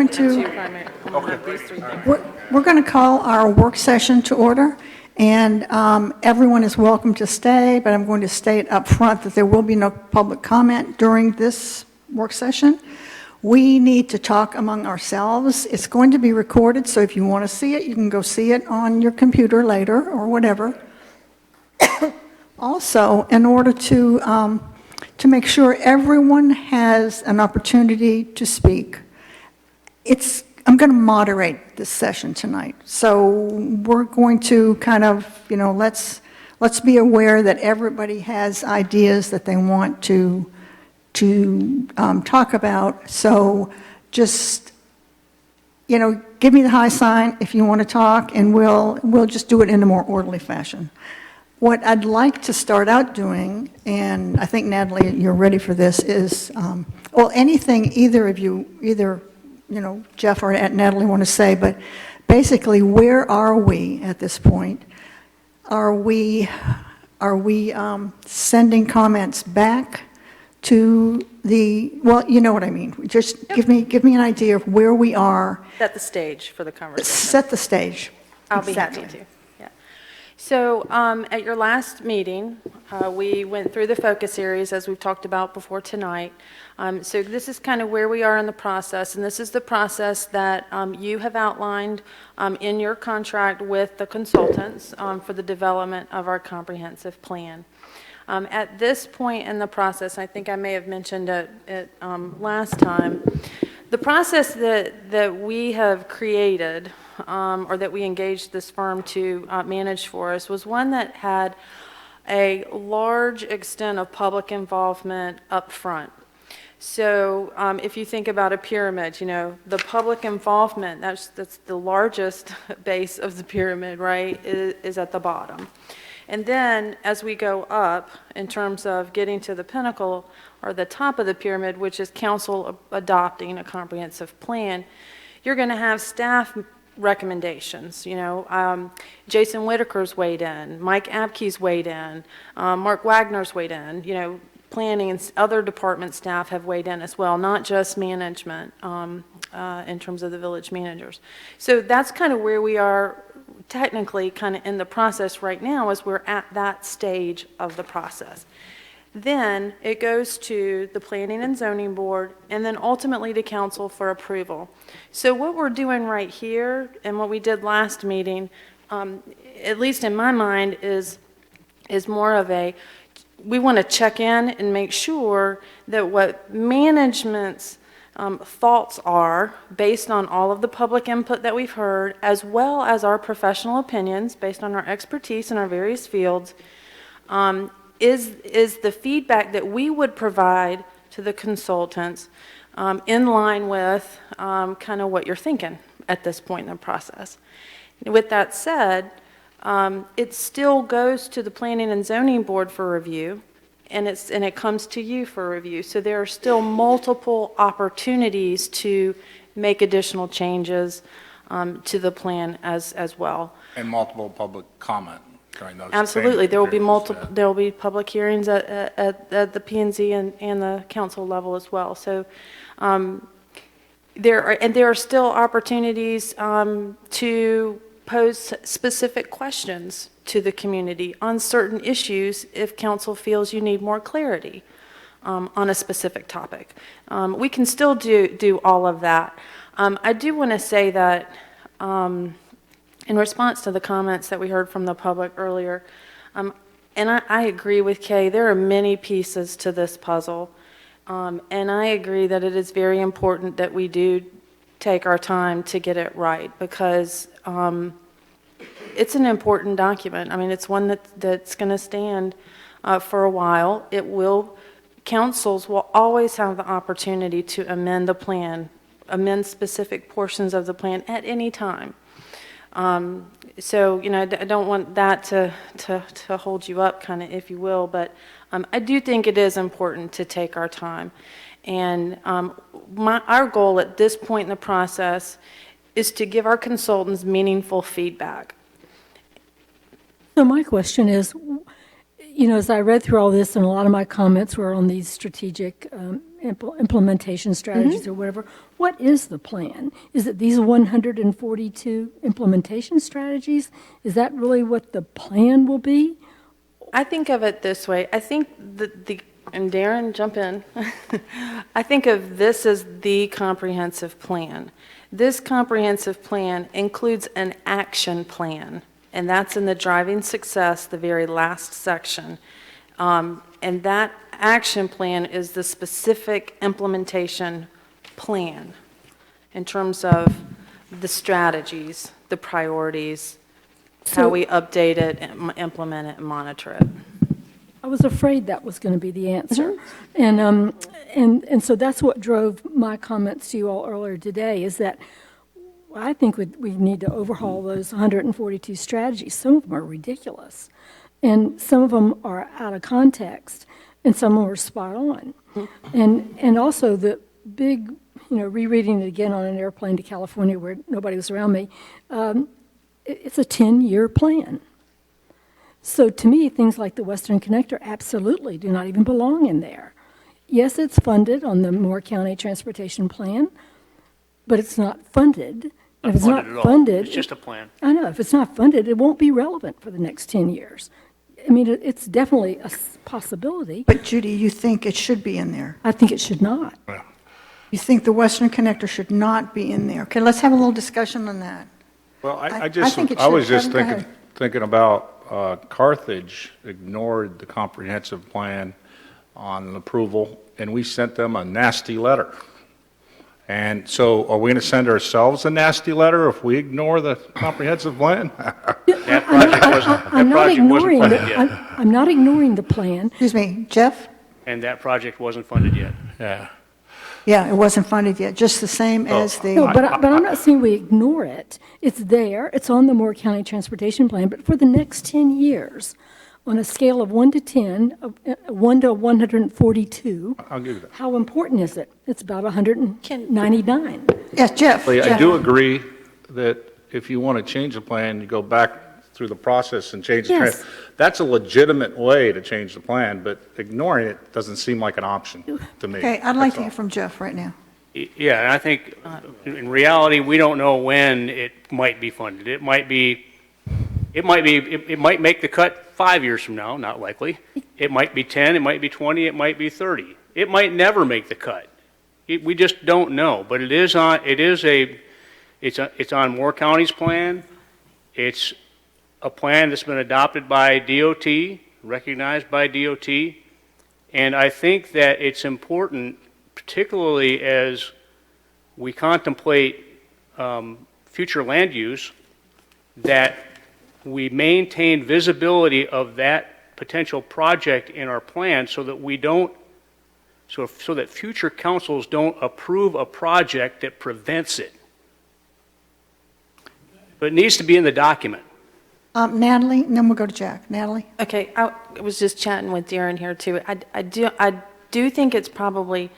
going to we're going to call our work session to order, and everyone is welcome to stay, but I'm going to state up front that there will be no public comment during this work session. We need to talk among ourselves. It's going to be recorded, so if you want to see it, you can go see it on your computer later or whatever. Also, in order to make sure everyone has an opportunity to speak, I'm going to moderate this session tonight. So we're going to kind of, let's be aware that everybody has ideas that they want to talk about. So just, give me the high sign if you want to talk, and we'll just do it in a more orderly fashion. What I'd like to start out doing, and I think, Natalie, you're ready for this, is, anything either of you, Jeff or Natalie want to say, but basically, where are we at this point? Are we sending comments back to you know what I mean. Just Yep. give me an idea of where we are. Set the stage for the conversation. Set the stage. I'll be happy to. Yeah. So at your last meeting, we went through the focus areas as we've talked about before tonight. So this is kind of where we are in the process, and this is the process that you have outlined in your contract with the consultants for the development of our comprehensive plan. At this point in the process, I think I may have mentioned it last time, the process that we have created or that we engaged this firm to manage for us was one that had a large extent of public involvement up front. So if you think about a pyramid, the public involvement, that's the largest base of the pyramid, right, is at the bottom. And then as we go up in terms of getting to the pinnacle or the top of the pyramid, which is council adopting a comprehensive plan, you're going to have staff recommendations. Jason Whitaker's weighed in, Mike Abke's weighed in, Mark Wagner's weighed in, planning and other department staff have weighed in as well, not just management in terms of the village managers. So that's kind of where we are technically kind of in the process right now, as we're at that stage of the process. Then it goes to the Planning and Zoning Board and then ultimately to Council for approval. So what we're doing right here and what we did last meeting, at least in my mind, is more of we want to check in and make sure that what management's thoughts are, based on all of the public input that we've heard, as well as our professional opinions based on our expertise in our various fields, is the feedback that we would provide to the consultants in line with kind of what you're thinking at this point in the process. With that said, it still goes to the Planning and Zoning Board for review, and it comes to you for review. So there are still multiple opportunities to make additional changes to the plan as well. And multiple public comment during those. Absolutely, there will be multiple. There will be public hearings at the P&Z and the council level as well. So there are still opportunities to pose specific questions to the community on certain issues if council feels you need more clarity on a specific topic. We can still do all of that. I do want to say that in response to the comments that we heard from the public earlier, and I agree with Kay, there are many pieces to this puzzle, and I agree that it is very important that we do take our time to get it right, because it's an important document. I mean, it's one that's going to stand for a while. Councils will always have the opportunity to amend the plan, amend specific portions of the plan at any time. So, I don't want that to hold you up, kind of, if you will, but I do think it is important to take our time. And our goal at this point in the process is to give our consultants meaningful feedback. So my question is, as I read through all this, and a lot of my comments were on these strategic implementation strategies or whatever. What is the plan? Is it these 142 implementation strategies? Is that really what the plan will be? I think of it this way. I think and Darren, jump in. I think of this as the comprehensive plan. This comprehensive plan includes an action plan, and that's in the driving success, the very last section. And that action plan is the specific implementation plan in terms of the strategies, the priorities, how we update it, and implement it, and monitor it. I was afraid that was going to be the answer. And so that's what drove my comments to you all earlier today, is that I think we need to overhaul those 142 strategies. Some of them are ridiculous, and some of them are out of context, and some of them are spot on. And also the big, rereading it again on an airplane to California where nobody was around me, it's a 10-year plan. So to me, things like the Western Connector absolutely do not even belong in there. Yes, it's funded on the Moore County Transportation Plan, but it's not funded. If it's not funded, it's just a plan. I know. If it's not funded, it won't be relevant for the next 10 years. I mean, it's definitely a possibility. But Judy, you think it should be in there? I think it should not. You think the Western Connector should not be in there? Okay, let's have a little discussion on that. Well, I I just, think it I was should. just Kevin, go ahead. thinking about Carthage ignored the comprehensive plan on approval, and we sent them a nasty letter. And so are we going to send ourselves a nasty letter if we ignore the comprehensive plan? That project wasn't funded yet. I'm not ignoring the plan. Excuse me, Jeff? And that project wasn't funded yet. Yeah. Yeah, it wasn't funded yet, just the same as the... No, but I'm not saying we ignore it. It's there. It's on the Moore County Transportation Plan. But for the next 10 years, on a scale of 1 to 10, 1 to 142, I'll give you that. how important is it? It's about 199. Yes, Jeff. I Jeff. do agree that if you want to change the plan, you go back through the process and change the plan. Yes. That's a legitimate way to change the plan, but ignoring it doesn't seem like an option to me. Okay, I'd like That's to hear all. from Jeff right now. Yeah, and I think in reality, we don't know when it might be funded. It might make the cut 5 years from now, not likely. It might be 10, it might be 20, it might be 30. It might never make the cut. We just don't know, but it's on Moore County's plan. It's a plan that's been adopted by DOT, recognized by DOT, and I think that it's important, particularly as we contemplate future land use, that we maintain visibility of that potential project in our plan so that we don't, so that future councils don't approve a project that prevents it. But it needs to be in the document. Natalie, and then we'll go to Jack. Natalie? Okay, I was just chatting with Darren here too. I do think it's probably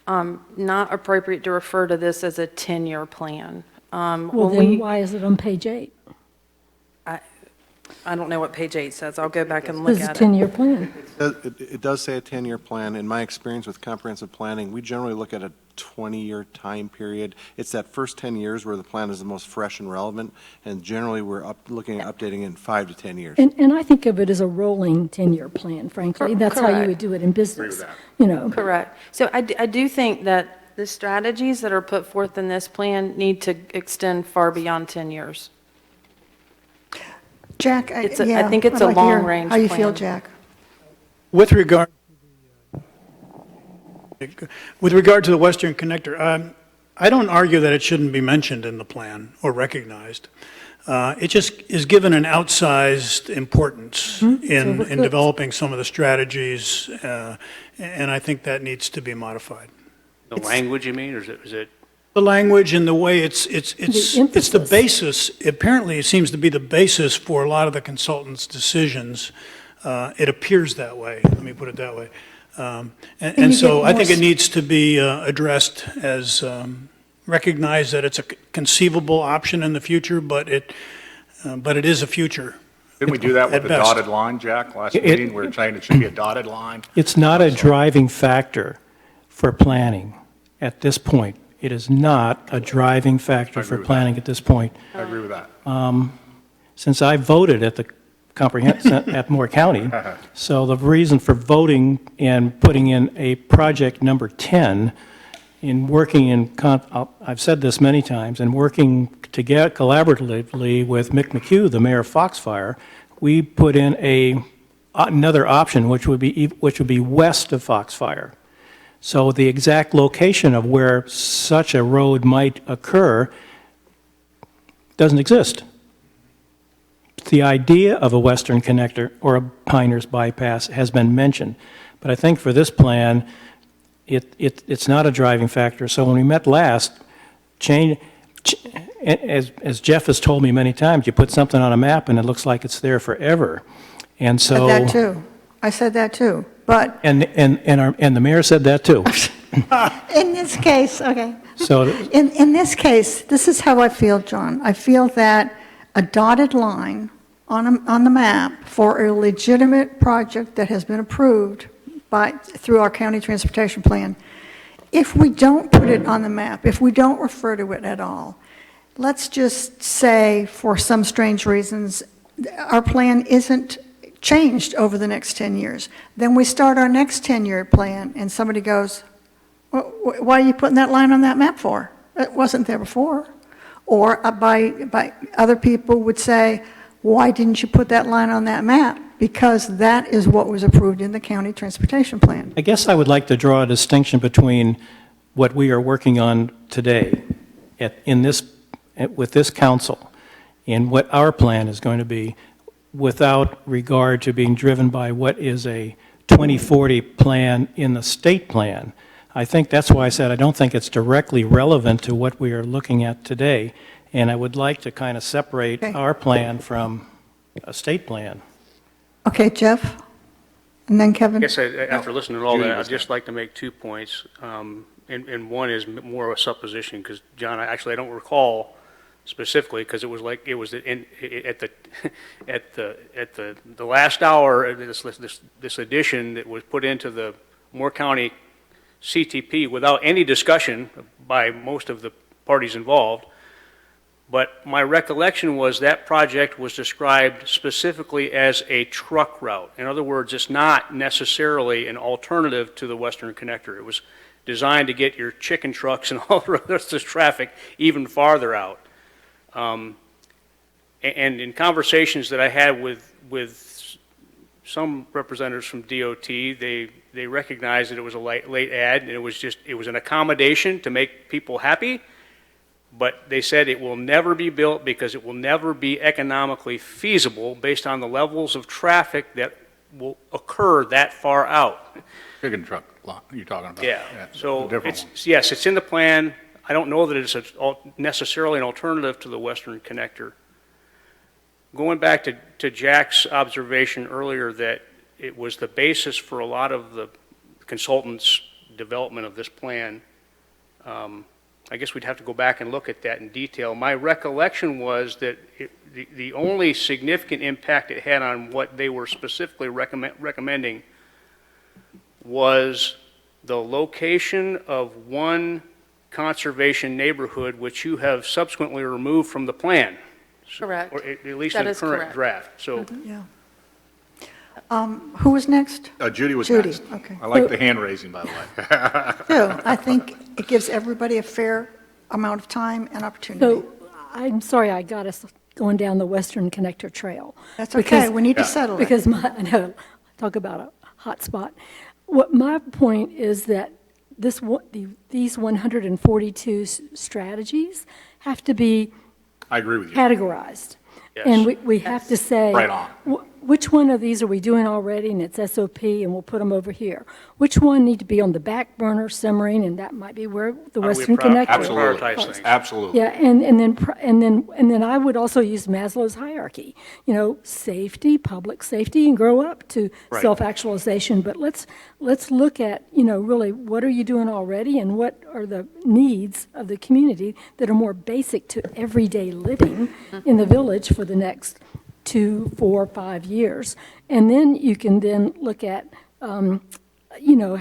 not appropriate to refer to this as a 10-year plan. Well, then why is it on page 8? I don't know what page 8 says. I'll go back and look This is a at it. 10-year plan. It does say a 10-year plan. In my experience with comprehensive planning, we generally look at a 20-year time period. It's that first 10 years where the plan is the most fresh and relevant, and generally we're looking at updating in 5 to 10 years. And I think of it as a rolling 10-year plan, frankly. That's how you Correct. would do it in business. that. You know. Correct. So I do think that the strategies that are put forth in this plan need to extend far beyond 10 years. Jack, I think it's I'd a like to hear long-range how you feel, plan. Jack? With regard to the Western Connector, I don't argue that it shouldn't be mentioned in the plan or recognized. It just is given an outsized importance in developing some of the strategies, and I think that needs to be modified. The language, you mean, or is it? The language and the way it's the emphasis. basis, apparently it seems to be the basis for a lot of the consultants' decisions. It appears that way, let me put it that way. And so I think it needs to be addressed as recognize that it's a conceivable option in the future, but it is a future. Didn't we do that At with the best. dotted line, Jack, last meeting? We were saying it should be a dotted line. It's not a driving factor for planning at this point. It is not a driving factor for with planning at this point. I agree with that. Since I voted at the comprehensive at Moore County, so the reason for voting and putting in a project number 10 in working in, I've said this many times, and working together collaboratively with Mick McHugh, the mayor of Foxfire, we put in another option, which would be west of Foxfire. So the exact location of where such a road might occur doesn't exist. The idea of a western connector or a Pinehurst bypass has been mentioned, but I think for this plan, it's not a driving factor. So when we met last, as Jeff has told me many times, you put something on a map and it looks like it's there forever. And so Said that too. I said that too, but and the mayor said that too. in this case, okay. So In this case, this is how I feel, John. I feel that a dotted line on the map for a legitimate project that has been approved through our county transportation plan, if we don't put it on the map, if we don't refer to it at all, let's just say for some strange reasons, our plan isn't changed over the next 10 years. Then we start our next 10-year plan and somebody goes, why are you putting that line on that map for? It wasn't there before. Or by other people would say, why didn't you put that line on that map? Because that is what was approved in the county transportation plan. I guess I would like to draw a distinction between what we are working on today with this council and what our plan is going to be, without regard to being driven by what is a 2040 plan in the state plan. I think that's why I said I don't think it's directly relevant to what we are looking at today, and I would like to kind of separate our plan from a state plan. Okay, Jeff? And then Kevin? I guess after listening to all Judy that, was I'd just like to make 2 points. And one is more of a supposition, because, John, I don't recall specifically, because it was at the last hour, this addition that was put into the Moore County CTP without any discussion by most of the parties involved. But my recollection was that project was described specifically as a truck route. In other words, it's not necessarily an alternative to the Western Connector. It was designed to get your chicken trucks and all the rest of this traffic even farther out. And in conversations that I had with some representatives from DOT, they recognized that it was a late ad, and it was an accommodation to make people happy. But they said it will never be built because it will never be economically feasible based on the levels of traffic that will occur that far out. Chicken truck lot you're talking about. Yeah. So the different yes, it's in the plan. I don't know that it's necessarily an alternative to the Western Connector. Going back to Jack's observation earlier that it was the basis for a lot of the consultants' development of this plan, I guess we'd have to go back and look at that in detail. My recollection was that the only significant impact it had on what they were specifically recommending was the location of one conservation neighborhood, which you have subsequently removed from the plan. Correct. Or at least That in the is current correct. draft. So Yeah. Who was next? Judy was Judy, next. okay. I like the hand raising, by the way. So I think it gives everybody a fair amount of time and opportunity. So I'm sorry I got us going down the Western Connector Trail. That's okay, Because- we need to settle it. Because I know, talk about a hot spot. What my point is that these 142 strategies have to be I agree with you. categorized. Yes. And we have to say, Right on. which one of these are we doing already, and it's SOP, and we'll put them over here? Which one need to be on the back burner simmering, and that might be where the Western Connector. Absolutely. prioritize things. Absolutely. Yeah, and then I would also use Maslow's hierarchy. You know, safety, public safety, and grow up to Right. self-actualization. But let's look at, you know, really what are you doing already, and what are the needs of the community that are more basic to everyday living in the village for the next 2, 4, 5 years. And then you can then look at, you know,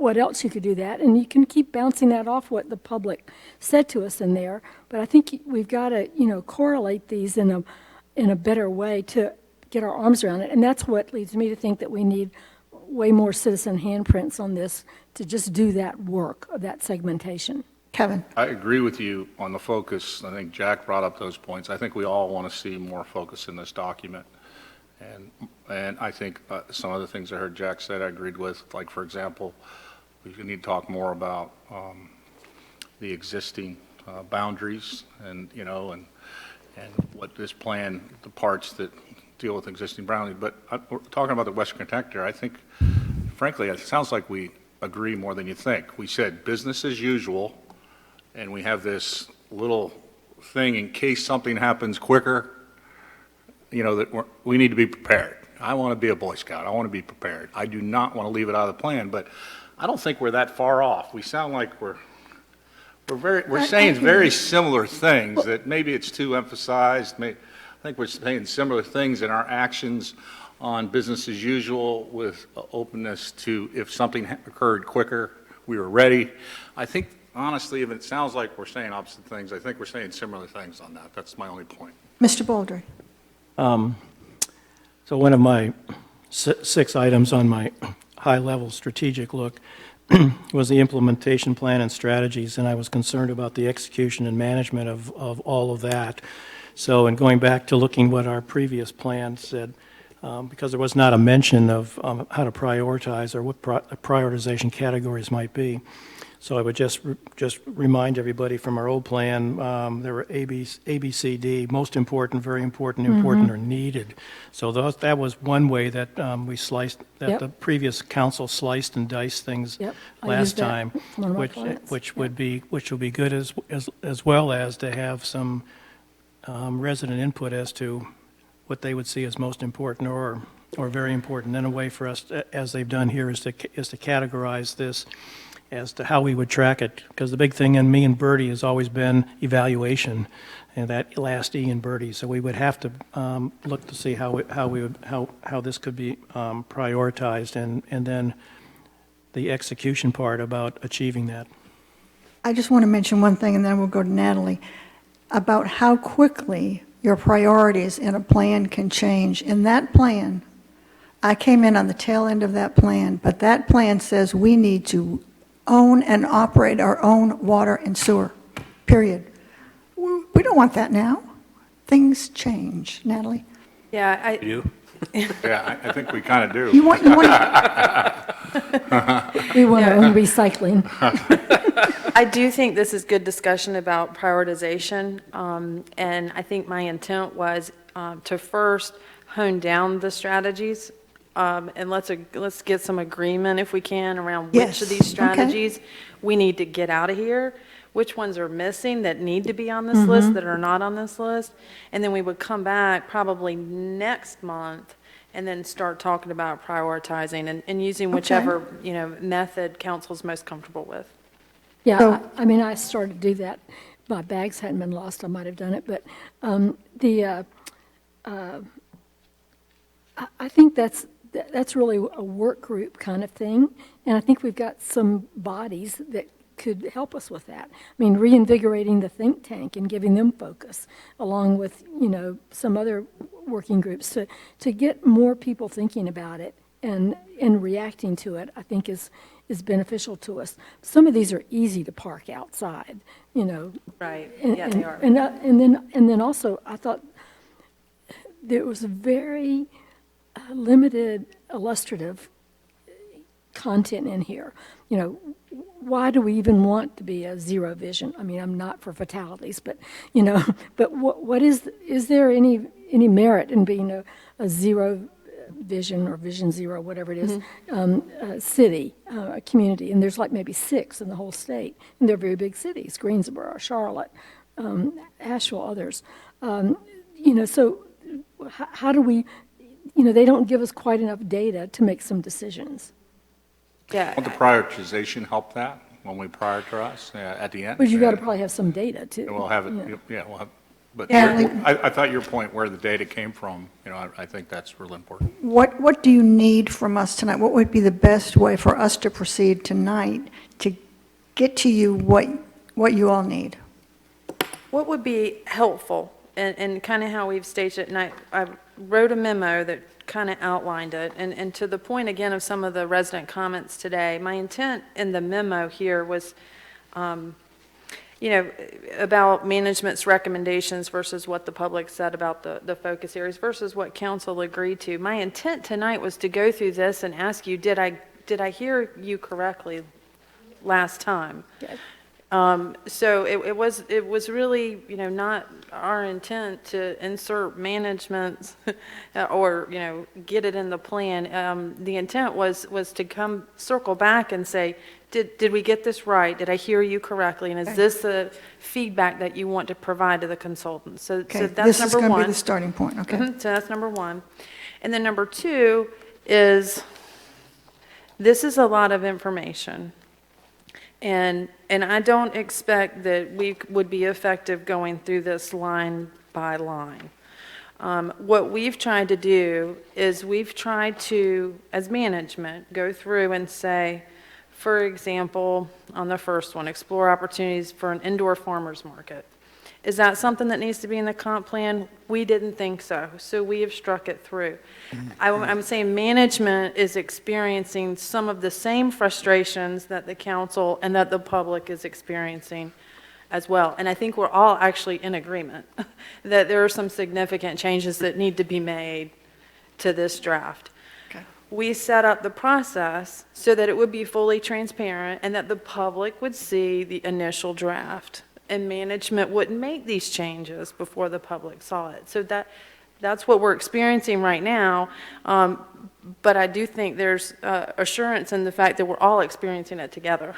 what else you could do that, and you can keep bouncing that off what the public said to us in there, but I think we've got to, correlate these in a better way to get our arms around it, and that's what leads me to think that we need way more citizen handprints on this to just do that work of that segmentation. Kevin? I agree with you on the focus. I think Jack brought up those points. I think we all want to see more focus in this document. And I think some of the things I heard Jack said I agreed with, like, for example, we need to talk more about the existing boundaries and what this plan, the parts that deal with existing boundaries. But we're talking about the Western Connector. I think, frankly, it sounds like we agree more than you think. We said business as usual, and we have this little thing in case something happens quicker, that we need to be prepared. I want to be a Boy Scout. I want to be prepared. I do not want to leave it out of the plan, but I don't think we're that far off. We sound like we're saying very similar things, that maybe it's too emphasized. I think we're saying similar things in our actions on business as usual with openness to if something occurred quicker, we were ready. I think, honestly, if it sounds like we're saying opposite things, I think we're saying similar things on that. That's my only point. Mr. Baldry? So one of my 6 items on my high-level strategic look was the implementation plan and strategies, and I was concerned about the execution and management of all of that. So in going back to looking what our previous plan said, because there was not a mention of how to prioritize or what prioritization categories might be. So I would just remind everybody from our old plan, there were A, B, C, D, most important, very important, important, or needed. So that was one way that we sliced, that the previous council sliced and diced things last time, which will be good as well as to have some resident input as to what they would see as most important or very important. Then a way for us, as they've done here, is to categorize this as to how we would track it, because the big thing in me and Bertie has always been evaluation, and that last E in Bertie. So we would have to look to see how this could be prioritized, and then the execution part about achieving that. I just want to mention one thing, and then we'll go to Natalie, about how quickly your priorities in a plan can change. In that plan, I came in on the tail end of that plan, but that plan says we need to own and operate our own water and sewer, period. We don't want that now. Things change. Natalie? Yeah, Yeah, I think we kind of do. You want We want to own recycling. I do think this is good discussion about prioritization, and I think my intent was to first hone down the strategies, and let's get some agreement, if we can, around which of these strategies we need to get out of here, which ones are missing that need to be on this list that are not on this list, and then we would come back probably next month and then start talking about prioritizing and using whichever method council's most comfortable with. Yeah, I mean, I started to do that. My bags hadn't been lost. I might have done it, but I think that's really a work group kind of thing, and I think we've got some bodies that could help us with that. I mean, reinvigorating the think tank and giving them focus, along with some other working groups to get more people thinking about it and reacting to it. I think is beneficial to us. Some of these are easy to park outside, Right. And, Yeah, they are. And then also, I thought there was a very limited illustrative content in here. Why do we even want to be a zero vision? I mean, I'm not for fatalities, but but what is there any merit in being a zero vision or vision zero, whatever it is, city, a community? And there's like maybe 6 in the whole state, and they're very big cities: Greensboro, Charlotte, Asheville, others. So how do we? They don't give us quite enough data to make some decisions. Yeah. Won't the prioritization help that when we prioritize at the end? But you got to probably have some data too. We'll have it. Yeah, we'll have. But Yeah. I thought your point where the data came from, I think that's really important. What do you need from us tonight? What would be the best way for us to proceed tonight to get to you what you all need? What would be helpful, and kind of how we've staged it, and I wrote a memo that kind of outlined it, and to the point again of some of the resident comments today, my intent in the memo here was, about management's recommendations versus what the public said about the focus areas versus what council agreed to. My intent tonight was to go through this and ask you, did I hear you correctly last time? Yes. So it was really, not our intent to insert management or, get it in the plan. The intent was to circle back and say, did we get this right? Did I hear you correctly? And is this the feedback that you want to provide to the consultants? So Okay, that's this is number going to one. be the starting point, okay? So that's number one. And then number two is, this is a lot of information. And I don't expect that we would be effective going through this line by line. What we've tried to do is we've tried to, as management, go through and say, for example, on the first one, explore opportunities for an indoor farmers market. Is that something that needs to be in the comp plan? We didn't think so, so we have struck it through. I'm saying management is experiencing some of the same frustrations that the council and that the public is experiencing as well. And I think we're all actually in agreement that there are some significant changes that need to be made to this draft. Okay. We set up the process so that it would be fully transparent and that the public would see the initial draft. And management wouldn't make these changes before the public saw it. So that's what we're experiencing right now. But I do think there's assurance in the fact that we're all experiencing it together.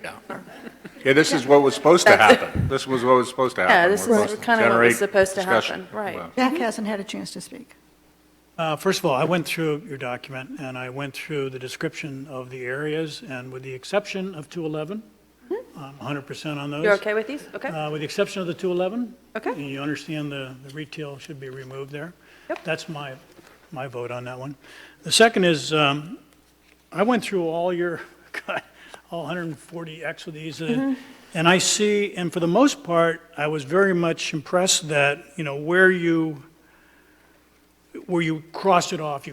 Yeah, this is what was supposed to happen. This was what was supposed to happen. Yeah, this We're is supposed to kind of what was generate supposed to discussion. happen, right. Well, Jack hasn't had a chance to speak. First of all, I went through your document, and I went through the description of the areas, and with the exception of 211, I'm 100% on those. You're okay with these? Okay. With the exception of the 211. Okay. You understand the retail should be removed there. Yep. That's my vote on that one. The second is, I went through all 140X of these, and I see, and for the most part, I was very much impressed that, where you crossed it off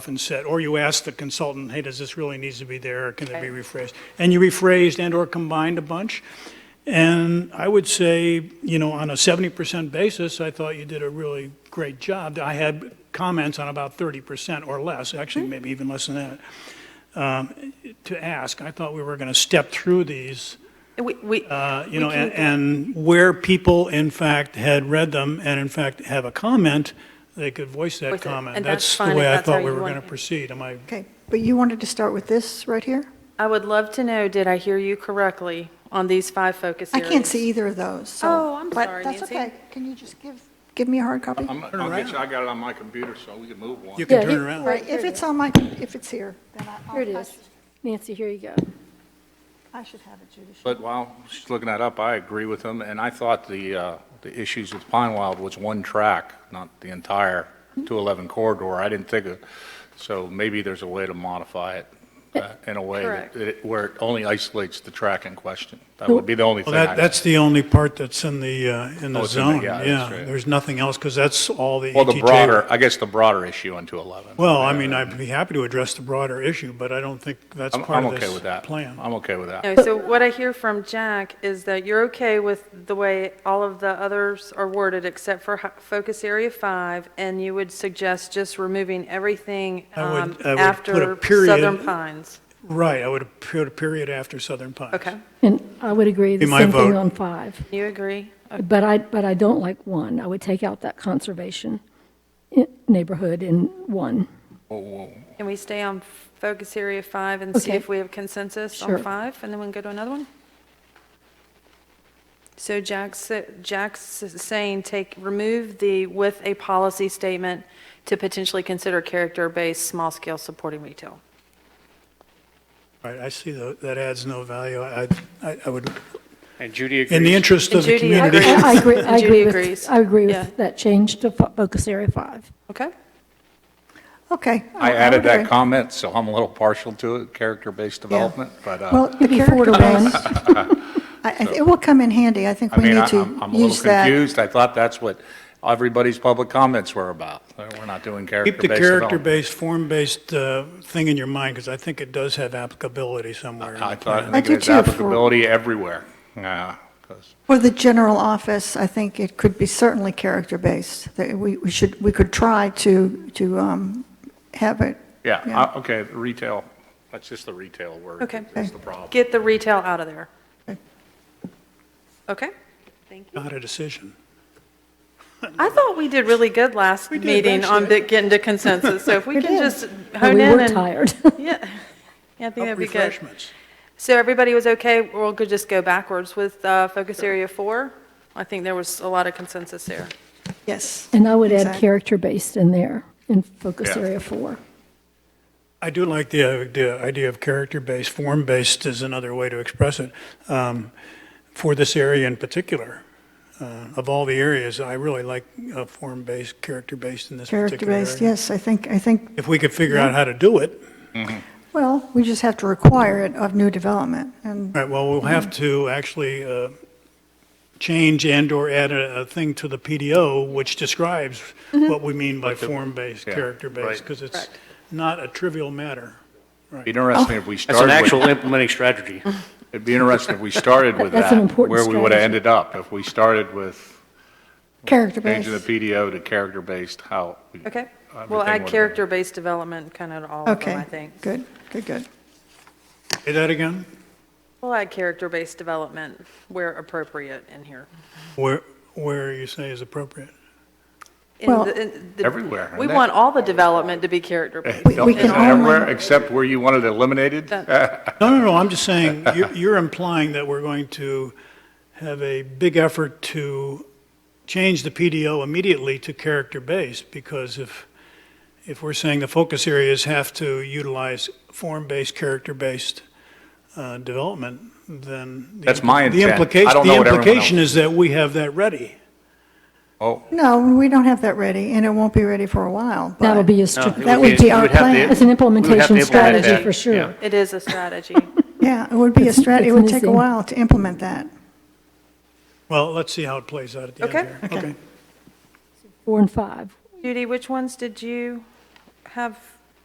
and said, or you asked the consultant, hey, does this really need to be there, or can it be rephrased? And you rephrased and or combined a bunch. And I would say, on a 70% basis, I thought you did a really great job. I had comments on about 30% or less, actually maybe even less than that, to ask. I thought we were going to step through these, and where people, in fact, had read them and, in fact, have a comment, they could voice that comment. And that's That's fine the if way I that's how thought we you were want going to it. proceed. Am I? Okay, but you wanted to start with this right here? I would love to know, did I hear you correctly on these 5 focus I areas? can't see either of those, so. Oh, I'm but sorry, that's Nancy. okay. Can you just give me a hard copy? I'll get you, I got it on my computer, so we can move one. You can Yeah, turn here- around. Right, if it's on my, if it's here, then I'll. Here it is. Nancy, here you go. I should have it, Judy. But while she's looking that up, I agree with him, and I thought the issues with Pine Wild was one track, not the entire 211 corridor. I didn't think of, so maybe there's a way to modify it in a way Correct. where it only isolates the track in question. That would be the only thing. Well, that's the only part that's in the Oh, it's in zone. the- yeah, that's Yeah, right. there's nothing else, because that's all the Well, the ETJ. broader, I guess the broader issue on 211. Well, I mean, I'd be happy to address the broader issue, but I don't think that's I'm part of okay this with that. plan. I'm okay with that. No, so what I hear from Jack is that you're okay with the way all of the others are worded except for focus area 5, and you would suggest just removing everything I would put a after period. Southern Pines. Right, I would have put a period after Southern Pines. Okay, And I would agree, the Be my same thing vote. on 5. you agree? But I don't like 1. I would take out that conservation neighborhood in 1. Can we stay on focus area 5 and see Okay. if we have consensus Sure. on 5, and then we can go to another one? So Jack's saying remove the with a policy statement to potentially consider character-based small-scale supporting retail. Right, I see that adds no value. I would And Judy agrees. In the interest And of the Judy community. agrees. I agree, And Judy agrees. I agree Yeah. with that change to focus area 5. Okay? Okay. I would added that agree. comment, so I'm a little partial to it, character-based development, but, Well, the Maybe 4 to 1. character-based, it will come in handy. I think I we mean, need I'm to I'm a little use that. confused. I thought that's what everybody's public comments were about. We're not doing Keep character-based the development. character-based, form-based thing in your mind, because I think it does have applicability somewhere. in I the thought, plan. I think do there's too, for- applicability everywhere. Yeah, 'cause- For the general office, I think it could be certainly character-based. That we could try to have it. yeah, okay, retail, that's just the retail word. Okay. That's the problem. Get the retail out of there. Okay? Not a decision. I thought we did really good last We did, meeting on actually. getting to consensus, so if we can did. just But hone we in were and. tired. Yeah, I think Up that'd be good. refreshments. So everybody was okay, we'll could just go backwards with focus area 4? I think there was a lot of consensus there. Yes. And I would add Exactly. character-based in there, in focus Yeah. area 4. I do like the idea of character-based. Form-based is another way to express it. For this area in particular, of all the areas, I really like form-based, character-based in this particular area. Character-based, yes, I think, If we could figure out how to do it, well, we just have to require it of new development, and all right, well, we'll have to actually change and/or add a thing to the PDO which describes what we mean by form-based, yeah, character-based, right. because it's Correct. not a trivial matter. Be interesting if we That's an started actual with, implementing strategy. it'd be interesting if we started with That's an that, important where we would have strategy. ended up. If we started with character-based. changing the PDO to character-based, how. Okay? everything We'll add would- character-based development kind of to all of them, I Okay, think. good, good, good. Say that again? We'll add character-based development where appropriate in here. Where you say is appropriate. In Well- Everywhere, We isn't it? want all the development to be character-based. We Don't- can isn't it only- everywhere, except where you want it eliminated? No, I'm just saying, you're implying that we're going to have a big effort to change the PDO immediately to character-based, because if we're saying the focus areas have to utilize form-based, character-based development, then. That's my the intent. implication- I don't know what everyone The implication else- is that we have that ready. Oh, No, we don't have that ready, and it won't be ready for a while. but- That'll be a, No, str- it That would would be it our would have to- plan. it's an we would have to implementation implement strategy that, for sure. yeah. It is a strategy. Yeah, it would be a It's- it it's would take a missing. while to implement that. Well, let's see how it plays out at the end Okay. here. Okay. 4 and 5. Judy, which ones did you have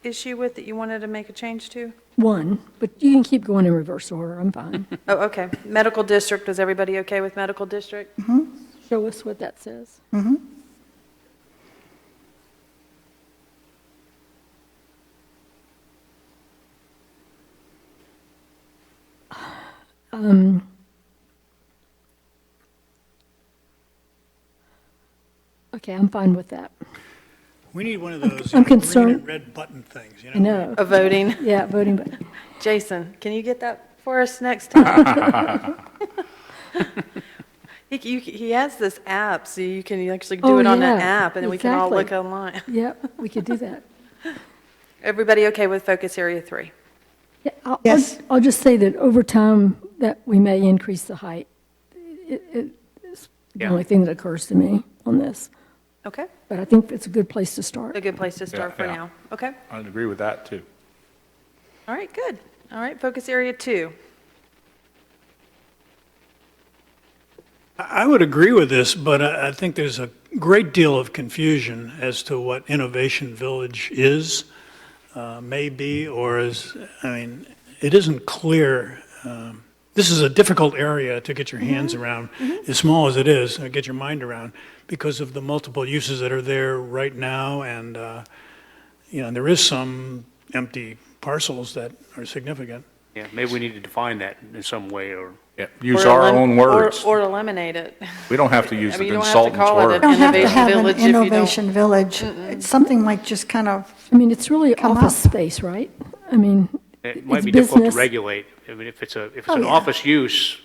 issue with that you wanted to make a change to? 1, but you can keep going in reverse order, I'm fine. Oh, okay. Medical district, was everybody okay with medical district? Show us what that says. Okay, I'm fine with that. We need one of those I'm green concerned- and red button things, you know? I know, A voting. yeah, voting, but Jason, can you get that for us next time? He has this app, so you can actually do Oh, it on an yeah, app, and then we can all exactly. look online. yeah, we could do that. Everybody okay with focus area 3? Yeah, Yes. I'll just say that over time, that we may increase the height. It's the Yeah. only thing that occurs to me on this, Okay, but I think it's a good place to start. a good place to start for yeah. now. Okay, I'd agree with that, too. all right, good. All right, focus area 2. I would agree with this, but I think there's a great deal of confusion as to what Innovation Village is, may be, or is, I mean, it isn't clear. This is a difficult area to get your hands around, as small as it is, get your mind around, because of the multiple uses that are there right now, and, there is some empty parcels that are significant. Yeah, maybe we need to define that in some way, or, Yeah, use our own words. Or eliminate it. We don't have to use I the mean, you don't have to consultant's call it words. an Don't have to Innovation have an village if you don't- innovation village. It's something like just kind of, I mean, it's really Come office up. space, right? I mean, it might it's be difficult to business. regulate. I mean, if it's Oh, an yeah. office use,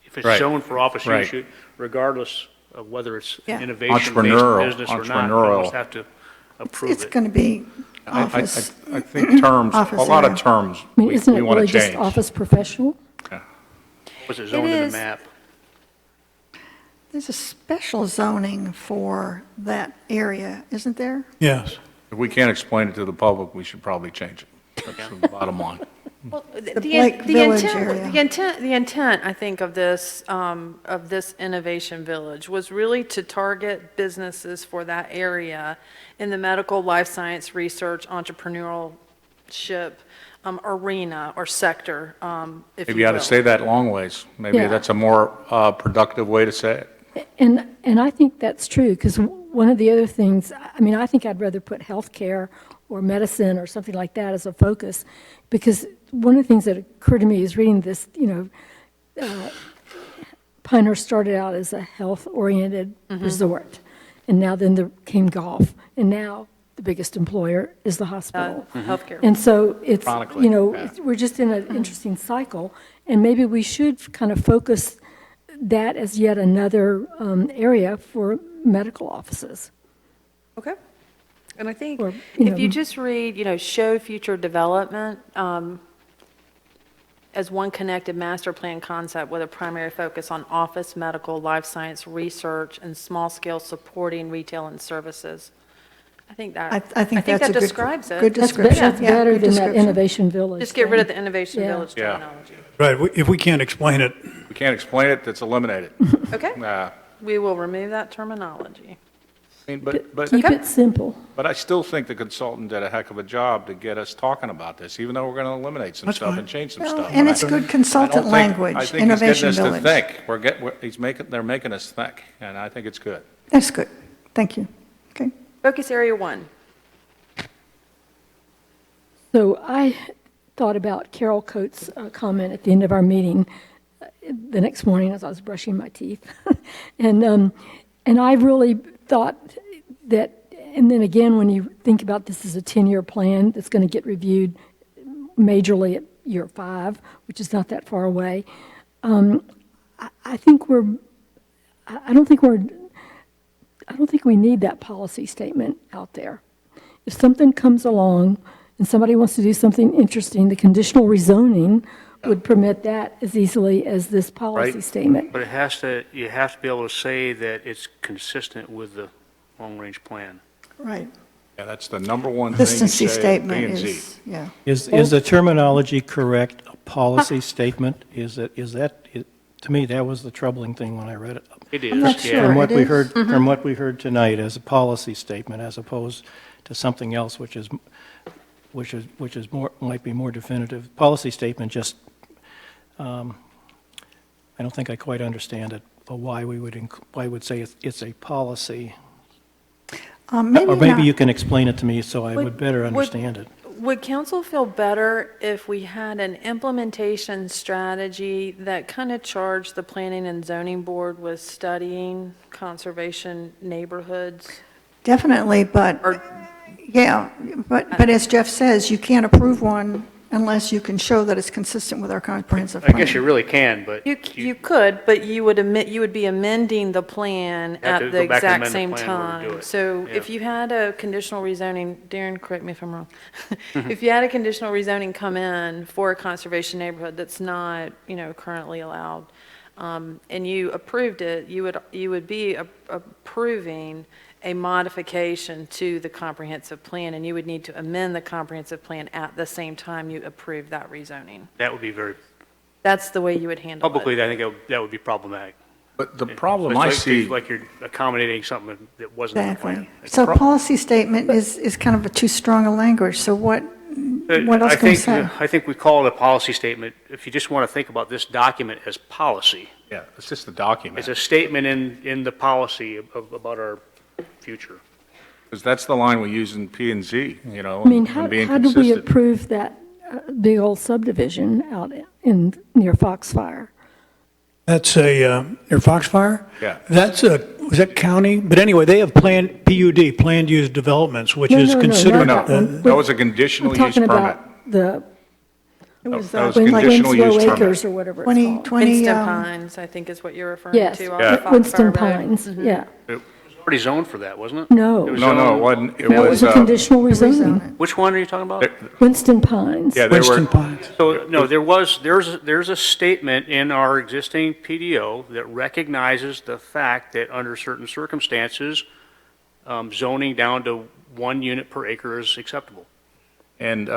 if it's Right. zoned for office Right. use, regardless of whether it's Yeah. innovation-based Entrepreneurial- business or not, you entrepreneurial. almost have to approve it's it. going to be I office. think terms, a Office lot of area. terms, I mean, we isn't it want really to just change. office professional? Was it zoned in is. the map? There's a special zoning for that area, isn't there? Yes. If we can't explain it to the public, we should probably change it. That's the bottom line. Well, Blake Village area. The intent, I think, of this innovation village was really to target businesses for that area in the medical, life science, research, entrepreneurship arena or sector, if you Maybe you ought to will. say that long ways. Maybe Yeah. that's a more productive way to say it. And I think that's true, because one of the other things, I mean, I think I'd rather put healthcare or medicine or something like that as a focus, because one of the things that occurred to me is reading this, Pinehurst started out as a health-oriented resort, and now then there came golf, and now the biggest employer is the hospital. Healthcare. And so it's, Chronically, yeah. we're just in an interesting cycle, and maybe we should kind of focus that as yet another area for medical offices. Okay. And I think Or, if you just read, show future development as one connected master plan concept with a primary focus on office, medical, life science, research, and small-scale supporting retail and services. I think that, I think that's that a good- describes it. good That's description. that's Yeah, better good than that description. innovation village. Just get rid of thing. the innovation Yeah. village Yeah. terminology. Right, if we can't explain it, If we can't explain it, it's eliminated. Okay? I We will remove that terminology. mean, but Keep it simple. I still think the consultant did a heck of a job to get us talking about this, even though we're going to eliminate some That's stuff fine. and change some Well, stuff. and But it's I- good I consultant don't think- language, I think Innovation he's getting us Village. to think. They're making us think, and I think it's good. That's good. Thank you. Okay. Focus area 1. So I thought about Carol Coates' comment at the end of our meeting the next morning as I was brushing my teeth. and I really thought that, and then again, when you think about this as a 10-year plan that's going to get reviewed majorly at year 5, which is not that far away, I think I don't think we need that policy statement out there. If something comes along and somebody wants to do something interesting, the conditional rezoning would permit that as easily as this policy Right. statement. But you have to be able to say that it's consistent with the long-range plan. Right. Yeah, that's the number one thing you Consistency say at statement P&Z. is, yeah. Is the terminology correct, a policy statement? To me, that was the troubling thing when I read it. It is, I'm not yeah. sure. From what it we is. heard, from what we heard tonight as a policy statement, as opposed to something else which is more, might be more definitive. Policy statement just, I don't think I quite understand it, or why we would say it's a policy. Or maybe not. you can explain it to me so I Would- would better would- understand it. Would council feel better if we had an implementation strategy that kind of charged the planning and zoning board with studying conservation neighborhoods? Definitely, but, Or- yeah, but as Jeff says, you can't approve one unless you can show that it's consistent with our comprehensive I plan. guess you really can, but You could, but you would be amending the plan Have to at the go back and exact amend the same plan in order to do time. it. So if Yeah. you had a conditional rezoning, Darren, correct me if I'm wrong. If you had a conditional rezoning come in for a conservation neighborhood that's not, currently allowed, and you approved it, you would be approving a modification to the comprehensive plan, and you would need to amend the comprehensive plan at the same time you approve that rezoning. that would be very, That's the way you would handle it. publicly, I think that would be problematic. But the problem It's I like- see, Like you're accommodating something that wasn't in the Exactly. plan. So policy statement is kind of a too strong a language, so what else I can we think, say? I think we call it a policy statement, if you just want to think about this document as policy. yeah, it's just a document. It's a statement in the policy about our future. Because that's the line we use in P&Z, I mean, and being how do we consistent. approve that big old subdivision out near Foxfire? that's near Foxfire? Yeah. Was that county? But anyway, they have PUD, planned use developments, which No, is no, no, considered. not that No, one. that was a conditional I'm use talking permit. about the It was that was like conditional use Winslow permit. Acres or whatever it's 20, called. 20, Winston Pines, I think is what you're referring Yes, to. off Yeah. of Foxfire Winston Road. Pines, yeah. It- already zoned for that, wasn't it? No. It was No, zoned- it wasn't. It That was a conditional rezoning. Rezone it. Which one are you talking about? Winston Pines. Yeah, they Winston were, Pines. So, no, there's a statement in our existing PDO that recognizes the fact that under certain circumstances, zoning down to 1 unit per acre is acceptable. and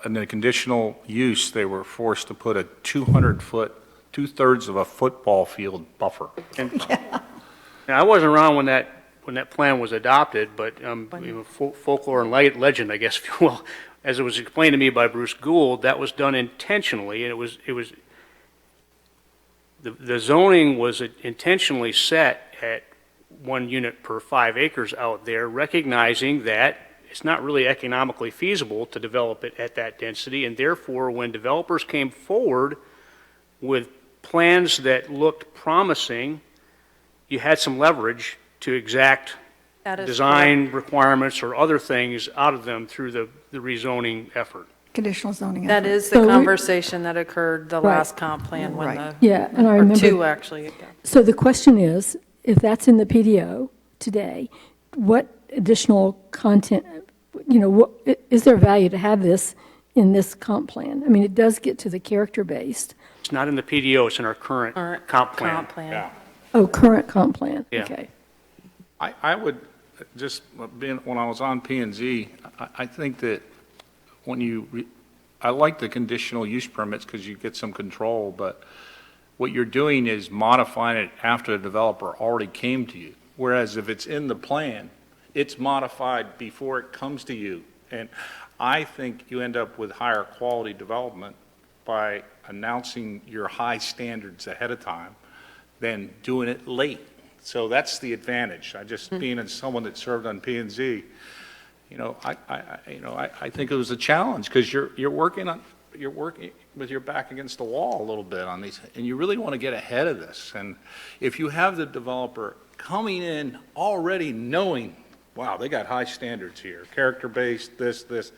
in the conditional use, they were forced to put a 200-foot, 2/3 of a football field buffer. Now, I wasn't around when that plan was adopted, but folklore and legend, I guess, if you will, as it was explained to me by Bruce Gould, that was done intentionally, and it was the zoning was intentionally set at 1 unit per 5 acres out there, recognizing that it's not really economically feasible to develop it at that density, and therefore, when developers came forward with plans that looked promising, you had some leverage to exact That is design requirements or other things out of them through the rezoning effort. Conditional zoning. That effort. is So the we- conversation that occurred the Right. last comp plan when Right. Yeah, and I or remember. two, actually. ago. So the question is, if that's in the PDO today, what additional content, is there value to have this in this comp plan? I mean, it does get to the character-based. It's not in the PDO, it's in our current Or comp plan. Comp plan. Oh, current comp plan. Yeah. Okay. I would just, when I was on P and Z, I think that I like the conditional use permits because you get some control, but what you're doing is modifying it after the developer already came to you. Whereas if it's in the plan, it's modified before it comes to you. And I think you end up with higher quality development by announcing your high standards ahead of time than doing it late. So that's the advantage. Being as someone that served on P and Z, I think it was a challenge because you're working with your back against the wall a little bit on these, and you really want to get ahead of this. And if you have the developer coming in already knowing, wow, they got high standards here, character-based, the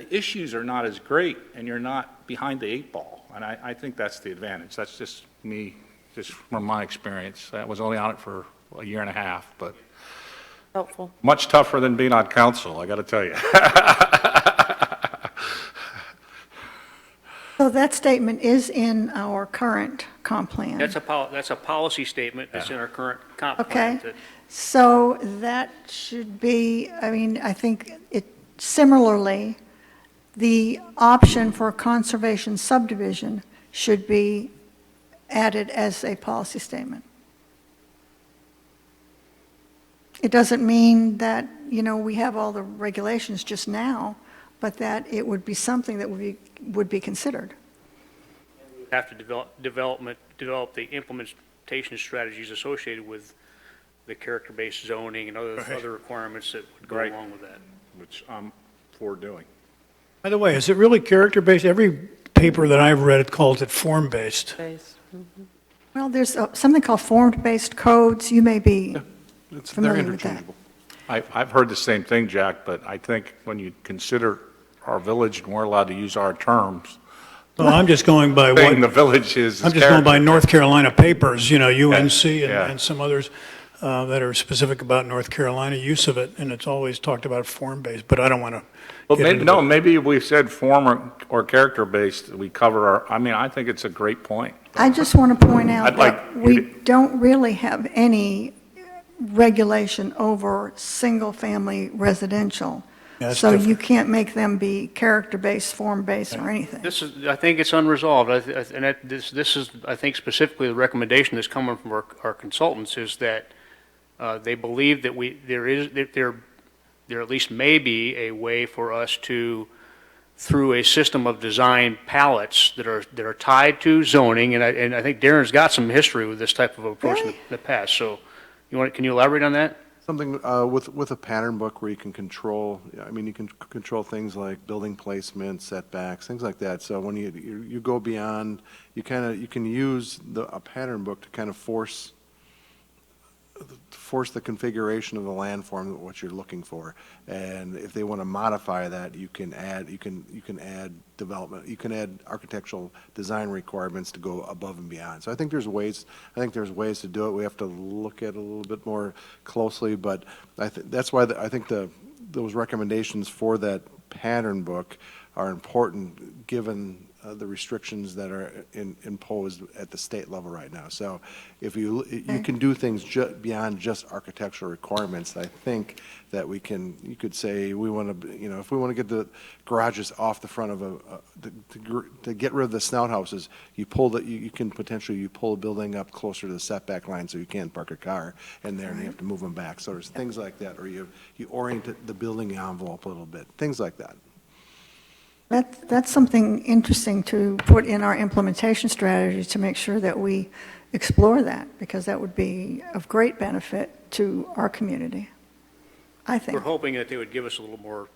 issues are not as great, and you're not behind the 8 ball. And I think that's the advantage. That's just me, just from my experience. I was only on it for a year and a half, but Helpful. much tougher than being on council, I got to tell you. So that statement is in our current comp plan. That's a policy statement that's in our current comp Okay. plan. So that should be, I think similarly, the option for conservation subdivision should be added as a policy statement. It doesn't mean that, we have all the regulations just now, but that it would be something that would be considered. Have to develop the implementation strategies associated with the character-based zoning and other requirements that would go Right. along with that. Which I'm for doing. By the way, is it really character-based? Every paper that I've read, it calls it form-based. Base. Well, there's something called form-based codes. You may be They're familiar with that. interchangeable. I've heard the same thing, Jack, but I think when you consider our village and we're allowed to use our terms, So I'm just going by saying the what, village is. I'm just going by character. North Carolina papers, UNC Yeah. and some others that are specific about North Carolina use of it, and it's always talked about form-based, but I don't want to Well, get into maybe if we said form or character-based, we cover I think it's a great point. I just want to point out I'd like that you we to- don't really have any regulation over single-family residential. Yeah, that's So you different. can't make them be character-based, form-based, or anything. I think it's unresolved, this is, I think specifically the recommendation that's coming from our consultants is that they believe that there at least may be a way for us to, through a system of design palettes that are tied to zoning, and I think Darren's got some history with this type of approach in Really? the past, so can you elaborate on that? Something with a pattern book where you can control, you can control things like building placement, setbacks, things like that. So when you go beyond, you can use a pattern book to kind of force force the configuration of the landform, what you're looking for. And if they want to modify that, you can add development, you can add architectural design requirements to go above and beyond. So I think there's ways to do it. We have to look at it a little bit more closely, but that's why I think those recommendations for that pattern book are important, given the restrictions that are imposed at the state level right now. So if you can do things beyond just architectural requirements, I think that you could say, we want to, if we want to get the garages off the front of to get rid of the snout houses, you can potentially pull a building up closer to the setback line so you can't park a car in there and you have to move them back. So there's things like that, or you orient the building envelope a little bit, things like that. That's something interesting to put in our implementation strategy to make sure that we explore that, because that would be of great benefit to our community, I think. We're hoping that they would give us a little more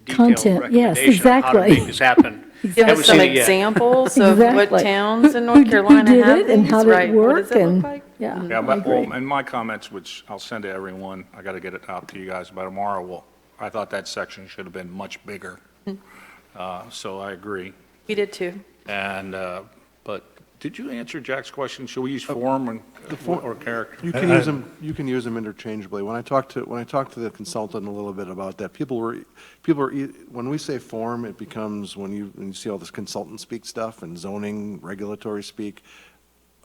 detailed Content, yes, recommendation on how to exactly. make this happen. Give Haven't us some seen it yet. examples of what Exactly. towns in Who North Carolina did have it and these, how did right? it What work? does it look And like? yeah, Yeah, I but, agree. in my comments, which I'll send to everyone, I got to get it out to you guys by tomorrow, I thought that section should have been much bigger. So I agree. We did too. And, but did you answer Jack's question? Should we use form or character? You can use them interchangeably. When I talked to the consultant a little bit about that, when we say form, it becomes, when you see all this consultant speak stuff and zoning, regulatory speak,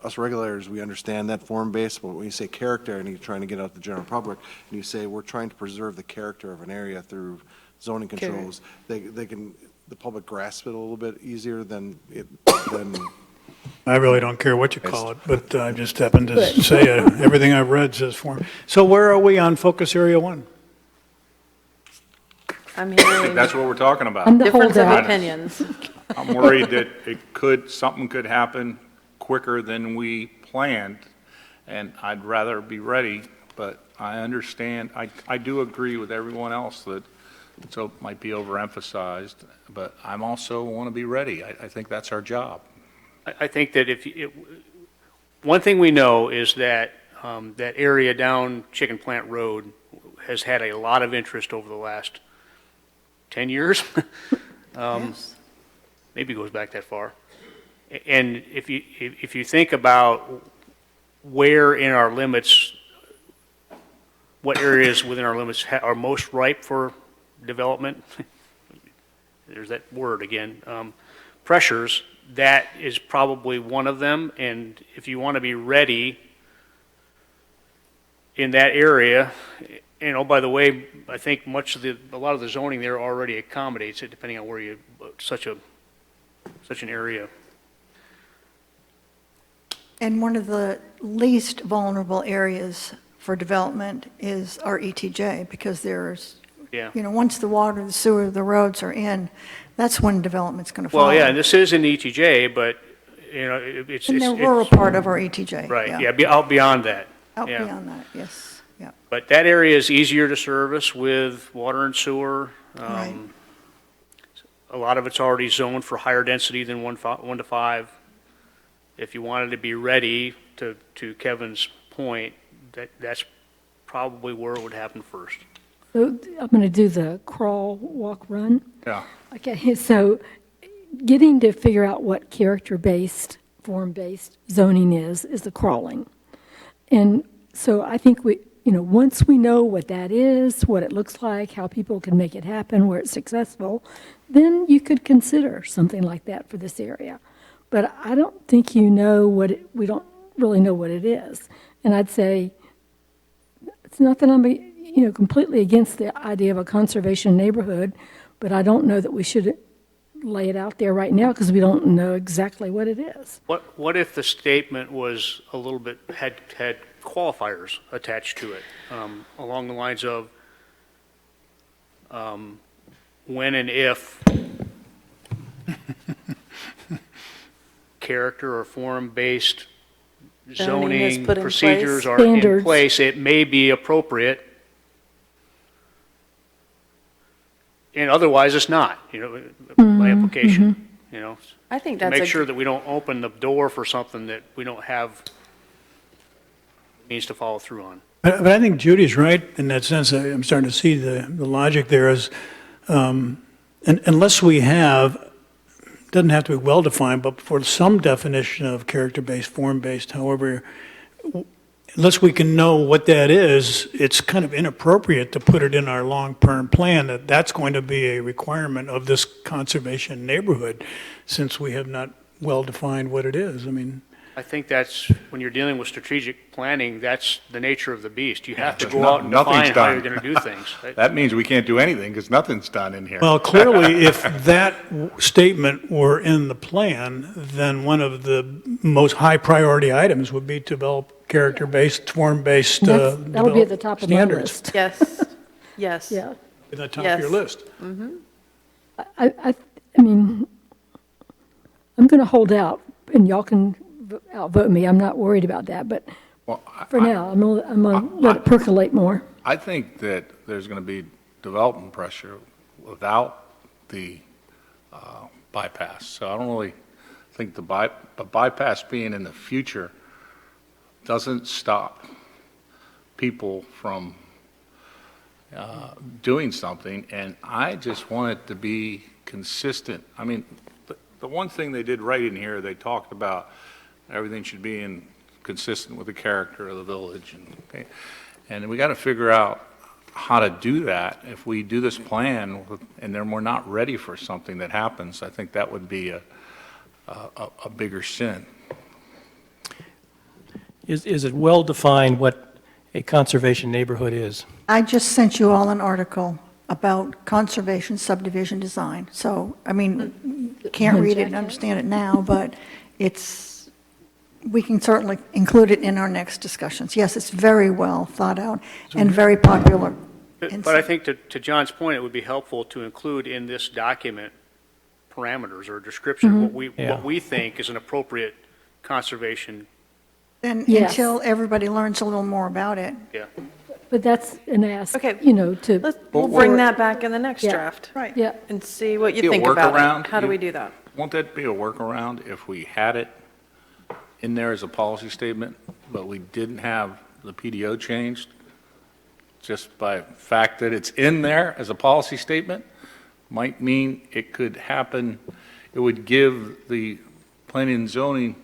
us regulators, we understand that form based, but when you say character and you're trying to get out the general public, and you say we're trying to preserve the character of an area through zoning controls, the public grasp it a little bit easier than I really don't care what you call it, but I just happened to say everything I've read says form. So where are we on focus area 1? I'm hearing That's what we're talking about. I'm the difference of holdout. opinions. I'm worried that something could happen quicker than we planned, and I'd rather be ready, but I understand, I do agree with everyone else that it might be overemphasized, but I'm also want to be ready. I think that's our job. I think that one thing we know is that that area down Chicken Plant Road has had a lot of interest over the last 10 years. Yes. Maybe it goes back that far. And if you think about where in our limits, what areas within our limits are most ripe for development, there's that word again, pressures, that is probably one of them. And if you want to be ready in that area, by the way, I think a lot of the zoning there already accommodates it, depending on where such an area. And one of the least vulnerable areas for development is our ETJ, because there's, Yeah. once the water, the sewer, the roads are in, that's when development's going to follow. Well, yeah, and this is in ETJ, but, it's. In the it's- rural part of our ETJ. Right, yeah, out beyond that. Out yeah. beyond that, yes, yeah. But that area is easier to service with water and sewer. Right. A lot of it's already zoned for higher density than 1 to 5. If you wanted to be ready, to Kevin's point, that's probably where it would happen first. So I'm going to do the crawl, walk, run. Yeah. Okay, so getting to figure out what character-based, form-based zoning is the crawling. And so I think once we know what that is, what it looks like, how people can make it happen, where it's successful, then you could consider something like that for this area. But I don't think we don't really know what it is. And I'd say, it's not that I'm, completely against the idea of a conservation neighborhood, but I don't know that we should lay it out there right now because we don't know exactly what it is. What if the statement was a little bit, had qualifiers attached to it, along the lines of when and if character or form-based Zoning is zoning put in procedures place. are in Standards. place, it may be appropriate, and otherwise it's not, by application, I think to that's make sure that we don't open the door for something that we don't have means to follow through on. But I think Judy's right in that sense. I'm starting to see the logic there is, unless we have, doesn't have to be well-defined, but for some definition of character-based, form-based, however, unless we can know what that is, it's kind of inappropriate to put it in our long-term plan that that's going to be a requirement of this conservation neighborhood, since we have not well-defined what it is. I mean, I think that's, when you're dealing with strategic planning, that's the nature of the beast. You have to but go out and nothing's define how done. you're going to do things. right? That means we can't do anything because nothing's done in here. well, clearly, if that statement were in the plan, then one of the most high-priority items would be to develop character-based, form-based That'll be at the top of my standards. list. Yes, yes. Yeah. At the top of your Yes. list. I mean, I'm going to hold out, and y'all can outvote me. I'm not worried about that, but Well, for now, I'm going to let it percolate more. I think that there's going to be development pressure without the bypass. So I don't really think the bypass being in the future doesn't stop people from doing something, and I just want it to be consistent. I mean, the one thing they did right in here, they talked about everything should be consistent with the character of the village, and we got to figure out how to do that. If we do this plan and then we're not ready for something that happens, I think that would be a bigger sin. Is it well-defined what a conservation neighborhood is? I just sent you all an article about conservation subdivision design. So, I mean, you can't read it and understand it now, but we can certainly include it in our next discussions. Yes, it's very well thought out and very popular. But I think to John's point, it would be helpful to include in this document parameters or a description of what we think is an appropriate conservation. And Yes. until everybody learns a little more about it. Yeah. But that's an ask, Okay. to, We'll bring that back in the next Yeah. draft. Right. yeah. And see what you Be a think about workaround. it. How do we do that? Won't that be a workaround if we had it in there as a policy statement, but we didn't have the PDO changed? Just by fact that it's in there as a policy statement might mean it could happen. It would give the planning and zoning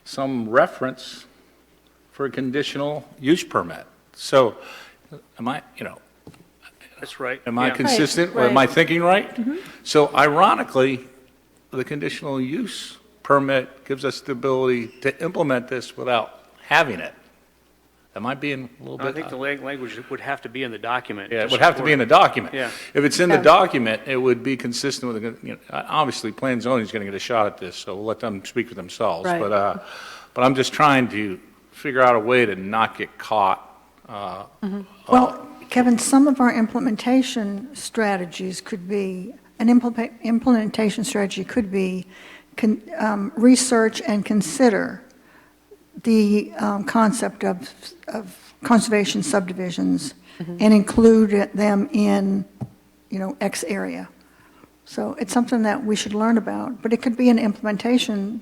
some reference for a conditional use permit. So am I, That's right. am I Yeah. consistent? Right, Am I right. thinking right? So ironically, the conditional use permit gives us the ability to implement this without having it. Am I being a little I bit? think the language would have to be in the document. Yeah, it would have to be in the document. Yeah. If it's in the Yeah. document, it would be consistent with, obviously, Plan and Zoning is going to get a shot at this, so we'll let them speak for themselves. Right. But I'm just trying to figure out a way to not get caught. Well, Kevin, some of our implementation strategies could be, implementation strategy could be research and consider the concept of conservation subdivisions and include them in, X area. So it's something that we should learn about, but it could be an implementation,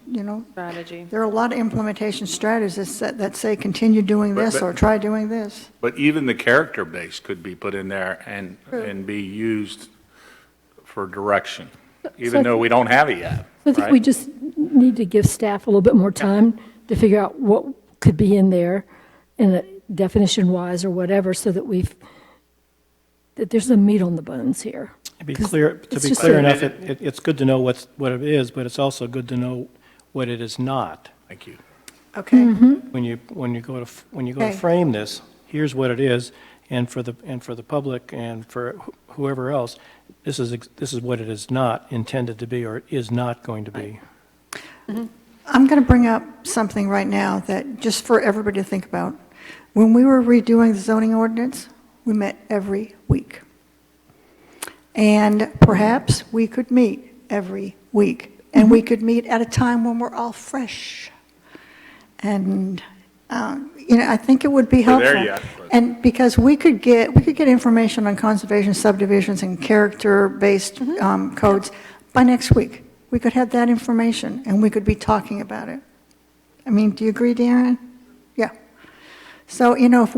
Strategy. there are a lot of implementation strategies that say continue doing this But- or try doing this. But even the character base could be put in there and be used for direction, even though we don't have it yet, I think we right? just need to give staff a little bit more time to figure out what could be in there, definition-wise or whatever, so that that there's some meat on the bones here. To be 'Cause clear, it's just enough, a- it's good to know what it is, but it's also good to know what it is not. Thank you. Okay? Mm-hmm. When you go to Okay. frame this, here's what it is, and for the public and for whoever else, this is what it is not intended to be or is not going to be. I'm going to bring up something right now that, just for everybody to think about. When we were redoing the zoning ordinance, we met every week. And perhaps we could meet every week. And we could meet at a time when we're all fresh. And, I think it would be We're helpful. there yet, but- And because we could get information on conservation subdivisions and character-based codes by next week. We could have that information, and we could be talking about it. I mean, do you agree, Darren? Yeah. So, if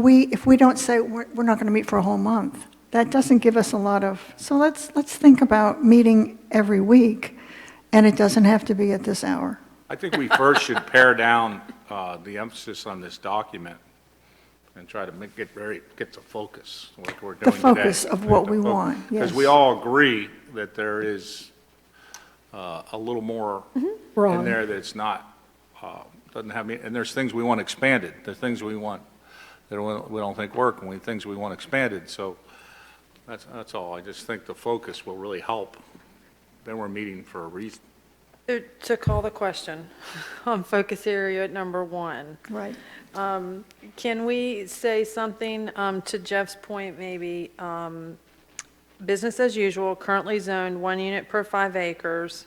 we don't say we're not going to meet for a whole month, that doesn't give us a lot of, so let's think about meeting every week, and it doesn't have to be at this hour. I think we first should pare down the emphasis on this document and try to get the focus, like we're doing today. The focus of what we want, yes. Because we all agree that there is a little more in Wrong. there that's not, doesn't have, and there's things we want expanded. There's things we want that we don't think work, and things we want expanded. So that's all. I just think the focus will really help. Then we're meeting for a reason. To call the question on focus area at number 1. Right. Can we say something to Jeff's point, maybe, business as usual, currently zoned 1 unit per 5 acres.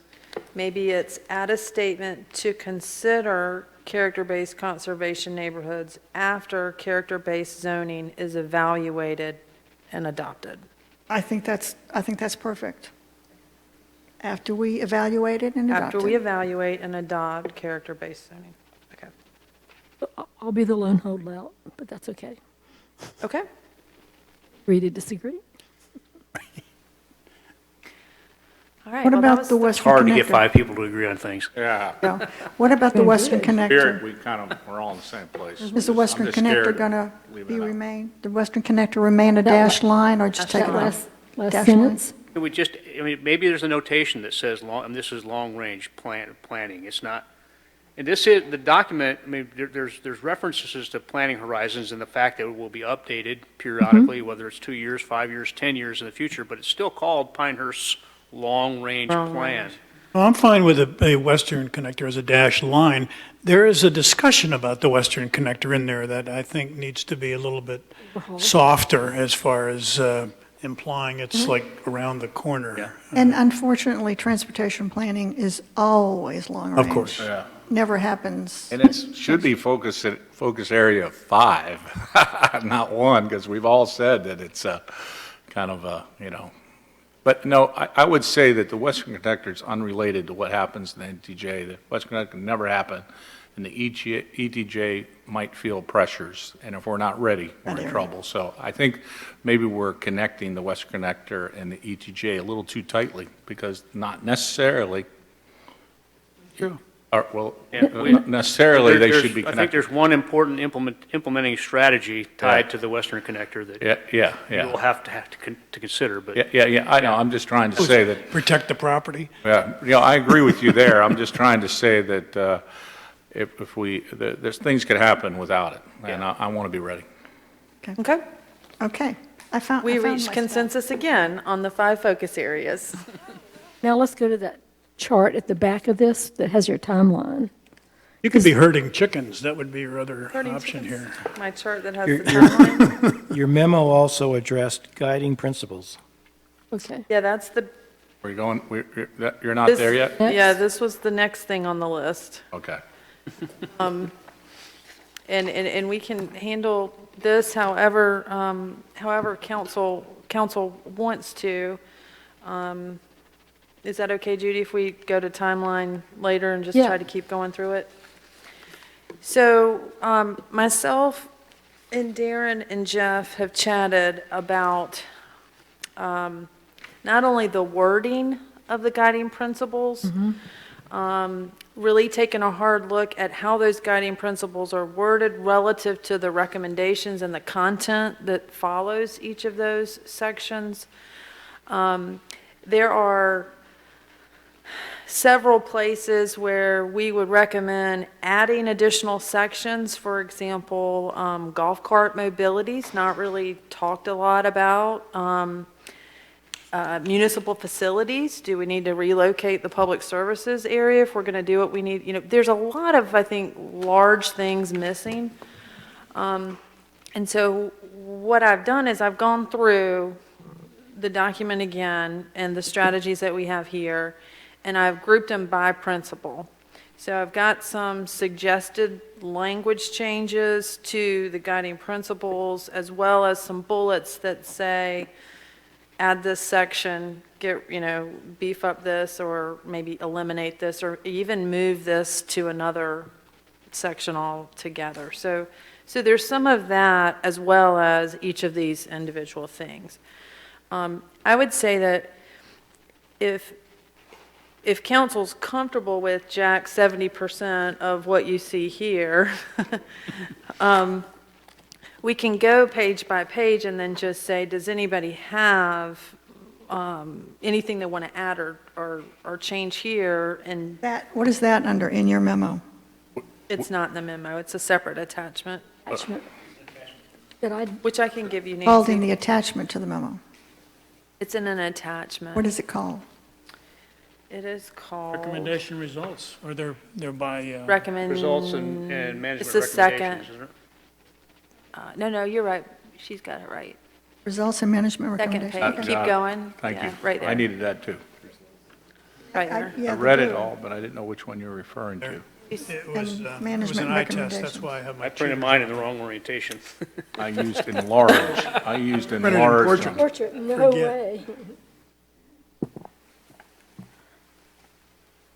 Maybe it's add a statement to consider character-based conservation neighborhoods after character-based zoning is evaluated and adopted. I think that's perfect. After we evaluate it and adopt After we it. evaluate and adopt character-based zoning. Okay. I'll be the lone holdout, but that's okay. Okay. Agree to disagree. All right. What well, that about was the Western It's hard to get Connector? 5 people to agree on things. Yeah. Yeah. What about the Western Spirit, Connector? we're all in the same place. Is the I'm Western just Connector scared going to leave it out. remain, the Western Connector remain a dashed line, or just take it That off? last Dash sentence. Can we just, I mean, maybe there's a notation that says, and this is long-range planning. It's not, and this is, the document, I mean, there's references to planning horizons and the fact that it will be updated periodically, whether it's 2 years, 5 years, 10 years in the future, but it's still called Pinehurst's long-range plan. Well, I'm fine with a Western Connector as a dashed line. There is a discussion about the Western Connector in there that I think needs to be a little bit softer as far as implying it's like around the corner. Yeah. And unfortunately, transportation planning is always long range. Of course. Yeah. Never happens. And it should be focus area 5, not 1, because we've all said that it's kind of a, But no, I would say that the Western Connector is unrelated to what happens in the NTJ. The Western Connector can never happen, and the ETJ might feel pressures, and if we're not ready, we're in trouble. So I think maybe we're connecting the Western Connector and the ETJ a little too tightly, because not necessarily. True. Not necessarily they should be I think connected. there's one important implementing strategy tied to the Western Connector that Yeah. you'll have to consider, but. Yeah, I know, I'm just trying to say that. Protect the property. Yeah, I agree with you there. I'm just trying to say that if there's things could happen without it, and I want to be ready. Okay. Okay. I found We my reached spot. consensus again on the 5 focus areas. Now let's go to that chart at the back of this that has your timeline. You could be herding chickens. That would be your other Herding option chickens. here. My chart that has Your- the timeline. Your memo also addressed guiding principles. Okay. Yeah, that's the. Are you going, you're not there yet? Yeah, this was the next thing on the list. Okay. And we can handle this however council wants to. Is that okay, Judy, if we go to timeline later and just Yeah. try to keep going through it? So myself and Darren and Jeff have chatted about not only the wording of the guiding principles, really taking a hard look at how those guiding principles are worded relative to the recommendations and the content that follows each of those sections. There are several places where we would recommend adding additional sections. For example, golf cart mobilities, not really talked a lot about. Municipal facilities, do we need to relocate the public services area if we're going to do what we need? There's a lot of, I think, large things missing. And so what I've done is I've gone through the document again and the strategies that we have here, and I've grouped them by principle. So I've got some suggested language changes to the guiding principles, as well as some bullets that say, add this section, beef up this, or maybe eliminate this, or even move this to another section all together. So there's some of that as well as each of these individual things. I would say that if council's comfortable with Jack 70% of what you see here, we can go page by page and then just say, does anybody have anything they want to add or change here? And What is that under in your memo? it's not in the memo, it's a separate attachment, Attachment that I, which I can give you, Called in Nancy. the attachment to the memo. It's in an attachment. What is it called? It is called. Recommendation results, or they're by, Recommend. Results and It's management the second. recommendations, isn't it? No, you're right. She's got it right. Results and management Second recommendations? page. Keep going. Thank Yeah, you. Right there. I needed that too. Right there. Yeah, I they read it do. all, but I didn't know which one you were referring to. it was, And it was an management eye test, recommendations. that's why I have my. I printed mine in the wrong orientation. I used enlarge. I used Printed in enlarge. portrait. portrait, no Forget. way.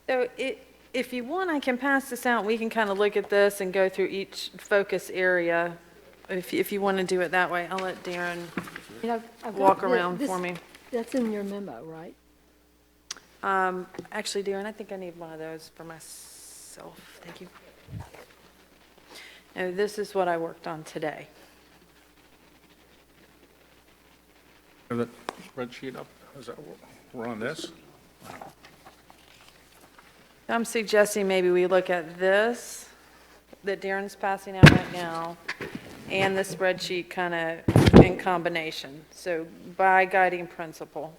So if you want, I can pass this out. We can kind of look at this and go through each focus area. If you want to do it that way, I'll let Darren You know, I've got walk thi- around this- for me. That's in your memo, right? Actually, Darren, I think I need one of those for myself. Thank you. No, this is what I worked on today. Is that spreadsheet up? Is that, we're on this? I'm suggesting maybe we look at this that Darren's passing out right now and the spreadsheet kind of in combination. So by guiding principle.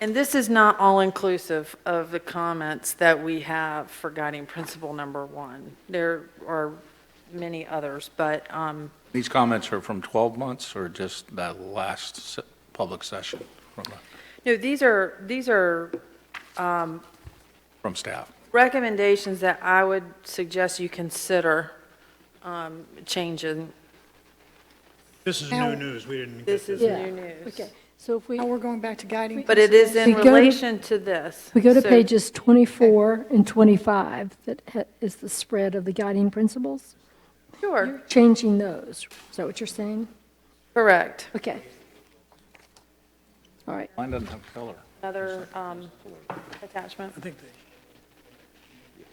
And this is not all-inclusive of the comments that we have for guiding principle number 1. There are many others, but These comments are from 12 months or just that last public session no, these are from staff? recommendations that I would suggest you consider changing. This is Now- new news, we didn't get This this. is Yeah. new news. Okay, so if we, Now we're going back to guiding. But it is in We go to- relation to this. we go to So- pages 24 and 25, that is the spread of the guiding principles, Sure, changing those. Is that what you're saying? correct. Okay. All right. Mine doesn't have color. Another attachment. I think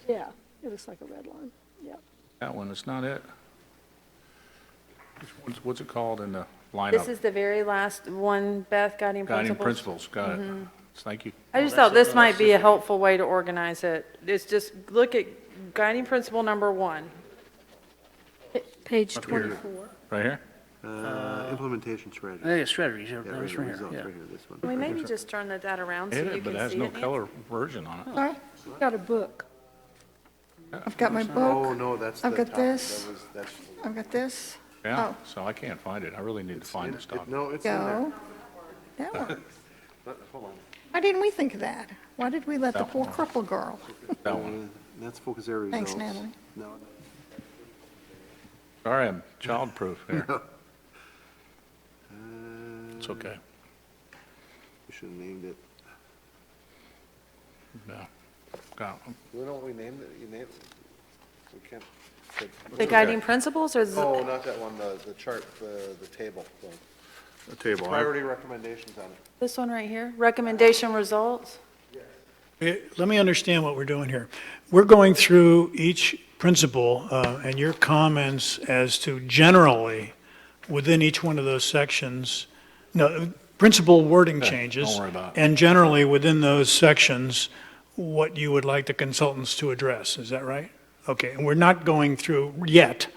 they, Yeah, it looks like a red line. Yeah. That one, it's not it. What's it called in the This lineup? is the very last one, Beth, guiding Guiding principles. principles, got it. Thank you. I just thought this might be a helpful way to organize it. It's just look at guiding principle number 1. Page Up here. 24. Right here? Implementation strategy. Yeah, strategies, Yeah, that right was here, right here, results, yeah. right here, this one. Can we maybe just turn that around so It you is, but can it has see no it? color version on it. Sorry, Got a book. I've got my Oh, book, no, that's I've the got top. this. That was, that's, I've got this. Yeah, Oh. so I can't find it. I really need to find this document. no, it's in there. Go. That works. Hold on. Why didn't we think of that? Why did we let the That poor one. cripple girl? That one. That's focus area results. Thanks, Natalie. No, Sorry, I'm childproof here. It's Uh, okay. we should have named it. No. Got it. You know what we named it? You named it? We can't. The guiding principles or Oh, the, not that one, the chart, the table. The table. Priority recommendations on it. this one right here? Recommendation results? let me understand what we're doing here. We're going through each principle and your comments as to generally, within each one of those sections, no, principal wording Okay, changes. don't worry about it. And generally, within those sections, what you would like the consultants to address, is that right? Okay, and we're not going through yet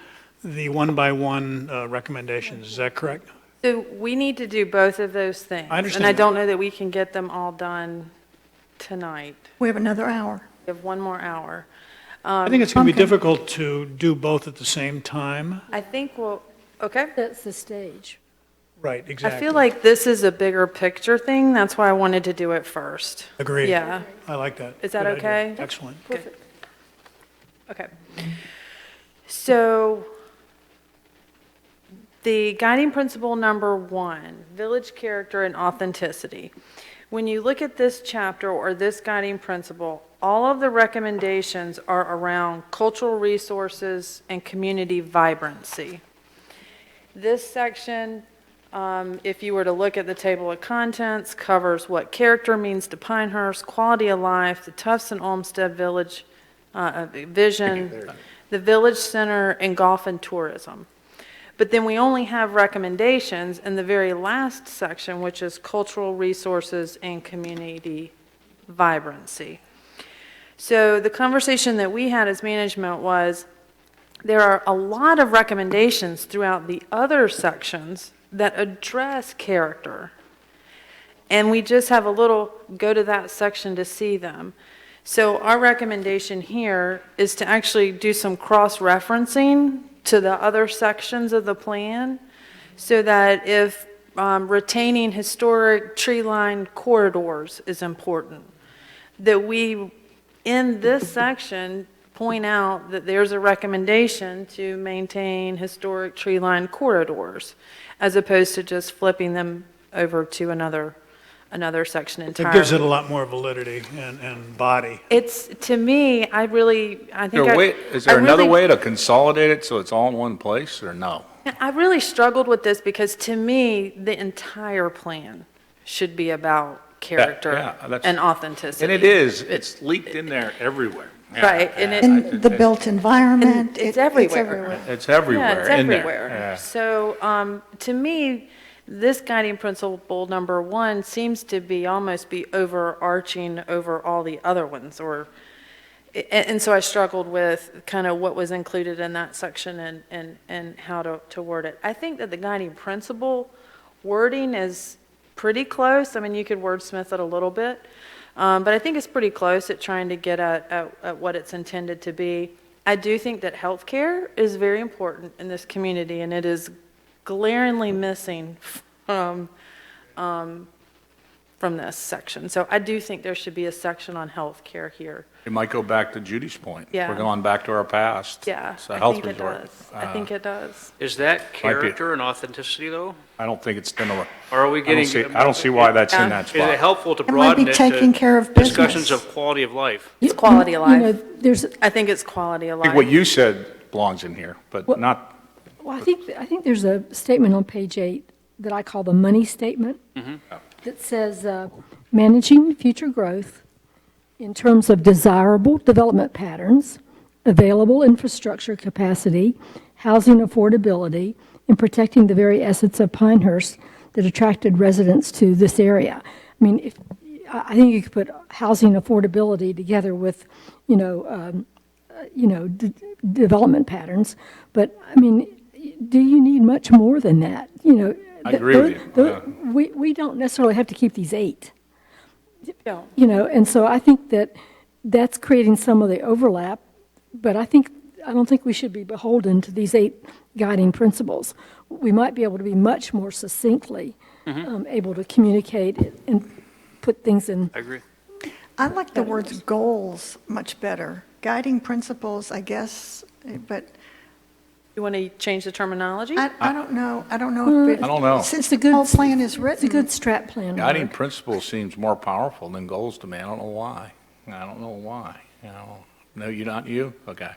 the one-by-one recommendations, is that correct? So we need to do both of those things. I understand And I that. don't know that we can get them all done tonight. We have another hour. We have one more hour. I think it's going to be Pumpkin. difficult to do both at the same time. I think we'll, okay. That's the stage. Right, I exactly. feel like this is a bigger picture thing. That's why I wanted to do it first. Agreed. Yeah, I like that. Is that Good idea. okay? Excellent. okay. So the guiding principle number 1, village character and authenticity. when you look at this chapter or this guiding principle, all of the recommendations are around cultural resources and community vibrancy. This section, if you were to look at the table of contents, covers what character means to Pinehurst, quality of life, the Tufts and Olmsted Village vision, the village center, and golf and tourism. But then we only have recommendations in the very last section, which is cultural resources and community vibrancy. So the conversation that we had as management was, there are a lot of recommendations throughout the other sections that address character. And we just have a little go to that section to see them. So our recommendation here is to actually do some cross-referencing to the other sections of the plan, so that if retaining historic tree-lined corridors is important, that we, in this section, point out that there's a recommendation to maintain historic tree-lined corridors, as opposed to just flipping them over to another section It entirely. gives it a lot more validity and body. It's, to me, I think Is there another way to consolidate it so it's all in one place, or no? I really struggled with this because, to me, the entire plan should be about character yeah, and authenticity. And it is. It's leaked in there everywhere. Yeah, Right, and yeah, it- And the built environment. It's it- everywhere. It's everywhere. Yeah, it's in there. everywhere. Yeah. So, to me, this guiding principle number 1 seems to be almost be overarching over all the other ones, and so I struggled with kind of what was included in that section and how to word it. I think that the guiding principle wording is pretty close. I mean, you could wordsmith it a little bit, but I think it's pretty close at trying to get at what it's intended to be. I do think that healthcare is very important in this community, and it is glaringly missing from this section. So I do think there should be a section on healthcare here. It might go back to Judy's point. Yeah. We're going back to our past. Yeah, It's a I health think it resort. does. I think it does. Is that character and authenticity, though? I don't think it's going to. Or are we getting? I don't see why that's in Yeah. that Is it spot. helpful to It might be broaden it taking to care of discussions business. of quality of life? It's quality of You know, life. there's, I think it's quality of I think life. what you said belongs in here, but Well- not, well, I think there's a statement on page 8 that I call the money statement that says, managing future growth in terms of desirable development patterns, available infrastructure capacity, housing affordability, and protecting the very essence of Pinehurst that attracted residents to this area. I mean, I think you could put housing affordability together with, development patterns, but I mean, do you need much more than that? I agree with you. We don't necessarily have to keep these 8. Yeah. And so I think that that's creating some of the overlap, but I don't think we should be beholden to these 8 guiding principles. We might be able to be much more succinctly able to communicate and put things in. I agree. I like the words goals much better. Guiding principles, I guess, but You want to change the terminology? I don't know. I don't know if it. I don't know. Since It's a the good- whole plan is It's a written. good strat plan. guiding Mark. principle seems more powerful than goals to me. I don't know why. No, you not you? Okay.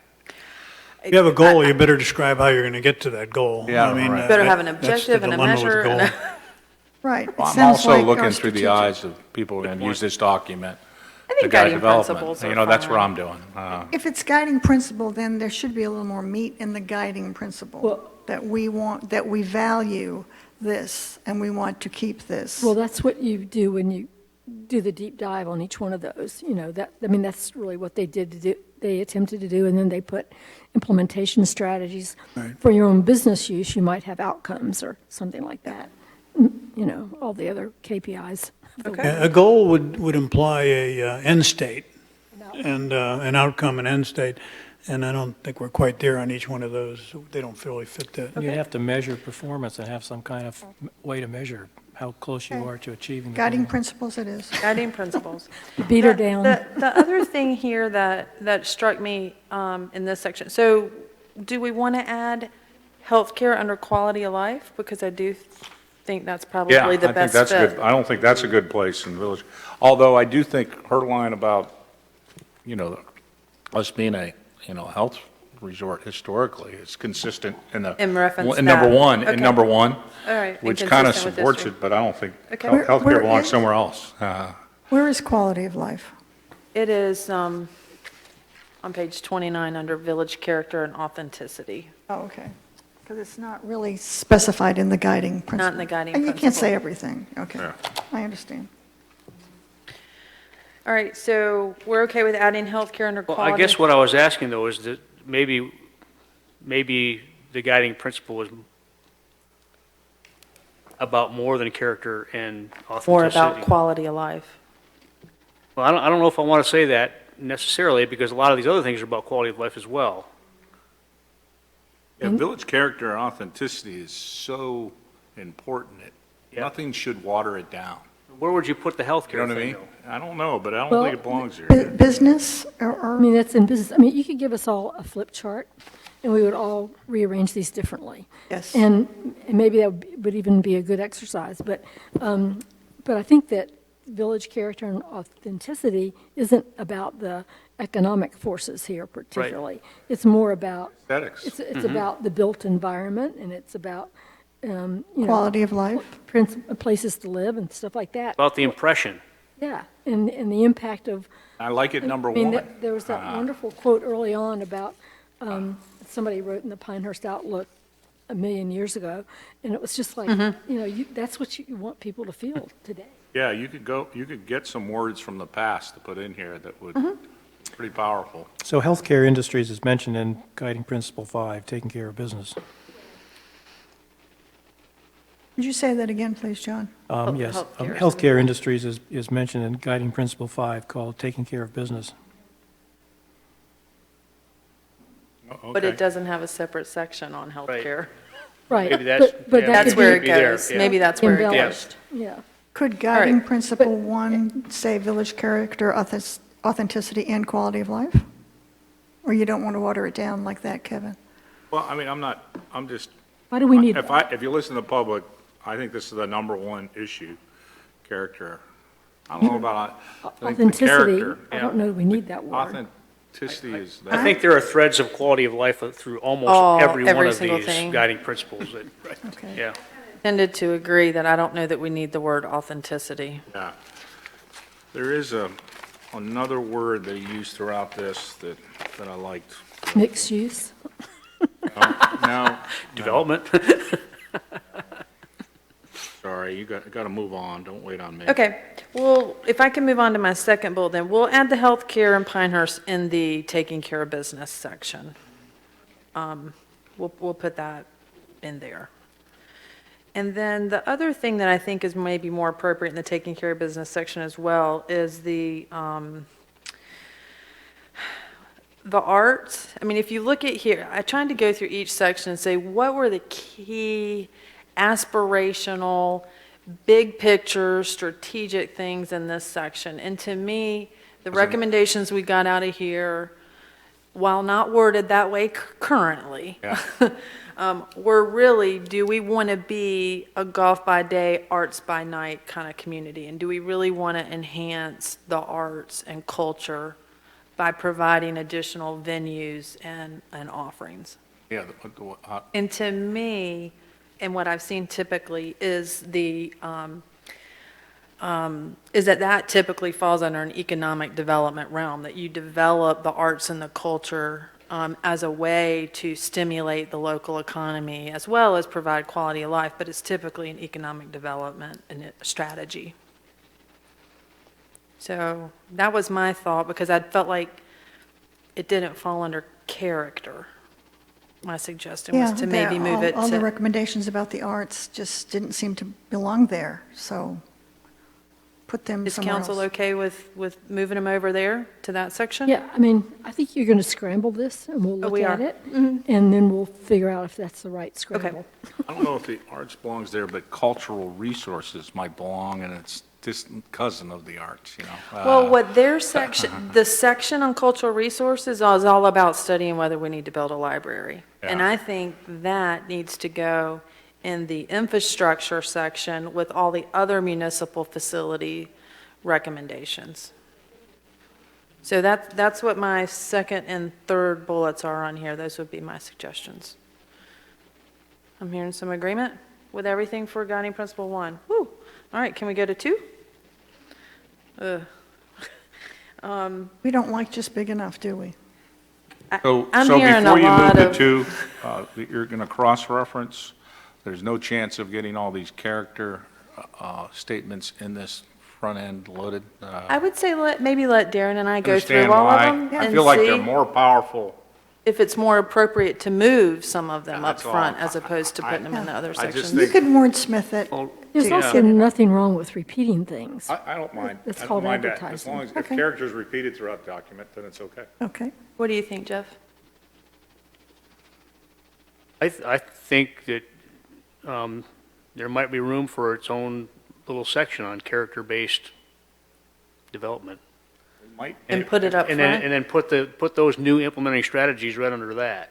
If you have a goal, you better describe how you're going to get to that goal. Yeah, I mean, right. Better have an that's the objective and a dilemma with measure and goal. Right. It Well, I'm sounds also like looking our through the strategic- eyes of people who are going to use this document. I think to guide guiding development. principles are You know, that's what fine. I'm doing. If it's guiding principle, then there should be a little more meat in the guiding principle. Well- That we value this and we want to keep this. Well, that's what you do when you do the deep dive on each one of those. That's really what they did to do. They attempted to do, and then they put implementation strategies. For your own business use, you might have outcomes or something like that. All the other KPIs. A goal would imply a end state and an outcome and end state. And I don't think we're quite there on each one of those. They don't really fit that. You have to measure performance and have some kind of way to measure how close you are to achieving the Guiding goal. principles it is. Guiding principles. Beat her down. The other thing here that struck me in this section, so do we want to add healthcare under quality of life? Because I do think that's Yeah, probably I the think best that's fit. good. I don't think that's a good place in the village. Although I do think her line about, us being a, health resort historically is consistent in the. In reference in number that. one, Okay. in number one. All right, and Which kind of consistent with supports history. it, but I don't think Okay. healthcare Where belongs is- somewhere else. Where is quality of life? It is on page 29 under village character and authenticity. Oh, okay. Because it's not really specified in the guiding principle. Not in the guiding And you can't principle. say everything. Okay, Yeah. I understand. All right, so we're okay with adding healthcare under Well, quality? I guess what I was asking, though, is that maybe the guiding principle was about more than character and authenticity. More about quality of life. Well, I don't know if I want to say that necessarily, because a lot of these other things are about quality of life as well. Yeah, village character and authenticity is so important. Yeah. Nothing should water it down. Where would you put the You know healthcare what I thing, mean? though? I don't know, but I don't Well, think it belongs here. Business I or, mean, that's in business. I mean, you could give us all a flip chart, and we would all rearrange these differently. yes. And maybe that would even be a good exercise, but I think that village character and authenticity isn't about the economic forces here particularly. It's more about, Aesthetics. it's about the built environment, and it's about, Quality of life? places to live and stuff like that. About the impression. Yeah, and the impact of. I like it number I mean, one. there was that wonderful quote early on about, somebody wrote in the Pinehurst Outlook a million years ago, and it was just like, that's what you want people to feel today. Yeah, you could get some words from the past to put in here that would, pretty powerful. So healthcare industries is mentioned in Guiding Principle 5, taking care of business. Would you say that again, please, John? Yes, healthcare. healthcare industries is mentioned in Guiding Principle 5 called taking care of business. Oh, But okay. it doesn't have a separate section on healthcare. Right. Maybe that's- but yeah, that That's could where be it Maybe there, goes. yeah. Maybe that's where it embellished. goes. Yeah. Could guiding right, principle one say village character, authenticity, and quality of life? Or you don't want to water it down like that, Kevin? Well, I mean, I'm just, Why do we need, if you listen to the public, I think this is the number one issue, character. I don't know about, I think the authenticity? character. I don't know we need that word. Authenticity is I that. think there are threads of quality of life through almost every one every of single these thing. guiding principles. Okay. Yeah. Tended to agree that I don't know that we need the word authenticity. Yeah. There is another word they use throughout this that I liked. Mixed use? No, Development. sorry, you got to move on. Don't wait on me. Okay, well, if I can move on to my second bullet, then we'll add the healthcare in Pinehurst in the taking care of business section. We'll put that in there. And then the other thing that I think is maybe more appropriate in the taking care of business section as well is the arts. I mean, if you look at here, I tried to go through each section and say, what were the key aspirational, big picture, strategic things in this section? And to me, the recommendations we got out of here, while not worded that way currently, Yeah. were really, do we want to be a golf by day, arts by night kind of community? And do we really want to enhance the arts and culture by providing additional venues and offerings? Yeah. And to me, and what I've seen typically is is that typically falls under an economic development realm, that you develop the arts and the culture as a way to stimulate the local economy as well as provide quality of life, but it's typically an economic development and a strategy. So that was my thought, because I felt like it didn't fall under character. My suggestion was Yeah, to maybe move it all the to, recommendations about the arts just didn't seem to belong there, so put them is somewhere else. council okay with moving them over there to that section? Yeah, I mean, I think you're going to scramble this, and we'll look we at are. it, and then we'll figure out if that's the right scramble. I don't know if the arts belongs there, but cultural resources might belong, and it's distant cousin of the arts, Well, what their section, the section on cultural resources is all about studying whether we need to build a library. And Yeah. I think that needs to go in the infrastructure section with all the other municipal facility recommendations. So that's what my second and third bullets are on here. Those would be my suggestions. I'm hearing some agreement with everything for guiding principle 1. Woo. All right, can we go to 2? We don't like just big enough, do we? So I'm so hearing a before you move lot to of- 2, you're going to cross-reference, there's no chance of getting all these character statements in this front end loaded? I would say maybe let Darren and I go Understand through all why? of them I and feel like they're see more powerful. if it's more appropriate to move some of them up That's all. front as opposed to putting them in the other I just sections. You think- could wordsmith it. There's also nothing wrong with repeating things. I don't mind. It's I don't called mind that. As advertising. long as, if Okay. character's repeated throughout the document, then it's okay. Okay. What do you think, Jeff? I think that there might be room for its own little section on character-based development. Might, And put it up And front? then put those new implementing strategies right under that.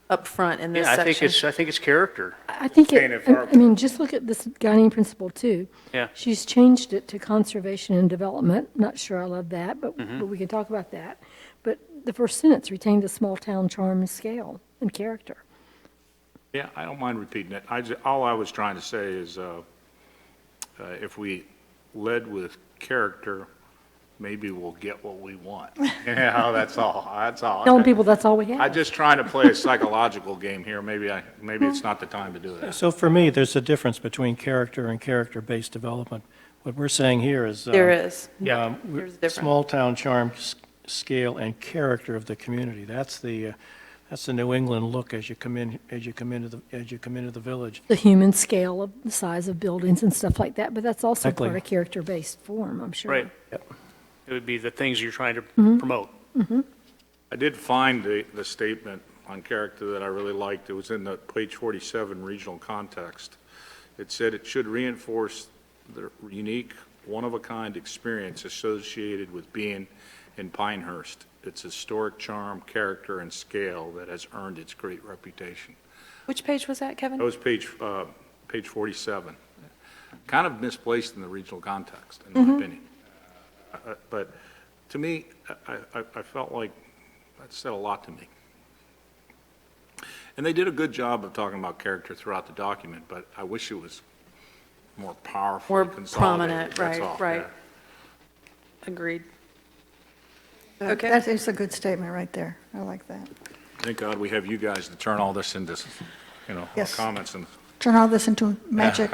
Up front in this Yeah, section? I think it's character. I think Saying it, if our- I mean, just look at this guiding principle too. Yeah. She's changed it to conservation and development. Not sure I love that, but we can talk about that. But the first sentence, retained a small town charm and scale and character. yeah, I don't mind repeating it. All I was trying to say is, if we led with character, maybe we'll get what we want. Yeah, that's all, that's all. Telling people that's all we I'm have. just trying to play a psychological game here. Maybe it's not the time to do that. So for me, there's a difference between character and character-based development. What we're saying here is. There is. Yeah. There's a difference. Small town charm, scale, and character of the community. That's the New England look as you come into the village. The human scale of the size of buildings and stuff like that, but that's also Exactly. part of character-based form, I'm sure. Right. It would be the things you're trying to promote. I did find the statement on character that I really liked. It was in the page 47 regional context. It said it should reinforce the unique, one-of-a-kind experience associated with being in Pinehurst, its historic charm, character, and scale that has earned its great reputation. Which page was that, Kevin? That was page 47. Kind of misplaced in the regional context, in my opinion. But to me, I felt like that said a lot to me. And they did a good job of talking about character throughout the document, but I wish it was more powerful, More consolidated. prominent, That's right, all, right. yeah. Agreed. Okay. That is a good statement right there. I like that. Thank God we have you guys to turn all this into, Yes. comments, and Turn all this into magic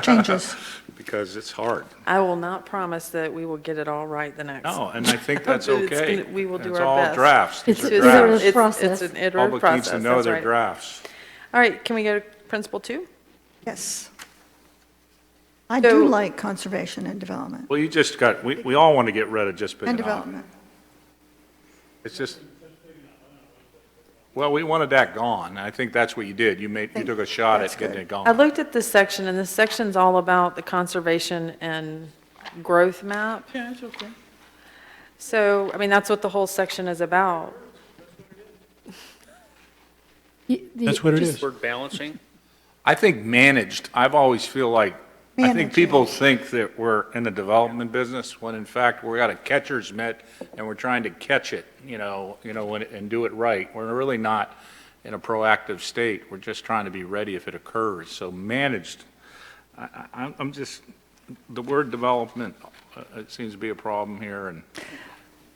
changes. because it's hard. I will not promise that we will get it all right the next. No, and I think that's But it's okay. we will do It's our all best. drafts. These It's are an drafts. iterative process. It's an iterative Public process, needs to know that's their right. drafts. All right, can we go to principle 2? Yes. I So- do like conservation and development. Well, we all want to get rid of just big And and hot. development. It's just, well, we wanted that gone. I think that's what you did. You took a shot That's at getting good. it gone. I looked at this section, and this section's all about the conservation and growth map. Yeah, it's okay. So, I mean, that's what the whole section is about. That's what it is. Word balancing. I think managed, I've always feel like, I think Managed. people think that we're in the development business, when in fact, we're got a catcher's mitt, and we're trying to catch it, and do it right. We're really not in a proactive state. We're just trying to be ready if it occurs. So managed, I'm just, the word development, it seems to be a problem here, and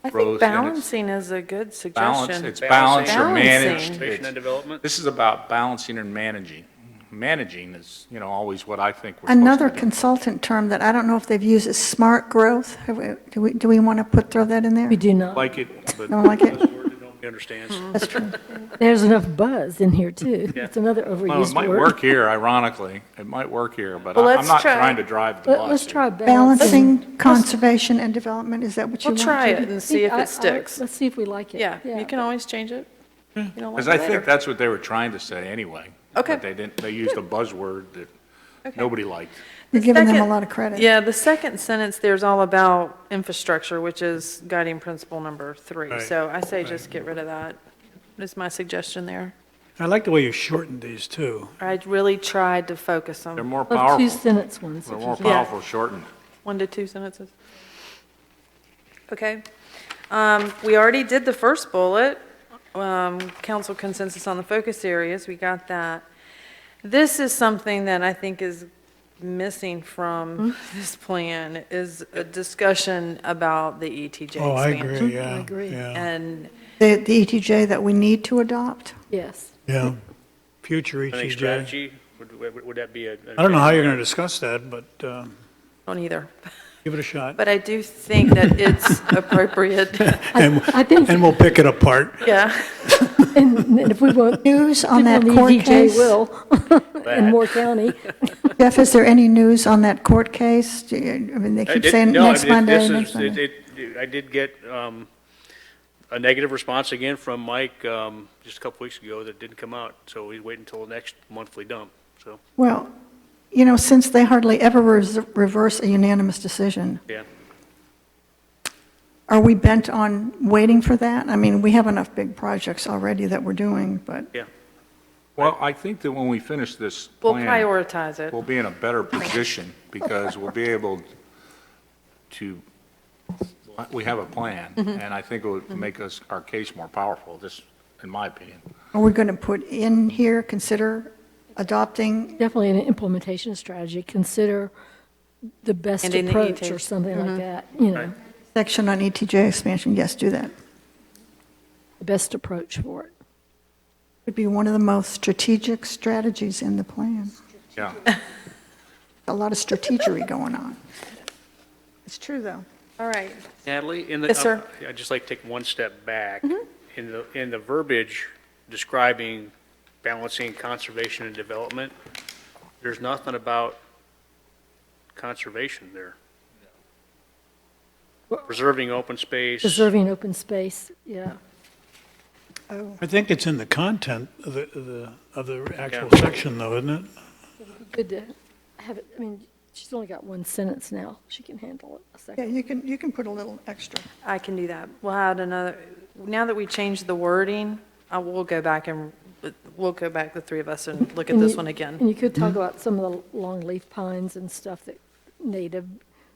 I Growth think and it's- balancing is a good balance, suggestion. it's balanced or Balancing. managed. Conservation and It's- development. This is about balancing and managing. Managing is, always what I think we're Another supposed to do. consultant term that I don't know if they've used is smart growth. Do we want to throw that in there? We do not. Like it, but Don't like it? Nobody understands. That's true. There's enough buzz in here, too. Yeah. It's another well, it overused might word. work here, ironically. It might work here, but Well, I'm let's not try. trying to drive the bus. Let's here. try balancing. Balancing conservation and development, is that what you We'll want? try it Judy? and see if I- it sticks. Let's see if we like it. Yeah, you can always change it. You don't like Because it I later. think that's what they were trying to say anyway. Okay. But they didn't, they used a buzzword that nobody liked. You're giving them a Second- lot of credit. Yeah, the second sentence there's all about infrastructure, which is guiding principle number 3. Right. So I say just get rid of that. Is my suggestion there. I like the way you shortened these, too. I really tried to focus They're on more Love powerful. two-sentence ones. They're if more you can. powerful shortened. 1 to 2 sentences. Okay. We already did the first bullet, council consensus on the focus areas. We got that. This is something that I think is missing from this plan, is a discussion about the ETJ Oh, I expansion. agree, yeah. I agree. Yeah, And The ETJ that we need to adopt? Yes. yeah. Future I think ETJ. strategy, would that be a? I don't know how you're going to discuss that, but don't either. give it a shot. But I do think that it's appropriate. I think, And we'll pick it apart. Yeah. and if we want, News on that the court EDJ case? will in Moore County. Jeff, is there any news on that court case? I mean, they keep saying next Monday, next Monday. I did get a negative response again from Mike just a couple weeks ago that didn't come out, so he's waiting until the next monthly dump, so, Well, you know, since they hardly ever reverse a unanimous decision, yeah. are we bent on waiting for that? I mean, we have enough big projects already that we're doing, but Yeah. Well, I think that when we finish this We'll plan, prioritize it. we'll be in a better position because we'll be able to, we have a plan, and I think it would make our case more powerful, just in my opinion. are we going to put in here, consider adopting? Definitely an implementation strategy. Consider the best And in the approach or ETJ. something like that, you know, Section on ETJ expansion, yes, do that. the best approach for it. Would be one of the most strategic strategies in the plan. Yeah. A lot of strategery going on. It's true, though. All right. Natalie, Yes, sir. I'd just like to take one step back. In the verbiage describing balancing conservation and development, there's nothing about conservation there. Preserving open space. Preserving open space, yeah. Oh, I think it's in the content of the actual Yeah. section, though, isn't it? Good to have it, I mean, she's only got one sentence now. She can handle it a yeah, second. you can put a little extra. I can do that. We'll add another, now that we changed the wording, we'll go back, the three of us, and look at And this you- one again. And you could talk about some of the longleaf pines and stuff that, native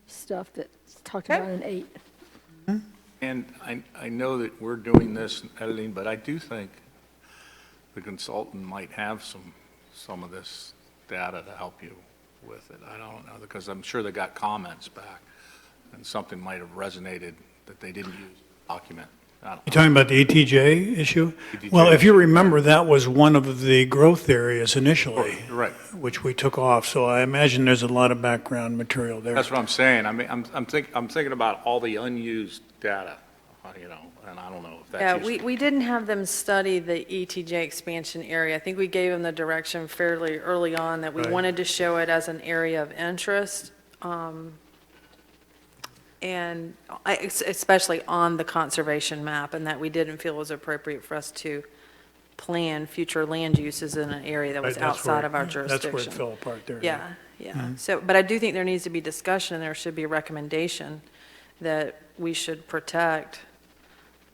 stuff that's talked Okay. about in 8. And I know that we're doing this editing, but I do think the consultant might have some of this data to help you with it. I don't know, because I'm sure they got comments back, and something might have resonated that they didn't use in the document. I don't You're talking about the ETJ issue? ETJ Well, if you issue. remember, that was one of the growth areas initially, know. Right. which we took off, so I imagine there's a lot of background material there. That's what I'm saying. I mean, I'm thinking about all the unused data, you know, and I don't know if Yeah, that's useful. we didn't have them study the ETJ expansion area. I think we gave them the direction fairly early on that we Right. wanted to show it as an area of interest, and especially on the conservation map, and that we didn't feel it was appropriate for us to plan future land uses in an area that was Right, that's outside where- of our That's where jurisdiction. it fell apart there. Yeah, yeah. So, but I do think there needs to be discussion, and there should be a recommendation that we should protect,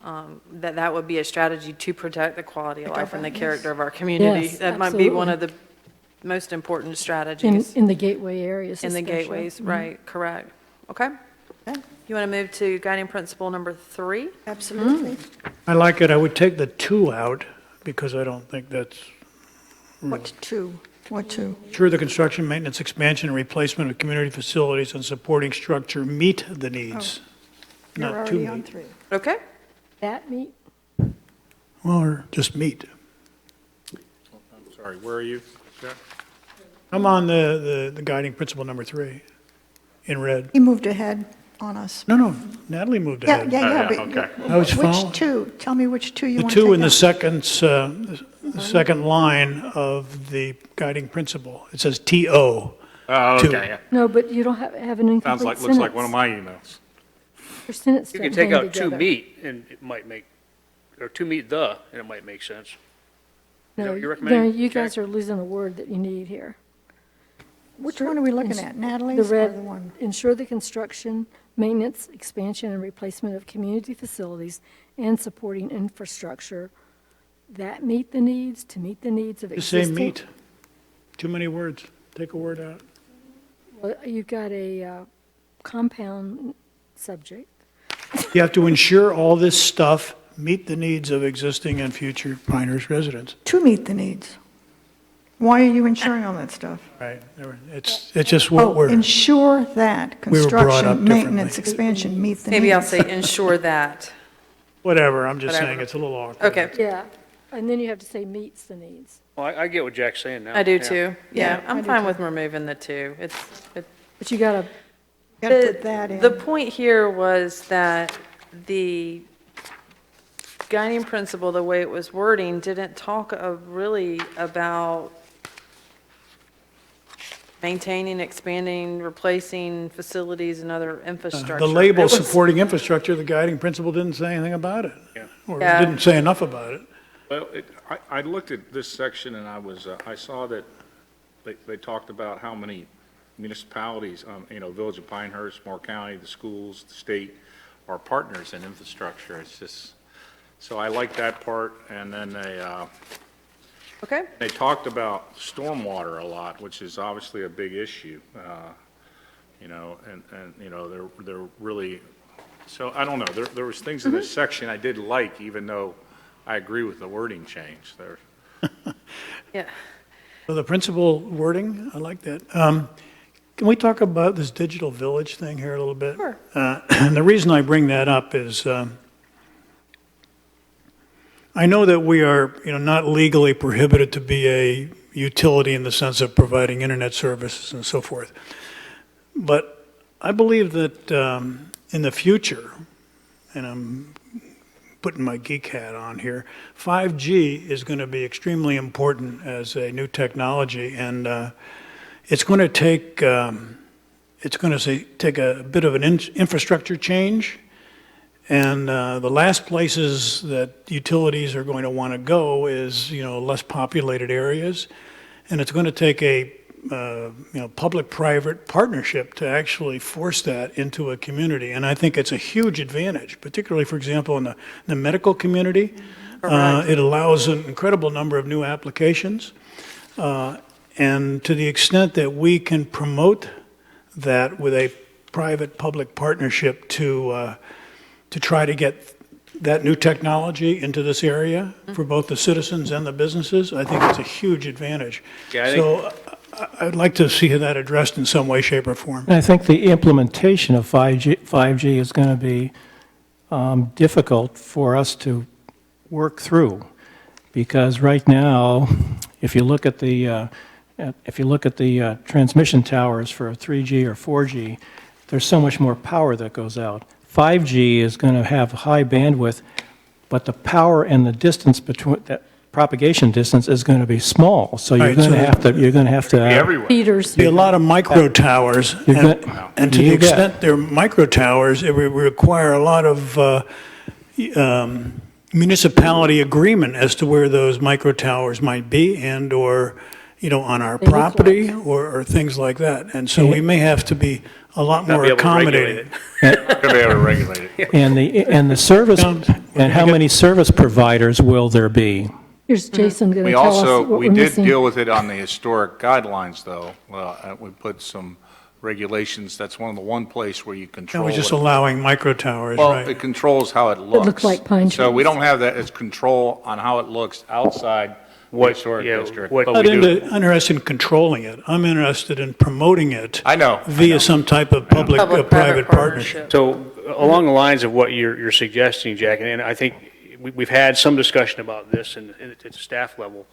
that would be a strategy to protect the quality of life and the character of our community. Yes, That might be one of absolutely. the most important strategies In the gateway areas in the especially. gateways, right, correct. Okay? Okay. You want to move to guiding principle number 3? Absolutely. I like it. I would take the 2 out, because I don't think that's, What two? What two? sure, the construction, maintenance, expansion, and replacement of community facilities and supporting structure meet the needs, You're not to already on meet. 3. Okay? That meet, Well, or just meet. I'm sorry, where are you, Jeff? I'm on the guiding principle number 3, in red. He moved ahead on us. No, Natalie moved Yeah, ahead. yeah, yeah. yeah, but okay. I was following. Which two? Tell me which two you The want to take 2 in the out. the second line of the guiding principle. It says TO. Oh, Two. okay, yeah. no, but you don't have an incomplete Sounds sentence. like, looks like one of my emails. Your sentence You can doesn't take hang out to together. meet, and it might make, or to meet the, and it might make sense. that No, what you're no, recommending, you guys Jack? are losing a word that you need here. Which one are we looking at? Natalie's The or red, the one? ensure the construction, maintenance, expansion, and replacement of community facilities and supporting infrastructure that meet the needs, to meet the needs of Just say existing? meet. Too many words. Take a word out. Well, you've got a compound subject. You have to ensure all this stuff meet the needs of existing and future Pinehurst residents. To meet the needs. Why are you ensuring all that stuff? Right. It's just what Oh, we're, ensure that we were brought up construction, maintenance, differently. expansion meet the needs. Maybe I'll say ensure that. whatever, I'm just Whatever. saying it's a little awkward. Okay, Yeah, and then you have to say meets the needs. Well, I get what Jack's saying now. I do Yeah. too. Yeah, Yeah, I I'm do fine too. with removing the two. But you got to, Got to put that in. The point here was that the guiding principle, the way it was wording, didn't talk really about maintaining, expanding, replacing facilities and other infrastructure. The label It was- supporting infrastructure, the guiding principle didn't say anything about it. Yeah. Or Yeah. didn't say enough about it. Well, I looked at this section and I saw that they talked about how many municipalities, Village of Pinehurst, Moore County, the schools, the state, are partners in infrastructure. It's just, so I like that part. And then Okay, they talked about stormwater a lot, which is obviously a big issue, they're really, so I don't know, there was things in this section I did like, even though I agree with the wording change there. yeah. So the principal wording, I like that. Can we talk about this digital village thing here a little bit? Sure. And the reason I bring that up is, I know that we are, not legally prohibited to be a utility in the sense of providing internet services and so forth. But I believe that in the future, and I'm putting my geek hat on here, 5G is going to be extremely important as a new technology, and it's going to take take a bit of an infrastructure change. And the last places that utilities are going to want to go is, less populated areas. And it's going to take a, public-private partnership to actually force that into a community. And I think it's a huge advantage, particularly, for example, in the medical community. It allows an incredible number of new applications. And to the extent that we can promote that with a private-public partnership to try to get that new technology into this area for both the citizens and the businesses, I think it's a huge advantage. Yeah, I think- So I'd like to see that addressed in some way, shape, or form. And I think the implementation of 5G is going to be difficult for us to work through, because right now, if you look at the transmission towers for 3G or 4G, there's so much more power that goes out. 5G is going to have high bandwidth, but the power and the distance between that propagation distance is going to be small. So you're Right, going so to have to Everywhere. feeders. Be a lot of micro towers, You're and gonna- and to the you bet. extent they're micro towers, it would require a lot of municipality agreement as to where those micro towers might be and/or, on our They look property or things like that. And so we may have to be a lot Not more be able to regulate accommodating. it. Not gonna be able to regulate it. and the service, and how many service providers will there be? Here's Jason going to We tell us also, what we we're did missing. deal with it on the historic guidelines, though. We put some regulations, that's one place where you And control. we're just it. allowing micro towers, Well, right? it controls how it looks. look like pine So we trees. don't have that as control on how it looks outside the What- historic yeah, district. what- but I'm we not do. interested in controlling it. I'm interested in promoting it I know. via some type of public-private partnership. So along the lines of what you're suggesting, Jack, and I think we've had some discussion about this at the staff level.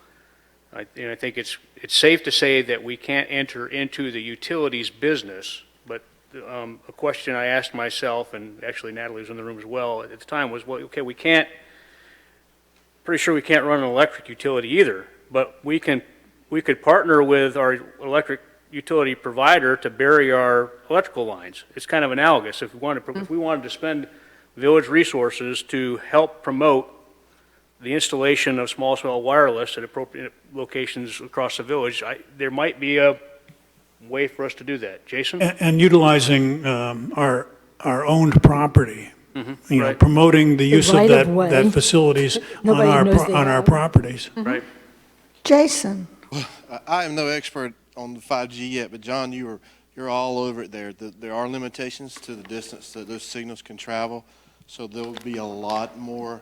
I think it's safe to say that we can't enter into the utilities business, but a question I asked myself, and actually Natalie was in the room as well at the time, was, well, okay, pretty sure we can't run an electric utility either, but we could partner with our electric utility provider to bury our electrical lines. It's kind of analogous. If we wanted to spend village resources to help promote the installation of small cell wireless at appropriate locations across the village, there might be a way for us to do that. Jason? And utilizing our owned property know, promoting the use of right that, of way. that facilities on Nobody our, knows they on our have. properties. Right. Jason, I am no expert on the 5G yet, but John, you're all over it there. There are limitations to the distance that those signals can travel, so there will be a lot more.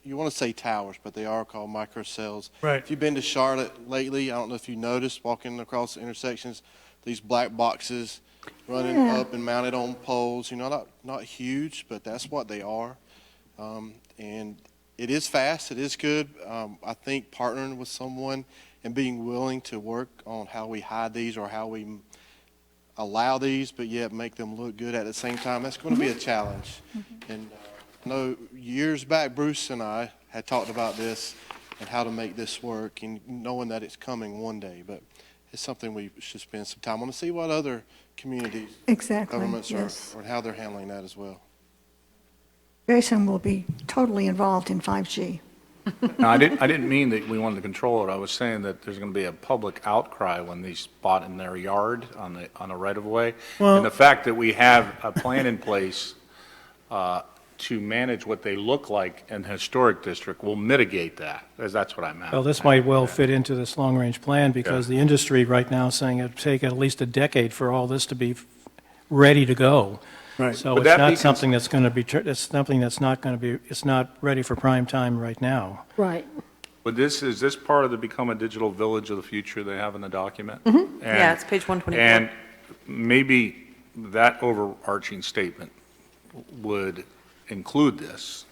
You want to say towers, but they are called microcells. Right. If you've been to Charlotte lately, I don't know if you noticed walking across the intersections, these black boxes running Yeah. up and mounted on poles. You know, not huge, but that's what they are. And it is fast. It is good. I think partnering with someone and being willing to work on how we hide these or how we allow these, but yet make them look good at the same time, that's going to be a challenge. And I know years back, Bruce and I had talked about this and how to make this work, and knowing that it's coming one day. But it's something we should spend some time on to see what other communities, exactly, governments yes. are, or how they're handling that as well. Jason will be totally involved in 5G. No, I didn't mean that we wanted to control it. I was saying that there's going to be a public outcry when these spot in their yard on a right-of-way. And the fact that we have a plan in place to manage what they look like in the historic district will mitigate that, as that's what I meant. Well, this might well fit into this long-range plan, because the industry right now is saying it'd take at least a decade for all this to be ready to go. Right. So Would it's that be not something that's going to be, it's something that's not going to be, it's not ready for prime time right now. Right. But is this part of the Become a Digital Village of the Future they have in the document? Yeah, it's page 124. And maybe that overarching statement would include this.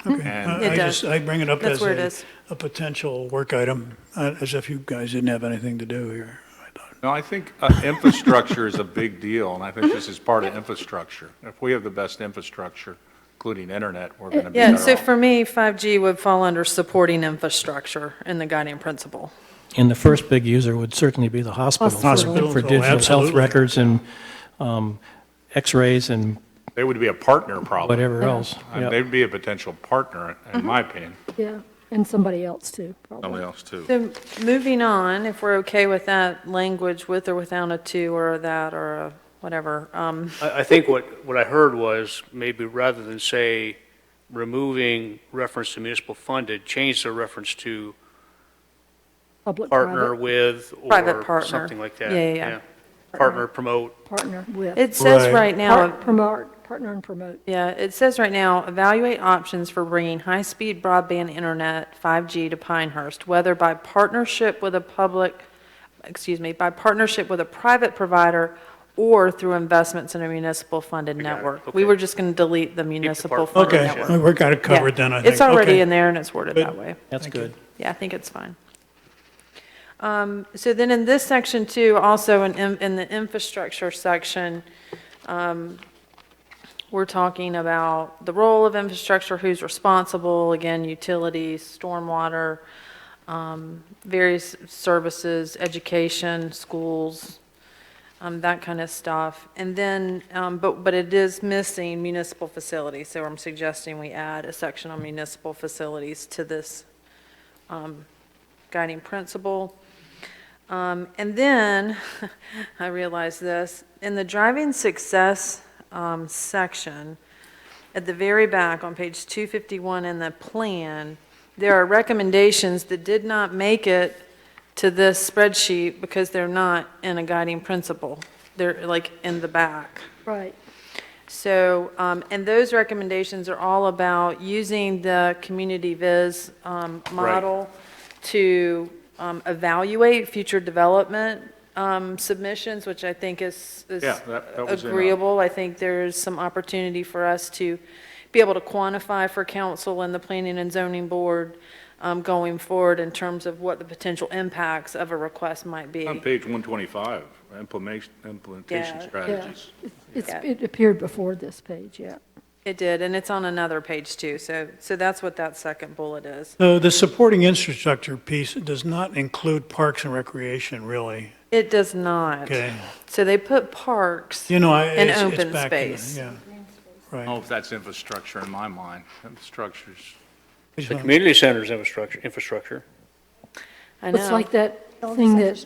Okay. And It does. I bring it up That's as where it is. a potential work item, as if you guys didn't have anything to do here. I thought. no, I think infrastructure is a big deal, and I think this is part of infrastructure. If we have the best infrastructure, including internet, we're going to be Yeah, better so off. for me, 5G would fall under supporting infrastructure in the guiding principle. And the first big user would certainly be the hospital. Hospitals, For oh, digital health absolutely. records and x-rays and They would be a partner, probably. whatever else. Yep. They'd be a potential partner, in my opinion. Yeah, and somebody else too, probably. Somebody else, too. So moving on, if we're okay with that language, with or without a to or a that or a whatever. I think what I heard was maybe rather than say removing reference to municipal funded, change the reference to Public, partner private, with Private or partner. something like that. Yeah. Partner, promote. partner with. It says Right. right now, Partner and promote. yeah, it says right now, evaluate options for bringing high-speed broadband internet, 5G, to Pinehurst, whether by partnership with a private provider or through investments in a municipal-funded I got it. network. Okay. We were just going to delete the part- municipal-funded Okay, network. we got it covered Yeah. then, I think. It's already Okay. in there and it's worded Good. that way. That's good. Yeah, I think it's fine. So then in this section too, also in the infrastructure section, we're talking about the role of infrastructure, who's responsible, again, utilities, stormwater, various services, education, schools, that kind of stuff. And then, but it is missing municipal facilities, so I'm suggesting we add a section on municipal facilities to this guiding principle. And then, I realized this, in the driving success section, at the very back on page 251 in the plan, there are recommendations that did not make it to this spreadsheet because they're not in a guiding principle. They're like in the back. Right. So, and those recommendations are all about using the community viz model to evaluate future development submissions, which I think is Yeah, that was in our- agreeable. I think there's some opportunity for us to be able to quantify for council and the planning and zoning board going forward in terms of what the potential impacts of a request might be. On page 125, implementation Yeah. strategies. It appeared before this page, yeah. It did, and it's on another page too, so that's what that second bullet is. So the supporting infrastructure piece does not include parks and recreation, really. It does not. Okay. So they put parks You know, and it's open back in the- space. Yeah, I don't know right. if that's infrastructure in my mind. Infrastructure's, The community center's infrastructure. I know. It's like that thing that,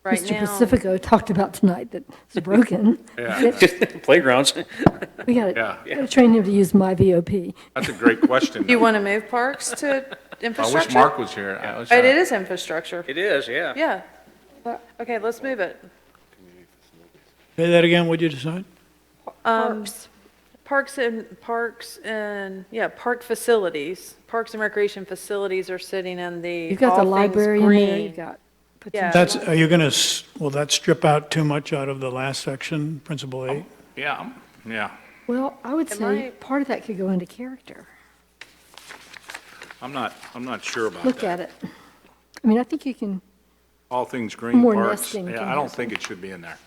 right Mr. now. Pacifico talked about tonight that's broken. Yeah. Playgrounds. We got Yeah. to train him to use my VOP. That's a great question. Do you want to move parks to I infrastructure? wish Mark was here. I was, It is infrastructure. It is, yeah. Yeah. Okay, let's move it. Say that again, what'd you decide? Parks and, yeah, park facilities. Parks and recreation facilities are sitting in the You've got all the things library in there, green. you've got Yeah. potential. Are you going to, will that strip out too much out of the last section, Principle 8? yeah, yeah. Well, I would It say might- part of that could go into character. I'm not sure about that. Look at it. I mean, I think you can, All things green More parks. nesting Yeah, can I don't happen. think it should be in there.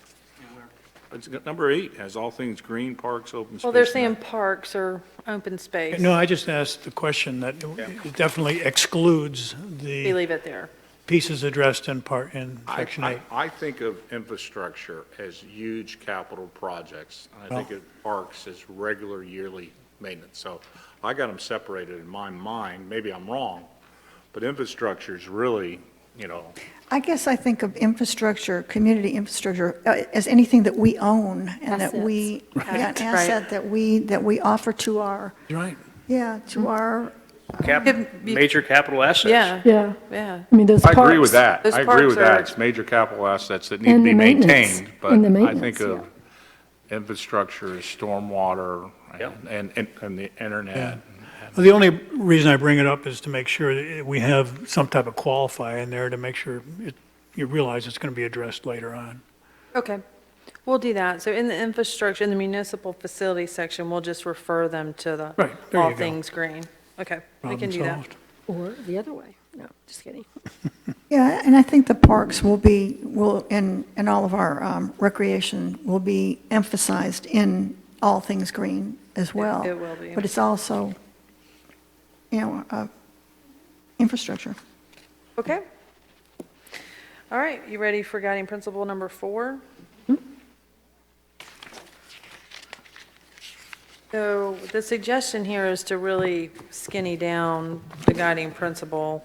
It's got number 8 has all things green, parks, open space. Well, they're and saying that. parks or open space. No, I just asked the question that it definitely excludes We the leave it there. pieces addressed in Section 8. I think of infrastructure as huge capital projects. And I think of parks as regular yearly maintenance. So I got them separated in my mind. Maybe I'm wrong, but infrastructure is really, I guess I think of infrastructure, community infrastructure, as anything that we own and that we, Assets. yeah, an asset that we offer to our, Right. to our, Major capital assets. Yeah, yeah. yeah. I mean, those I parks. agree with that. Those I agree with parks that. are- It's major capital assets that need to And be the maintenance. maintained. But And the I think maintenance, of infrastructure as stormwater Yep. and the internet. Well, the only reason I bring it up is to make sure that we have some type of qualifier in there to make sure you realize it's going to be addressed later on. Okay, we'll do that. So in the infrastructure, in the municipal facility section, we'll just refer them to the Right, there all you go. things green. Okay, we Problem can do that. solved. Or the other way. No, just kidding. yeah, and I think the parks will in all of our recreation, will be emphasized in all things green as well. it will be. But it's also, infrastructure. Okay. All right, you ready for guiding principle number 4? So the suggestion here is to really skinny down the guiding principle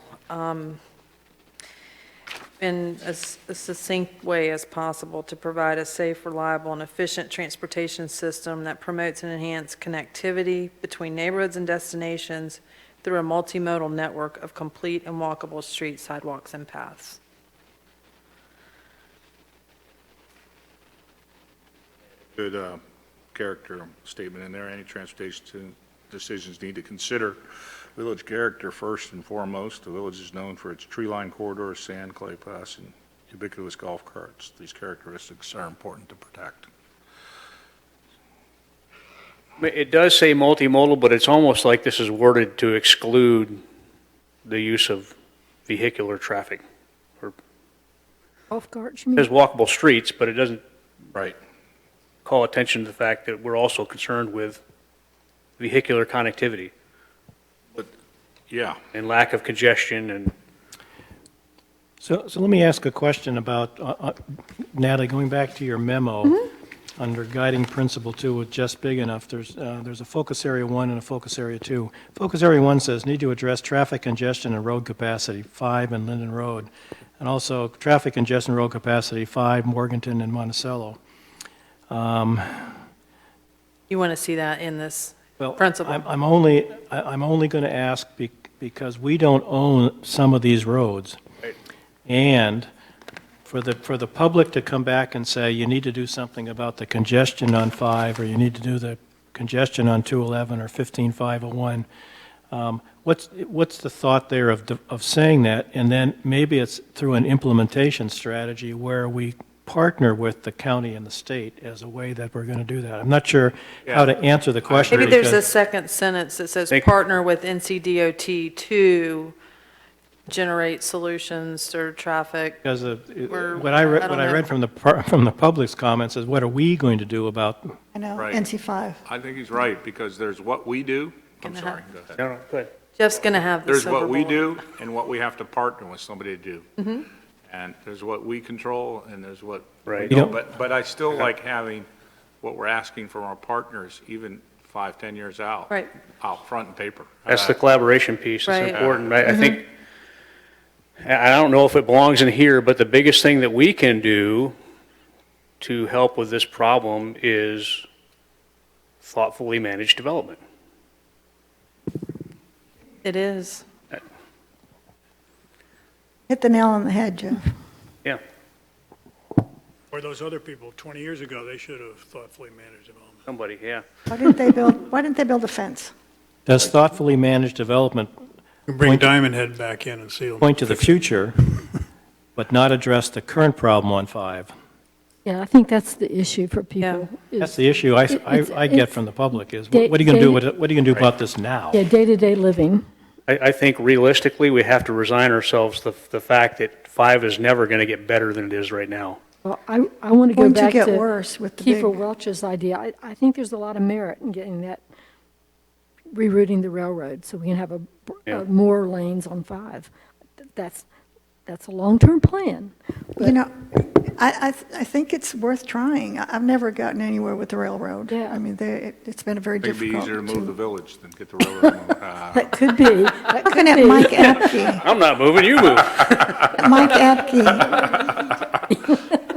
in as a succinct way as possible to provide a safe, reliable, and efficient transportation system that promotes and enhances connectivity between neighborhoods and destinations through a multimodal network of complete and walkable streets, sidewalks, and paths. Good character statement in there. Any transportation decisions need to consider village character first and foremost. The village is known for its tree-lined corridors, sand, clay paths, and ubiquitous golf carts. These characteristics are important to protect. It does say multimodal, but it's almost like this is worded to exclude the use of vehicular traffic. Golf carts, you It mean? says walkable streets, but it doesn't Right. call attention to the fact that we're also concerned with vehicular connectivity Yeah. and lack of congestion and So let me ask a question about, Natalie, going back to your memo, under guiding principle 2 with just big enough, there's a focus area 1 and a focus area 2. Focus area 1 says, need to address traffic congestion and road capacity, 5 in Linden Road. And also traffic congestion and road capacity, 5 Morganton and Monticello. You want to see that in this Well, principle? I'm only going to ask because we don't own some of these roads. Right. And for the public to come back and say, you need to do something about the congestion on 5, or you need to do the congestion on 211 or 15501, what's the thought there of saying that? And then maybe it's through an implementation strategy where we partner with the county and the state as a way that we're going to do that. I'm not sure how to answer the question. Maybe there's a because- second sentence that says, Thank you. partner with NCDOT to generate solutions to traffic. Because Or- what I I don't know. read from the public's comments is, what are we going to do about? I know, Right. NC5. I think he's right, because there's what we do. I'm Gonna sorry, have- go ahead. no, go ahead. Jeff's going to have the There's silver what we bullet. do and what we have to partner with somebody to do. And there's what we control and there's what we Right. You don't. know- But I still like having what we're asking from our partners, even 5, 10 years out. Right. Out front in paper. That's the collaboration piece that's Right. important. I think, I don't know if it belongs in here, but the biggest thing that we can do to help with this problem is thoughtfully managed development. It is. Hit the nail on the head, Jeff. Yeah. Or those other people, 20 years ago, they should have thoughtfully managed development. Somebody, yeah. Why didn't they build a fence? Does thoughtfully managed development Bring Diamond Head back in and seal them. point to the future, but not address the current problem on 5? Yeah, I think that's the issue for people. is- That's the issue I get it's- from the public is, Day- what are you going to do day- with it? What are you going to do about this now? Yeah, day-to-day living. I think realistically, we have to resign ourselves to the fact that 5 is never going to get better than it is right now. Well, I want to go Going to back get to worse with the Kiefer big, Welch's idea. I think there's a lot of merit in getting that, rerouting the railroad so we can have Yeah. more lanes on 5. That's a long-term plan. you know, I think it's worth trying. I've never gotten anywhere with the railroad. Yeah. I mean, it's been a very It'd be difficult. easier to move the village than get the railroad moved. That could be, that could Looking at be. Mike Apke, I'm not moving, you move. Mike Apke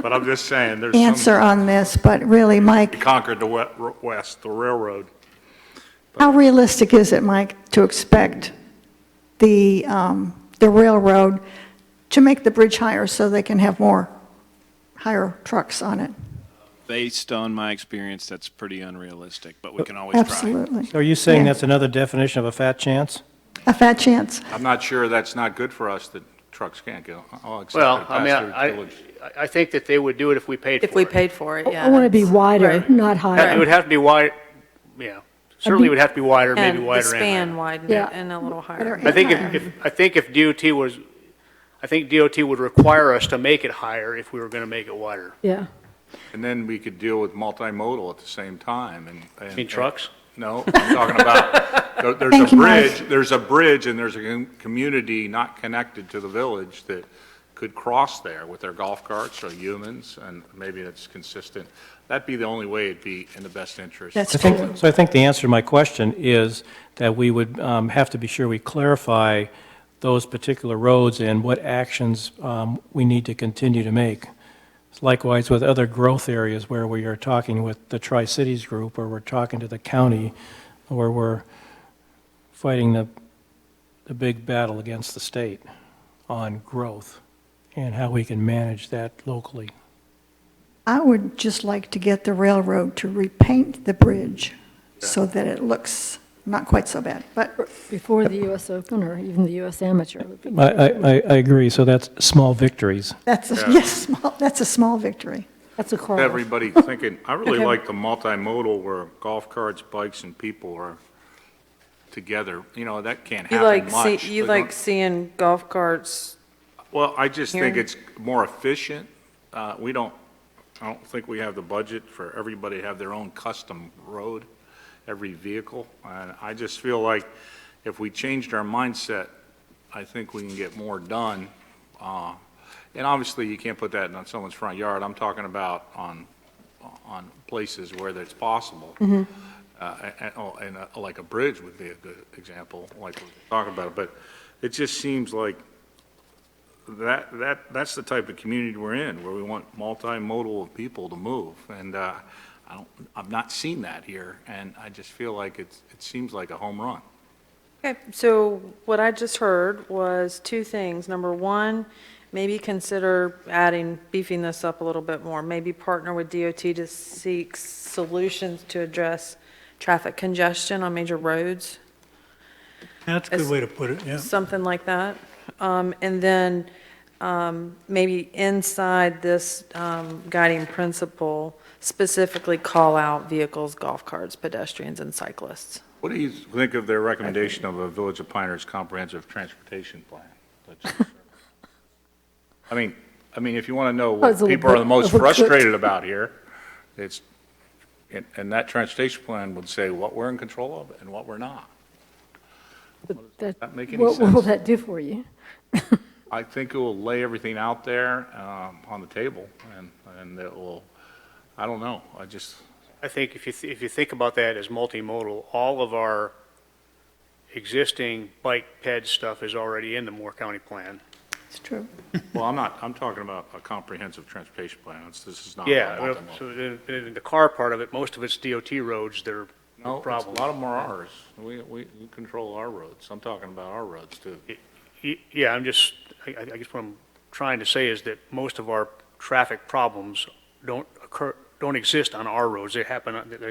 But I'm just saying, there's some, answer on this, but really, Mike, conquered the west, the railroad. how realistic is it, Mike, to expect the railroad to make the bridge higher so they can have higher trucks on it? Based on my experience, that's pretty unrealistic, but we can always try. Absolutely. So are you saying Yeah. that's another definition of a fat chance? A fat chance. I'm not sure that's not good for us that trucks can't go. I'll accept Well, it I mean, past the village. I think that they would do it if we paid for it. If we paid for it, yeah. I want to be that's wider, right. not It higher. would have to be wide, yeah. Certainly would have to be wider, maybe And the wider span and widened Yeah. and a little Better higher. I think higher. I think if DOT was, I think DOT would require us to make it higher if we were going to make it wider. Yeah. And then we could deal with multimodal at the same time and. Mean trucks? No, I'm talking about, there's Thank a you, Mike. bridge and there's a community not connected to the village that could cross there with their golf carts or humans, and maybe it's consistent. That'd be the only way it'd be in the best interest. That's I think, so I think the answer to my question is that we would have to be sure we clarify those particular roads and what actions we need to continue to make. Likewise with other growth areas where we are talking with the Tri-Cities group, or we're talking to the county, or we're fighting the big battle against the state on growth and how we can manage that locally. I would just like to get the railroad to repaint the bridge so that it looks not quite so bad. But Before the U.S. Open or even the U.S. Amateur. would be- I agree, so that's small victories. that's, yes, that's a small victory. That's a crawl. Everybody thinking, I really Okay. like the multimodal where golf carts, bikes, and people are together. You know, that can't You happen like much. you They like don't- seeing golf carts. Well, I just think Here. it's more efficient. I don't think we have the budget for everybody to have their own custom road, every vehicle. And I just feel like if we changed our mindset, I think we can get more done. And obviously, you can't put that on someone's front yard. I'm talking about on places where that's possible. Like a bridge would be a good example, like we're talking about. But it just seems like that's the type of community we're in, where we want multimodal people to move. And I've not seen that here, and I just feel like it seems like a home run. Okay, so what I just heard was two things. Number one, maybe consider beefing this up a little bit more. Maybe partner with DOT to seek solutions to address traffic congestion on major roads, That's a good way to put it, yeah. something like that. And then maybe inside this guiding principle, specifically call out vehicles, golf carts, pedestrians, and cyclists. What do you think of their recommendation of a Village of Pinehurst comprehensive transportation plan? I mean, if you want to know Oh, it's what a people are the most little bit overcooked. frustrated about here, and that transportation plan would say what we're in control of and what we're not. that make any What will sense? that do for you? I think it will lay everything out there on the table, and it will, I don't know, I think if you think about that as multimodal, all of our existing bike ped stuff is already in the Moore County plan. It's true. Well, I'm talking about a comprehensive transportation plan. This is not. Yeah, about well, them. so in the car part of it, most of it's DOT roads that are No, a problem. a lot of them are ours. We control our roads. I'm talking about our roads, too. Yeah, I guess what I'm trying to say is that most of our traffic problems don't exist on our roads. They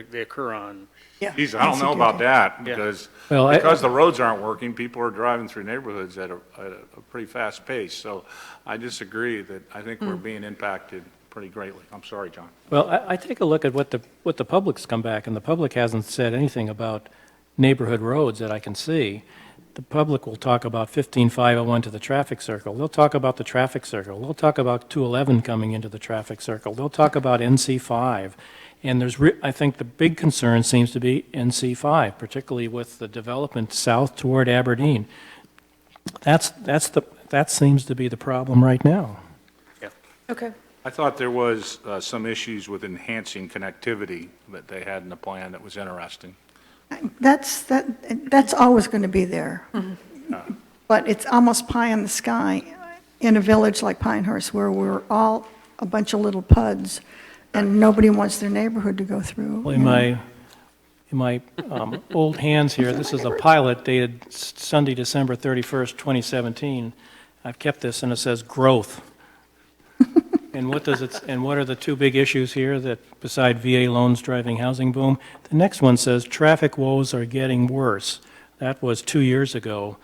they occur on, Geez, I don't know about that, Yeah. because Well, the roads aren't working, people are driving through neighborhoods at a pretty fast pace. So I disagree that I think we're being impacted pretty greatly. I'm sorry, John. Well, I take a look at what the public's come back, and the public hasn't said anything about neighborhood roads that I can see. The public will talk about 15501 to the traffic circle. They'll talk about the traffic circle. They'll talk about 211 coming into the traffic circle. They'll talk about NC5. And I think the big concern seems to be NC5, particularly with the development south toward Aberdeen. That seems to be the problem right now. Okay. I thought there was some issues with enhancing connectivity that they had in the plan that was interesting. That's always going to be there. But it's almost pie in the sky in a village like Pinehurst, where we're all a bunch of little puds, and nobody wants their neighborhood to go through. Well, in my old hands here, this is a pilot dated Sunday, December 31st, 2017. I've kept this, and it says growth. And what are the two big issues here that, beside VA loans driving housing boom? The next one says traffic woes are getting worse. That was 2 years ago.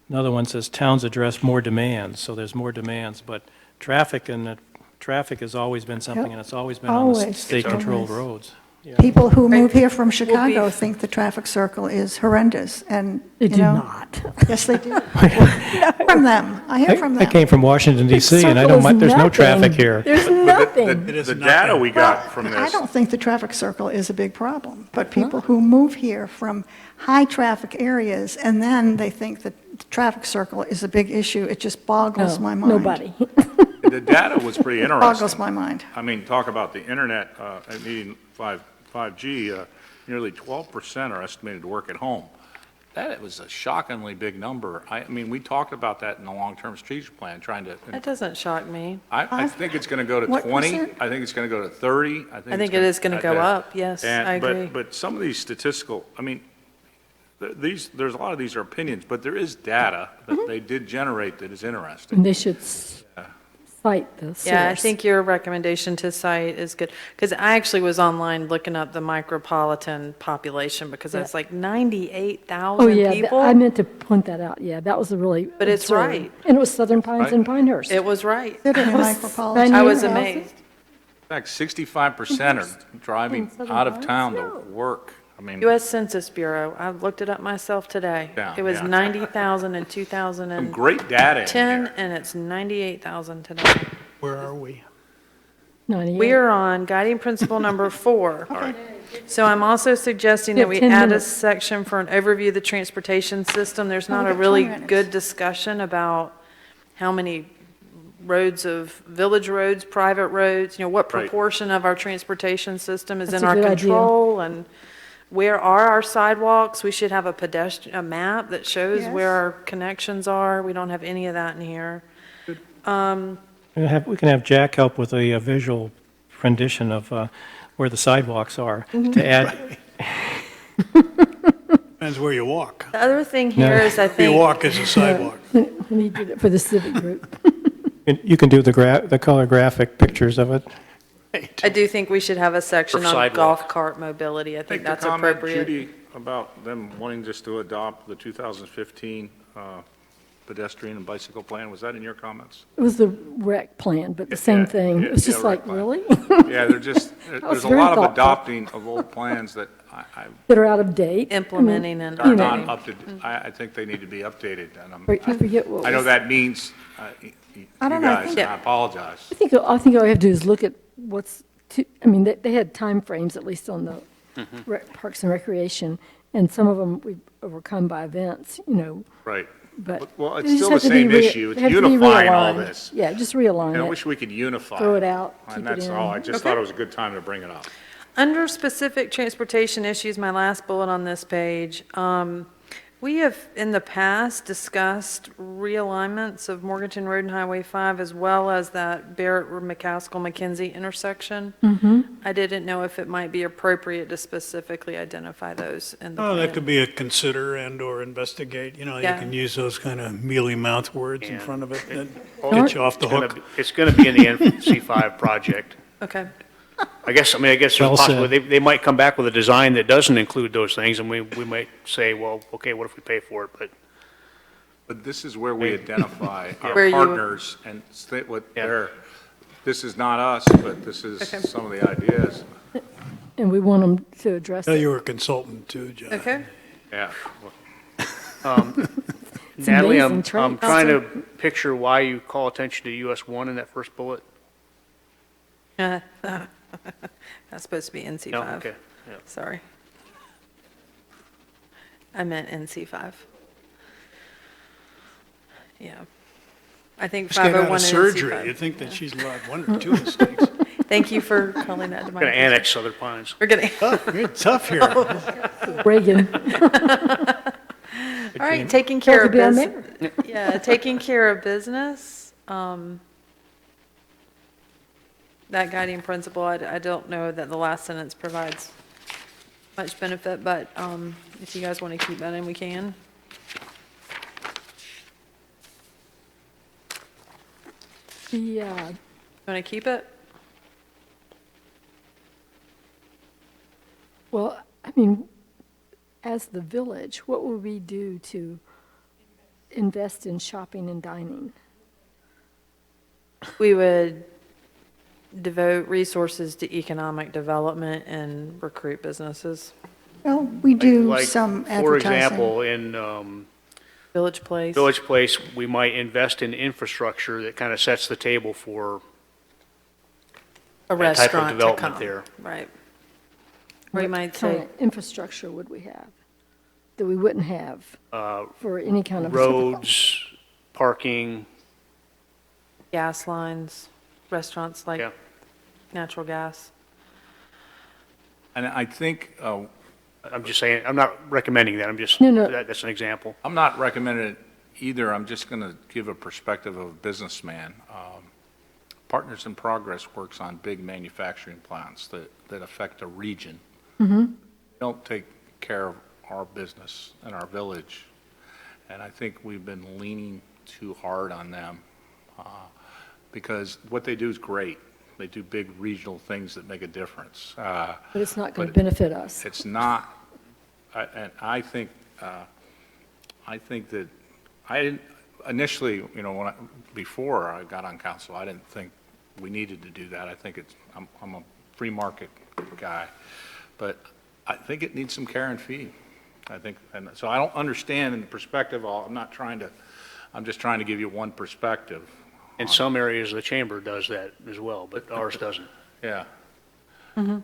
Another one says towns address more demands, so there's more demands, but traffic has always been something, and it's always been on the Always. state-controlled Always. roads. Yeah. People who move here from Will Chicago be- think the traffic circle is horrendous, and, They you do know. not. Yes, they do. I hear from them. I hear from I them. came from Washington DC, and I Circle don't, is there's no nothing. traffic here. There's nothing. It is The nothing. data we got from I this, don't think the traffic circle is a big problem, but people who move here from high-traffic areas, and then they think that the traffic circle is a big issue, it just boggles my mind. Nobody. the data was pretty interesting. Boggles my mind. I mean, talk about the internet, needing 5G, nearly 12% are estimated to work at home. That was a shockingly big number. I mean, we talked about that in the long-term strategic plan, trying to, That doesn't shock me. I think it's going to go to What 20. percent? I think it's going to go to 30. I think it is going to go up, yes, I agree. But some of these statistical, I mean, there's a lot of these are opinions, but there is data that they did generate that is interesting. And they should cite the source. Yeah, I think your recommendation to cite is good, because I actually was online looking up the micropolitan population, because it's like Oh, 98,000 yeah, people. I meant to point that out. Yeah, that was a really. But it's absurd. right. And it was Southern Pines and Pinehurst. It was right. Sit in a I micropolitan. I was knew. amazed. In fact, 65% are driving Southern out of Pines? town to No. work. I mean, U.S. Census Bureau, I looked it up myself today. Yeah, It was yeah. 90,000 in some 2010, great data in here. and it's 98,000 today. Where are we? 98. We are on guiding principle number 4. So I'm also suggesting You that have we 10 add a minutes. section for an overview of the transportation system. There's not we a got really 20 minutes. good discussion about how many roads of, village roads, private roads, what Right. proportion of our transportation system is That's in a our good idea. control, and where are our sidewalks? We should have a map that shows Yes. where our connections are. We don't have any of that in here. We can have Jack help with a visual rendition of where the sidewalks are to add. Depends where you walk. The other thing here is, I Where you think, walk is a sidewalk. We did it for the civic group. You can do the color graphic pictures of it. I do think we should have a section For on sidewalk. golf cart mobility. I think Make the that's comment, appropriate. Judy, about them wanting just to adopt the 2015 pedestrian and bicycle plan. Was that in your comments? It was the rec plan, but the same Yeah, thing. yeah, It was just yeah, like, rec plan. really? Yeah, there's a very lot of thoughtful. adopting of old plans that That are out of date. Implementing and are You know. not up to, I think they need to be updated. And I forget what I know was- that means you I don't know, I guys, think- and I apologize. I think all we have to do is look at I mean, they had timeframes, at least on the Parks and Recreation, and some of them we've overcome by events, Right. but. Well, it's they just still have the to be same issue. It's they have to be unifying all realigned. this. Yeah, just realign And I it. wish we could unify. Throw it out, keep And it that's in. all. I just thought it was a good time to bring it up. Under specific transportation issues, my last bullet on this page, We have, in the past, discussed realignments of Morganton Road and Highway 5, as well as that Barrett-McCaskill-McKenzie intersection. I didn't know if it might be appropriate to specifically identify those in the Oh, plan. that could be a consider and/or investigate, you Yeah. can use those kind of mealy-mouthed words in Yeah. front of it that Well, get you off the It's gonna hook. be- It's going to be in the NC5 project. Okay. I guess Well there's said. possibly, they might come back with a design that doesn't include those things, and we might say, well, okay, what if we pay for it? But this is where we identify our Where you- partners and state what Yeah. their, this is not us, but this is Okay. some of the ideas. And we want them to address Tell it. you were a consultant too, John. Okay. Yeah. Natalie, I'm amazing trait. trying to picture why you call attention to US 1 in that first bullet. That's supposed to be NC5. No, okay, yeah. Sorry. I meant NC5. Yeah. I think Just got out 501 of and surgery. NC5. You'd think that she's allowed one or two mistakes. Thank you for calling that to my Going to attention. annex Southern Pines. We're getting, You're tough here. Reagan. all right, taking care to of be our business. Yeah, taking care of business. That guiding principle, I don't know that the last sentence provides much benefit, but if you guys want to keep that in, we can. Yeah, Want to keep it? well, I mean, as the village, what will we do to invest in shopping and dining? We would devote resources to economic development and recruit businesses. Well, we do Like, some For advertising. example, in Village Place. Village Place, we might invest in infrastructure that kind of sets the table for A that type of restaurant to development come. there. Right. Or you might What kind say, of infrastructure would we have that we wouldn't have for any kind of? roads, parking, gas lines, restaurants like yeah. natural gas. And I think, I'm just saying, I'm not recommending that, I'm just, No. that's an example. I'm not recommending it either. I'm just going to give a perspective of a businessman. Partners in Progress works on big manufacturing plants that affect a region. Don't take care of our business and our village. And I think we've been leaning too hard on them because what they do is great. They do big regional things that make a difference. But it's not going to but benefit us. It's not, and I think that I didn't, initially, before I got on council, I didn't think we needed to do that. I think I'm a free market guy, but I think it needs some care and feed. I think, and so I don't understand in the perspective, I'm just trying to give you one perspective. In some areas, the chamber does that as well, but ours doesn't. Yeah. Yeah,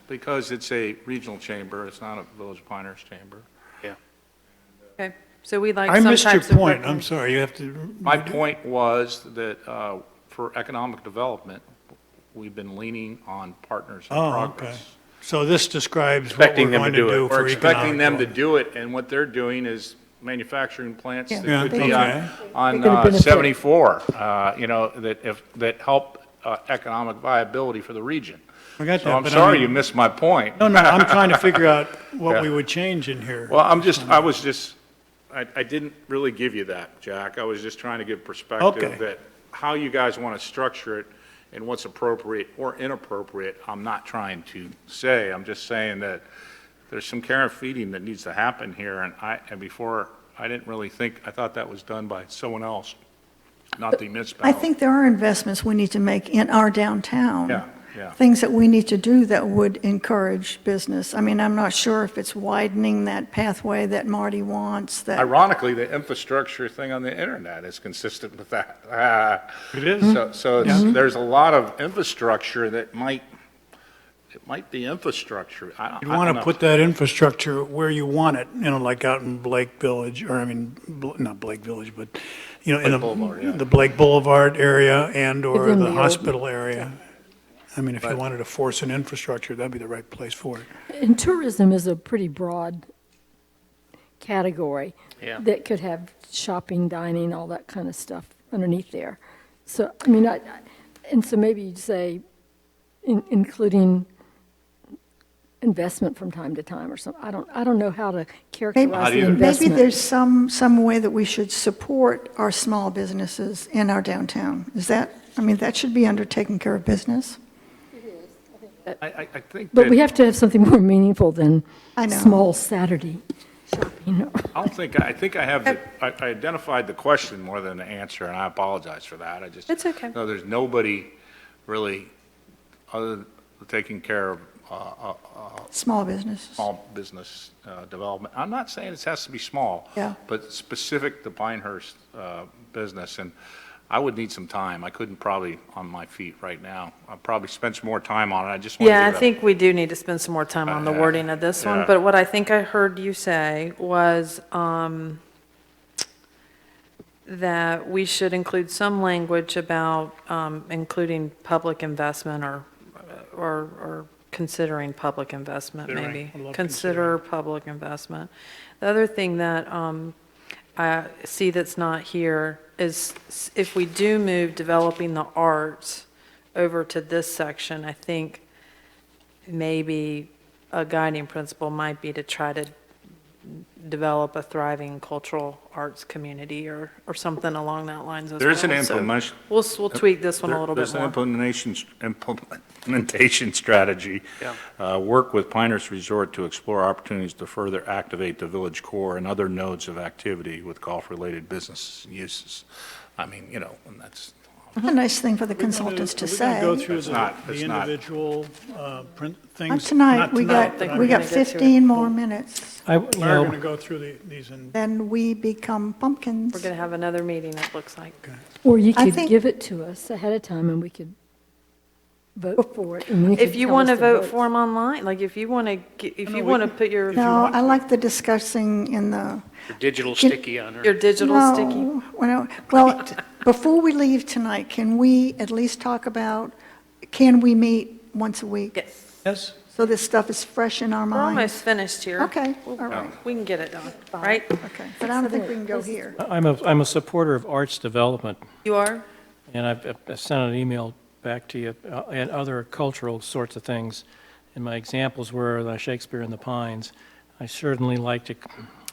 because it's a regional chamber, it's not a Village Pinehurst chamber. Yeah. Okay, so we'd like I some missed your types of. point. I'm sorry, you have to. My point was that for economic development, we've been leaning on Partners in Oh, okay. Progress. So this describes what Expecting we're them to going to do it. do We're for expecting economic them to development. do it, and what they're doing is manufacturing plants that Yeah, could be okay. on They're gonna benefit. 74, that help economic viability for the region. I got So that, I'm but I sorry mean- you missed my point. No, I'm trying to figure out what Yeah. we would change in here. Well, I didn't really give you that, Jack. I was just trying to give perspective Okay. that how you guys want to structure it and what's appropriate or inappropriate, I'm not trying to say. I'm just saying that there's some care and feeding that needs to happen here, and before, I didn't really think, I thought that was done by someone else, not the I municipality. think there are investments we need to make in our downtown. Yeah, yeah. Things that we need to do that would encourage business. I mean, I'm not sure if it's widening that pathway that Marty wants, that, Ironically, the infrastructure thing on the internet is consistent with that. It is. So there's a lot of infrastructure that might be infrastructure. I You don't want know. to put that infrastructure where you want it, like out in Blake Village, or not Blake Village, but, in Blake Boulevard, yeah. the Blake Boulevard area and/or Within the the old- hospital area. I mean, if you wanted to force an infrastructure, that'd be the right place for it. And tourism is a pretty broad category Yeah. that could have shopping, dining, all that kind of stuff underneath there. So, I mean, and so maybe you'd say, including investment from time to time or something. I don't know how to characterize the either. investment. Maybe there's some way that we should support our small businesses in our downtown. Is that, I mean, that should be under taking care of business. I think But we that, have to have something more meaningful than I know. small Saturday shopping. I think I have, I identified the question more than the answer, and I apologize for that. I just. It's okay. No, there's nobody really, other than taking care of Small businesses. small business development. I'm not saying it has to be small. Yeah. But specific to Pinehurst business, and I would need some time. I couldn't probably on my feet right now. I'll probably spend some more time on it. I just want to Yeah, I give it think we do need to spend some more time on the wording of this one, Yeah. but what I think I heard you say was that we should include some language about including public investment or considering public investment, Considering. maybe. I love Consider public investment. The other thing that I see that's not here is if we do move developing the arts over to this section, I think maybe a guiding principle might be to try to develop a thriving cultural arts community or something along that lines as well. There's an So implementation. We'll tweak this one a little bit There's an more. implementation strategy. Work with Pinehurst Resort to explore opportunities to further activate the village core and other nodes of activity with golf-related business uses. I mean, you know, and that's, A nice thing for the consultants to Are we going to go say. through It's not- the it's not. individual things? Not tonight, Not we tonight, got, but we got gonna get to it. 15 more minutes, I, you We are going to know, go through these in, then we become pumpkins. We're going to have another meeting, it looks like. Or you I could think- give it to us ahead of time and we could vote for it. And If you tell want to us the vote votes. for them online, like if you want to, if you want to put your No, I like the discussing in the, Your digital Can- sticky on her. your digital sticky. no, well, before we leave tonight, can we at least talk about, can we meet once a week? Yes, yes? So this stuff is fresh in our we're minds? almost finished here. Okay, all right, We can get it done, right? okay. But I don't think we can go here. I'm a supporter of arts development, You are? and I've sent an email back to you, and other cultural sorts of things. And my examples were the Shakespeare in the Pines. I certainly like to,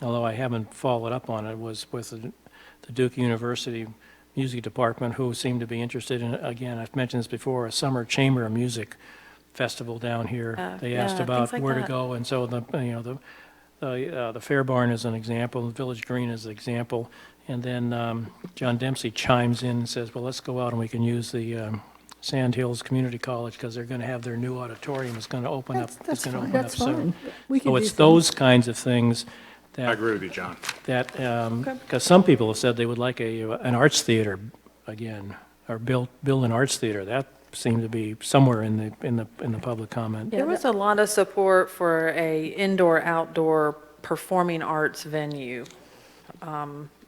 although I haven't followed up on it, was with the Duke University Music Department, who seemed to be interested in, again, I've mentioned this before, a summer chamber music festival down here. They asked yeah, about things like where to that. go, and so the Fair Barn is an example, the Village Green is an example, and then John Dempsey chimes in and says, well, let's go out and we can use the Sand Hills Community College because they're going to have their new auditorium is going to open up. That's It's going to fine. open up That's soon. fine. We could So do it's some- those kinds of things I that, agree with you, John. because some people have said they would like an arts theater again, or build an arts theater. That seemed to be somewhere in the public comment. There was a lot of support for a indoor-outdoor performing arts venue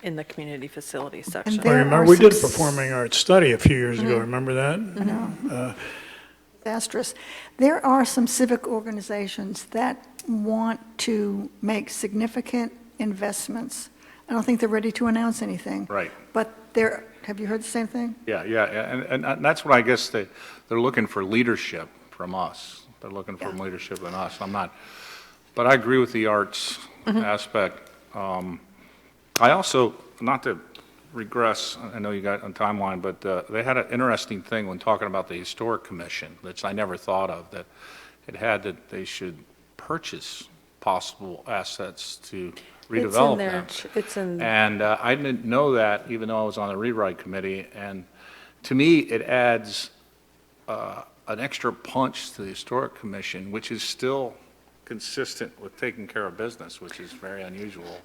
in the community facilities section. I There remember, are we did a some performing arts study a few years ago, remember that? Disastrous. There are some civic organizations that want to make significant investments. I don't think they're ready to announce anything. Right. But they're, have you heard the same thing? Yeah, and that's what I guess they're looking for leadership from us. They're looking for leadership in us. I'm not, but I agree with the arts aspect. I also, not to regress, I know you got a timeline, but they had an interesting thing when talking about the Historic Commission, which I never thought of, that it had that they should purchase possible assets to redevelop them. It's in, And I didn't know that, even though I was on the rewrite committee. And to me, it adds an extra punch to the Historic Commission, which is still consistent with taking care of business, which is very unusual.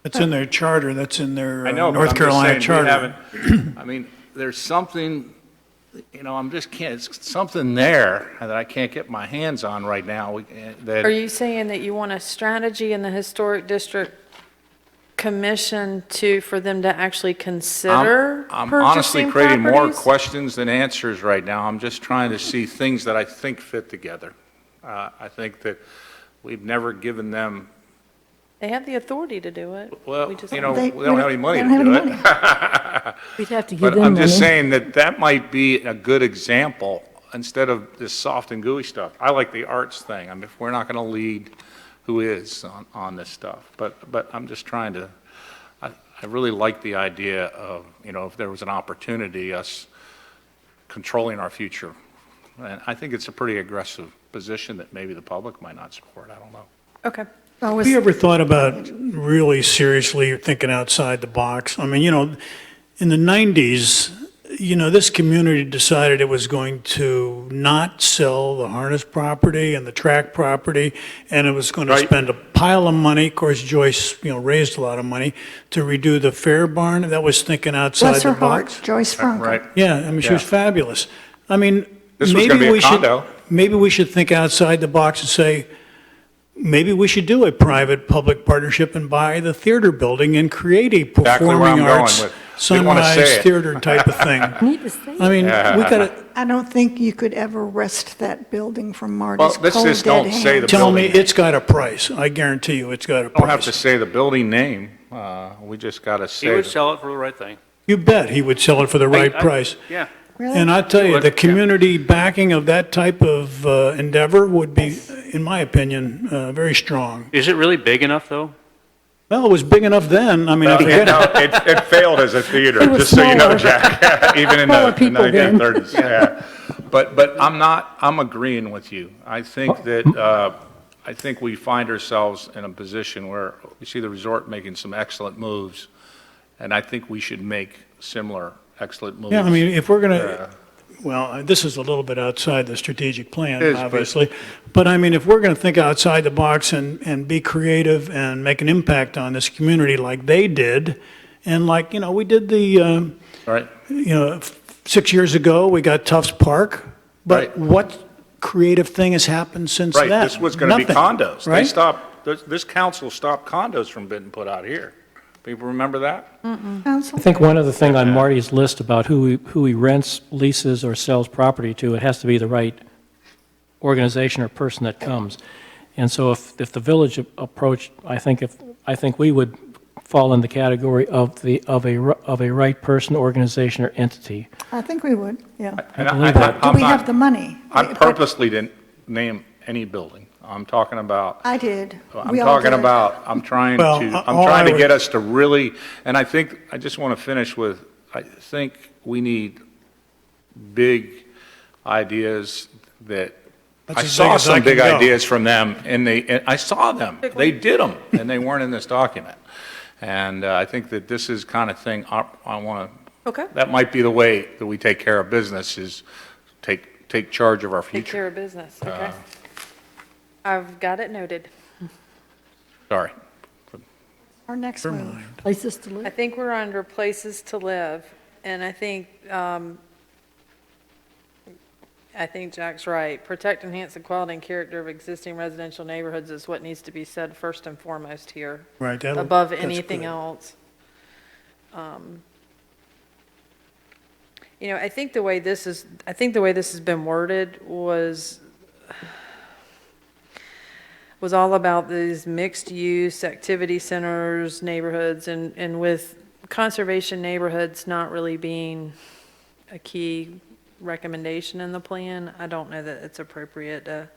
It's in their charter, that's in their I know, but North I'm just Carolina saying, we charter. haven't, I mean, there's something, you know, it's something there that I can't get my hands on right now. That. are you saying that you want a strategy in the Historic District Commission for them to actually consider I'm honestly purchasing creating more properties? questions than answers right now. I'm just trying to see things that I think fit together. I think that we've never given them They have the authority to do it. Well, We just- you know, They- we don't have any money they to don't do have it. any money. We'd have to give But them I'm just money. saying that might be a good example instead of this soft and gooey stuff. I like the arts thing. I mean, if we're not going to lead, who is on this stuff? But I'm just trying to, I really like the idea of, you know, if there was an opportunity, us controlling our future. And I think it's a pretty aggressive position that maybe the public might not support. I don't know. Okay. So Have you ever thought about really seriously thinking outside the box? I mean, you know, in the 90s, you know, this community decided it was going to not sell the harness property and the track property, and it was going to Right. spend a pile of money. Of course, Joyce, you know, raised a lot of money to redo the fair barn. That was thinking outside Bless the her heart, box. Joyce Franco. Right? Yeah, I mean, she was Yeah. fabulous. I mean, This was gonna be a condo. maybe we should think outside the box and say, maybe we should do a private-public partnership and buy the theater building and create a Exactly where I'm performing going arts with. Didn't wanna say sunrise it. theater type of thing. Need to say I mean, we gotta, I don't think you could ever wrest that building from Well, Marty's let's cold, just dead don't say hands. the tell me building. it's got a price. I guarantee you it's got a Don't have to price. say the building name. We just got to He say. would the- sell it for the right thing. You bet he would sell it for the right price. Yeah. Really? And I tell you, would, the yeah. community backing of that type of endeavor would be, in my opinion, very strong. Is it really big enough, though? Well, it was big enough then. I mean, Well, forget it failed as a theater, It was just so you know, smaller. Jack, even in Smaller the people then. 1930s. Yeah. But I'm agreeing with you. I think that, I think we find ourselves in a position where we see the resort making some excellent moves, and I think we should make similar excellent moves. Yeah, I mean, if we're going to, well, this is a little bit outside the strategic plan, It is, but- obviously. But I mean, if we're going to think outside the box and be creative and make an impact on this community like they did, and like, you know, we did the, Right? you know, 6 years ago, we got Tufts Park. But Right. what creative thing has happened since Right, then? this was going to be Nothing, condos. They right? stopped, this council stopped condos from being put out here. People remember that? Counsel? I think one other thing on Marty's list about who he rents, leases, or sells property to, it has to be the right organization or person that comes. And so if the village approach, I think we would fall in the category of a right person, organization, or entity. I think we would, yeah. And believe that. Do I'm we not- have the money? I But purposely didn't name any building. I'm talking about, I did. I'm We all talking did. about, I'm trying Well, to, all I'm trying I to get would- us to really, and I think, I just want to finish with, I think we need big ideas that, That's I as saw big as I some big can go. ideas from them, and I saw them. They did them, and they weren't in this document. And I think that this is kind of thing I want to, Okay. that might be the way that we take care of business, is take charge of our Take future. care of business, okay. I've got it noted. Sorry. Our next move. places to I live. think we're under places to live, and I think Jack's right. Protect, enhance the quality and character of existing residential neighborhoods is what needs to be said first and foremost here, Right, above that's anything good. else. You know, I think the way this has been worded was all about these mixed-use activity centers, neighborhoods, and with conservation neighborhoods not really being a key recommendation in the plan, I don't know that it's appropriate to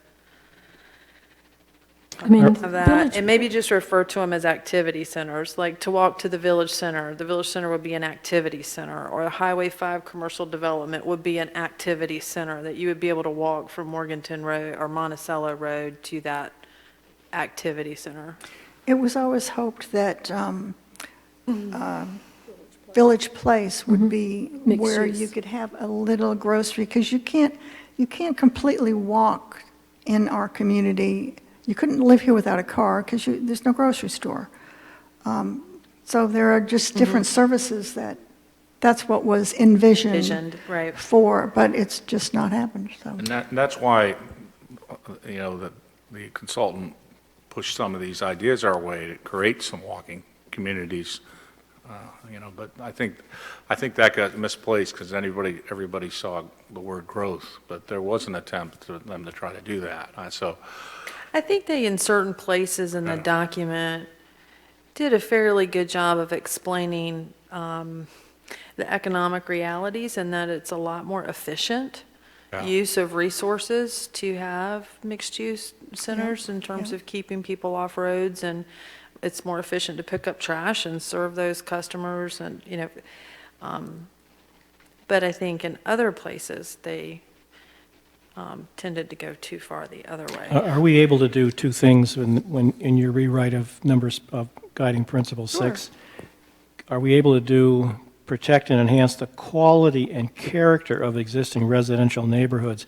I mean, have that. village- And maybe just refer to them as activity centers, like to walk to the village center. The village center would be an activity center, or the Highway 5 commercial development would be an activity center, that you would be able to walk from Morganton Road or Monticello Road to that activity center. It was always hoped that Village Place would be Mixed where use. you could have a little grocery, because you can't completely walk in our community. You couldn't live here without a car, because there's no grocery store. So there are just different services that's what was envisioned Visioned, right. for, but it's just not happened, so. And that's why, you know, the consultant pushed some of these ideas our way to create some walking communities, you know, but I think that got misplaced because everybody saw the word growth, but there was an attempt to them to try to do that. So, I think they, in certain places in the document, did a fairly good job of explaining the economic realities and that it's a lot more efficient Yeah. use of resources to have mixed-use centers in terms of keeping people off roads, and it's more efficient to pick up trash and serve those customers, and, but I think in other places, they tended to go too far the other way. Are we able to do two things when in your rewrite of numbers of guiding principle 6? Are we able to do protect and enhance the quality and character of existing residential neighborhoods?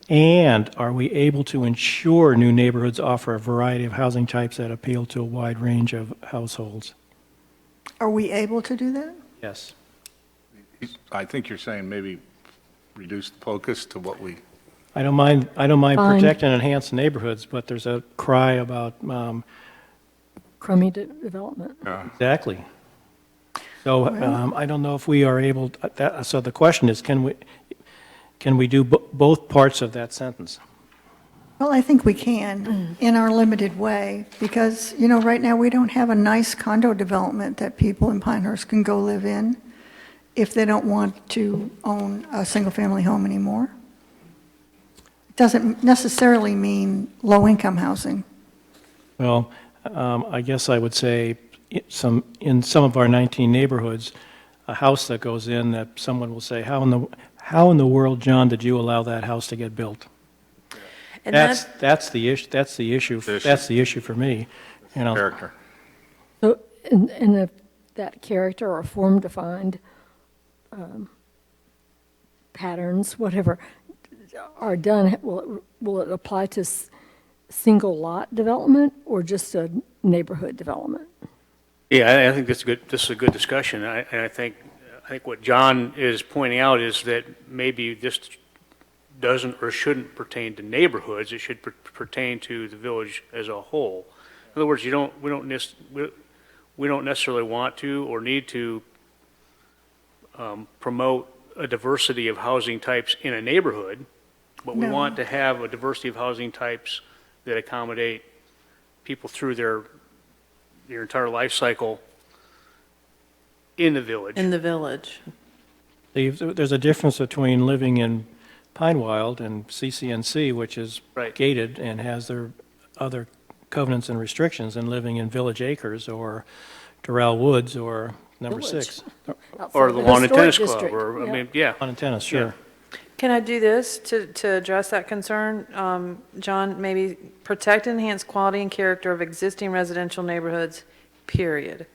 And are we able to ensure new neighborhoods offer a variety of housing types that appeal to a wide range of households? Are we able to do that? Yes. I think you're saying maybe reduce the focus to what we, I don't mind Fine. protect and enhance neighborhoods, but there's a cry about, Crummy development. exactly. So I don't know if we are able, so the question is, can we do both parts of that sentence? Well, I think we can in our limited way because, right now we don't have a nice condo development that people in Pinehurst can go live in if they don't want to own a single-family home anymore. It doesn't necessarily mean low-income housing. Well, I guess I would say in some of our 19 neighborhoods, a house that goes in that someone will say, how in the world, John, did you allow that house to get built? And That's the issue. That's the issue. That's the issue for me. character. So, and if that character or form defined patterns, whatever, are done, will it apply to single lot development or just a neighborhood development? Yeah, I think this is a good discussion. And I think what John is pointing out is that maybe this doesn't or shouldn't pertain to neighborhoods. It should pertain to the village as a whole. In other words, we don't necessarily want to or need to promote a diversity of housing types in a neighborhood, but we No. want to have a diversity of housing types that accommodate people through their entire life cycle in the village. in the village. There's a difference between living in Pinewild and CCNC, which is Right. gated and has their other covenants and restrictions, and living in Village Acres or Doral Woods or Number Village. 6. Or the lawn and tennis club, District, or, I yeah. mean, yeah. On tennis, sure. Can I do this to address that concern? John, maybe protect and enhance quality and character of existing residential neighborhoods, period.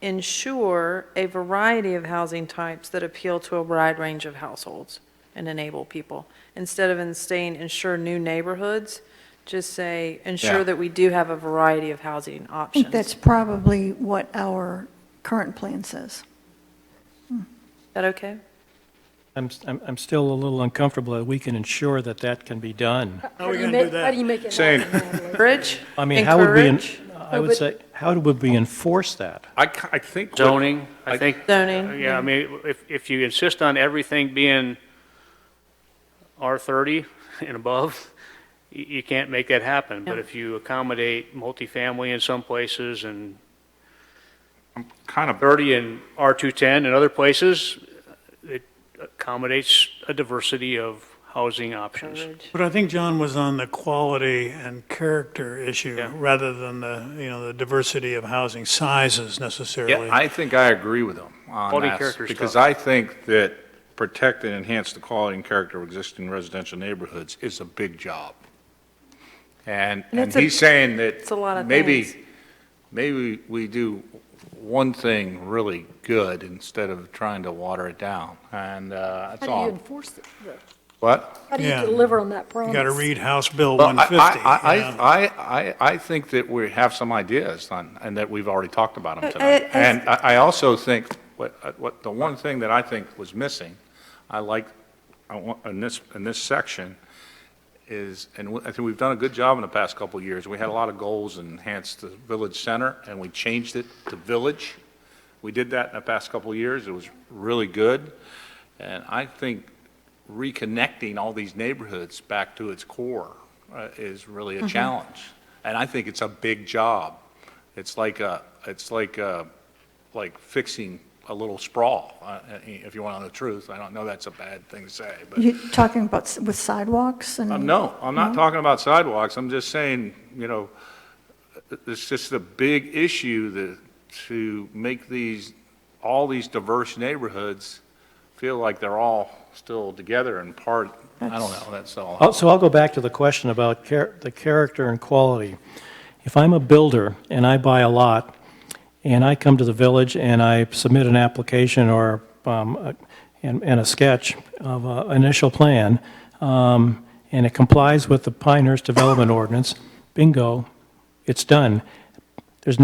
Ensure a variety of housing types that appeal to a wide range of households and enable people. Instead of saying ensure new neighborhoods, just say ensure Yeah. that we do have a variety of housing I options. think that's probably what our current plan says. Is that okay? I'm still a little uncomfortable that we can ensure that that can be done. How are we going to do that? How do you make it Saying- happen, Natalie? Encourage? I mean, how would we, Encourage? I would say, how would we enforce that? I think. what- Zoning, I think. Zoning. Yeah, I mean, if you insist on everything being R30 and above, you can't make that happen. But Yeah. if you accommodate multifamily in some places and Kind of 30 and R210 in other places, it accommodates a diversity of housing options. Encourage. But I think John was on the quality and character issue Yeah. rather than the diversity of housing sizes necessarily. Yeah, I think I agree with him on Quality that, character because stuff. I think that protect and enhance the quality and character of existing residential neighborhoods is a big job. And it's a- he's saying that it's a lot of maybe, things. maybe we do one thing really good instead of trying to water it down, and that's How do you all. enforce it? What? How do you Yeah. deliver on that promise? You got to read House Bill Well, 150. yeah. I think that we have some ideas on, and that we've already talked about them I- tonight. I- And I also think, what, the one thing that I think was missing, I want, in this section, is, and I think we've done a good job in the past couple of years. We had a lot of goals and enhanced the village center, and we changed it to village. We did that in the past couple of years. It was really good. And I think reconnecting all these neighborhoods back to its core is really a challenge. And I think it's a big job. like fixing a little sprawl, if you want the truth. I don't know that's a bad thing to say, but. You talking about with sidewalks and? No, I'm not talking about sidewalks. I'm just saying, it's just a big issue to make all these diverse neighborhoods feel like they're all still together and part, I don't know, that's all. So I'll go back to the question about the character and quality. If I'm a builder and I buy a lot, and I come to the village and I submit an application or and a sketch of an initial plan, and it complies with the Pinehurst Development Ordinance, bingo, it's done. There's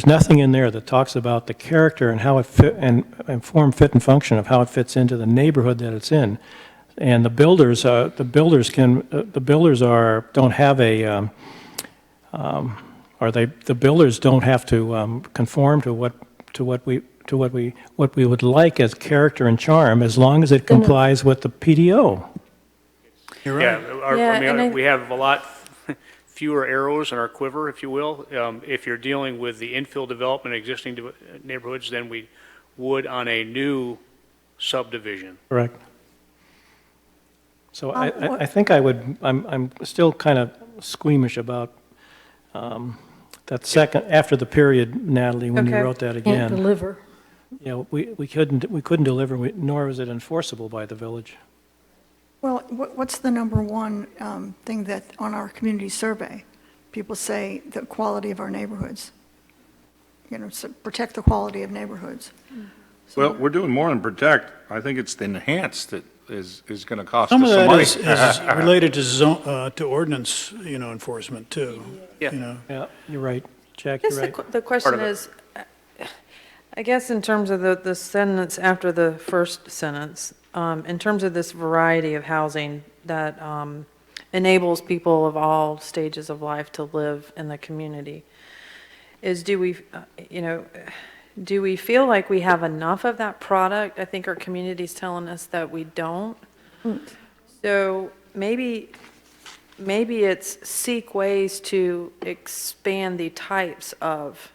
nothing in there that talks about the character and how it fit and form, fit, and function of how it fits into the neighborhood that it's in. And the builders don't have a the builders don't have to conform to what we would like as character and charm, as long as it complies with the PDO. You're right. Yeah, we have a lot fewer arrows in our quiver, if you will, if you're dealing with the infill development, existing neighborhoods, than we would on a new subdivision. Correct. So I think I'm still kind of squeamish about that second, after the period, Natalie, when you Okay. wrote that Can't again. deliver. We couldn't deliver, nor was it enforceable by the village. Well, what's the number one thing that on our community survey, people say the quality of our neighborhoods? So protect the quality of neighborhoods. Well, we're doing more than protect. I think it's the enhance that is going to cost us Some of some that money. is related to ordinance, enforcement too. Yeah. Yeah, you're right. Jack, I you're guess right. the question Part of it. is, I guess in terms of the sentence after the first sentence, in terms of this variety of housing that enables people of all stages of life to live in the community, do we feel like we have enough of that product? I think our community's telling us that we don't. So maybe it's seek ways to expand the types of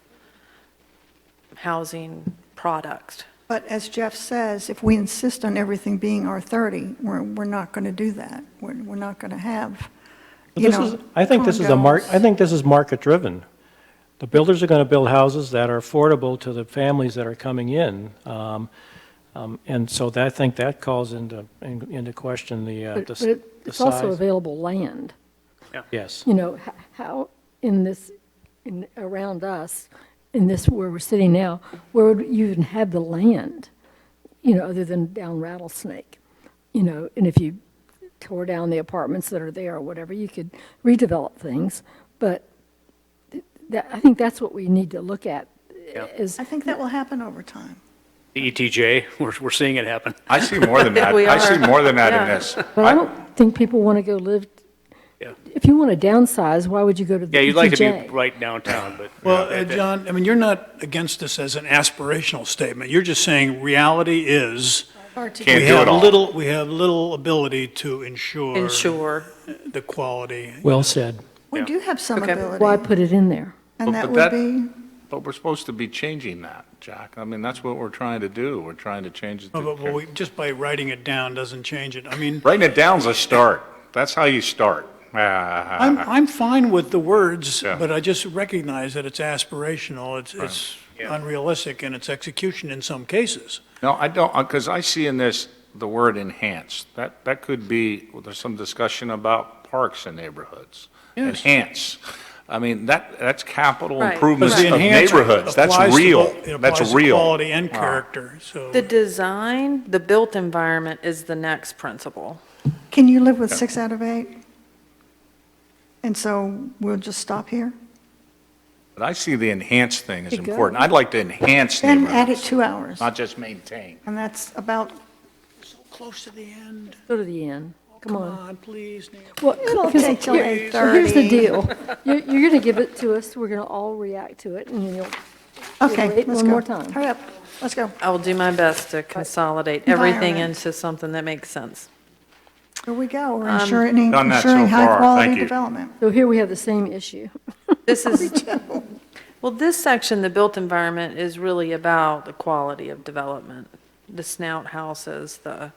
housing products. But as Jeff says, if we insist on everything being R30, we're not going to do that. We're not going to have, I think this is market-driven. The builders are going to build houses that are affordable to the families that are coming in. And so I think that calls into question the But size. it's also available land. Yes. How around us, in this where we're sitting now, where would you even have the land, other than down Rattlesnake? And if you tore down the apartments that are there or whatever, you could redevelop things. But I think that's what we need to look at. I think that will happen over time. The ETJ, we're seeing it happen. I see more than that. We I see are. more than that in Yeah. this. But I don't think people want to go live. Yeah. If you want to downsize, why would you go to the Yeah, you'd like to ETJ? be right downtown, but. Well, John, you're not against this as an aspirational statement. You're just saying reality is Hard to Can't we do have it all. little ability to ensure the quality. Well said. We do have some Okay. ability, Why put it in there? and that But would that- be, But we're supposed to be changing that, Jack. I mean, that's what we're trying to do. We're trying to change it. No, but just by writing it down doesn't change it. I mean, Writing it down's a start. That's how you start. I'm fine with the words, Yeah. but I just recognize that it's aspirational, it's unrealistic in its execution in some cases. No, I don't, because I see in this the word enhance. That could be, there's some discussion about parks and neighborhoods. Yes. Enhance. I mean, that's capital Right. improvements Because the of enhancement neighborhoods. That's applies to real. both- It That's applies to real. quality and character, so. The design, the built environment is the next principle. can you live with 6 out of 8? And so we'll just stop here? But I see the enhance thing as You go. important. I'd like to enhance Then add it neighborhoods, 2 hours, not just maintain. and that's about, Close to the end. Go to the end. Come on. Please, Nancy. Well, it'll 'cause take till here- 8:30. Here's the deal. You're going to give it to us, we're going to all react to it, and then you'll okay, Wait let's one go. more time. Hurry up, let's go. I will do my best to consolidate everything Environment. into something that makes sense. Here we go, we're ensuring Done that so ensuring far. high-quality Thank you. development. So here we have the same issue. This is, Well, this section, the built environment, is really about the quality of development, the snout houses, the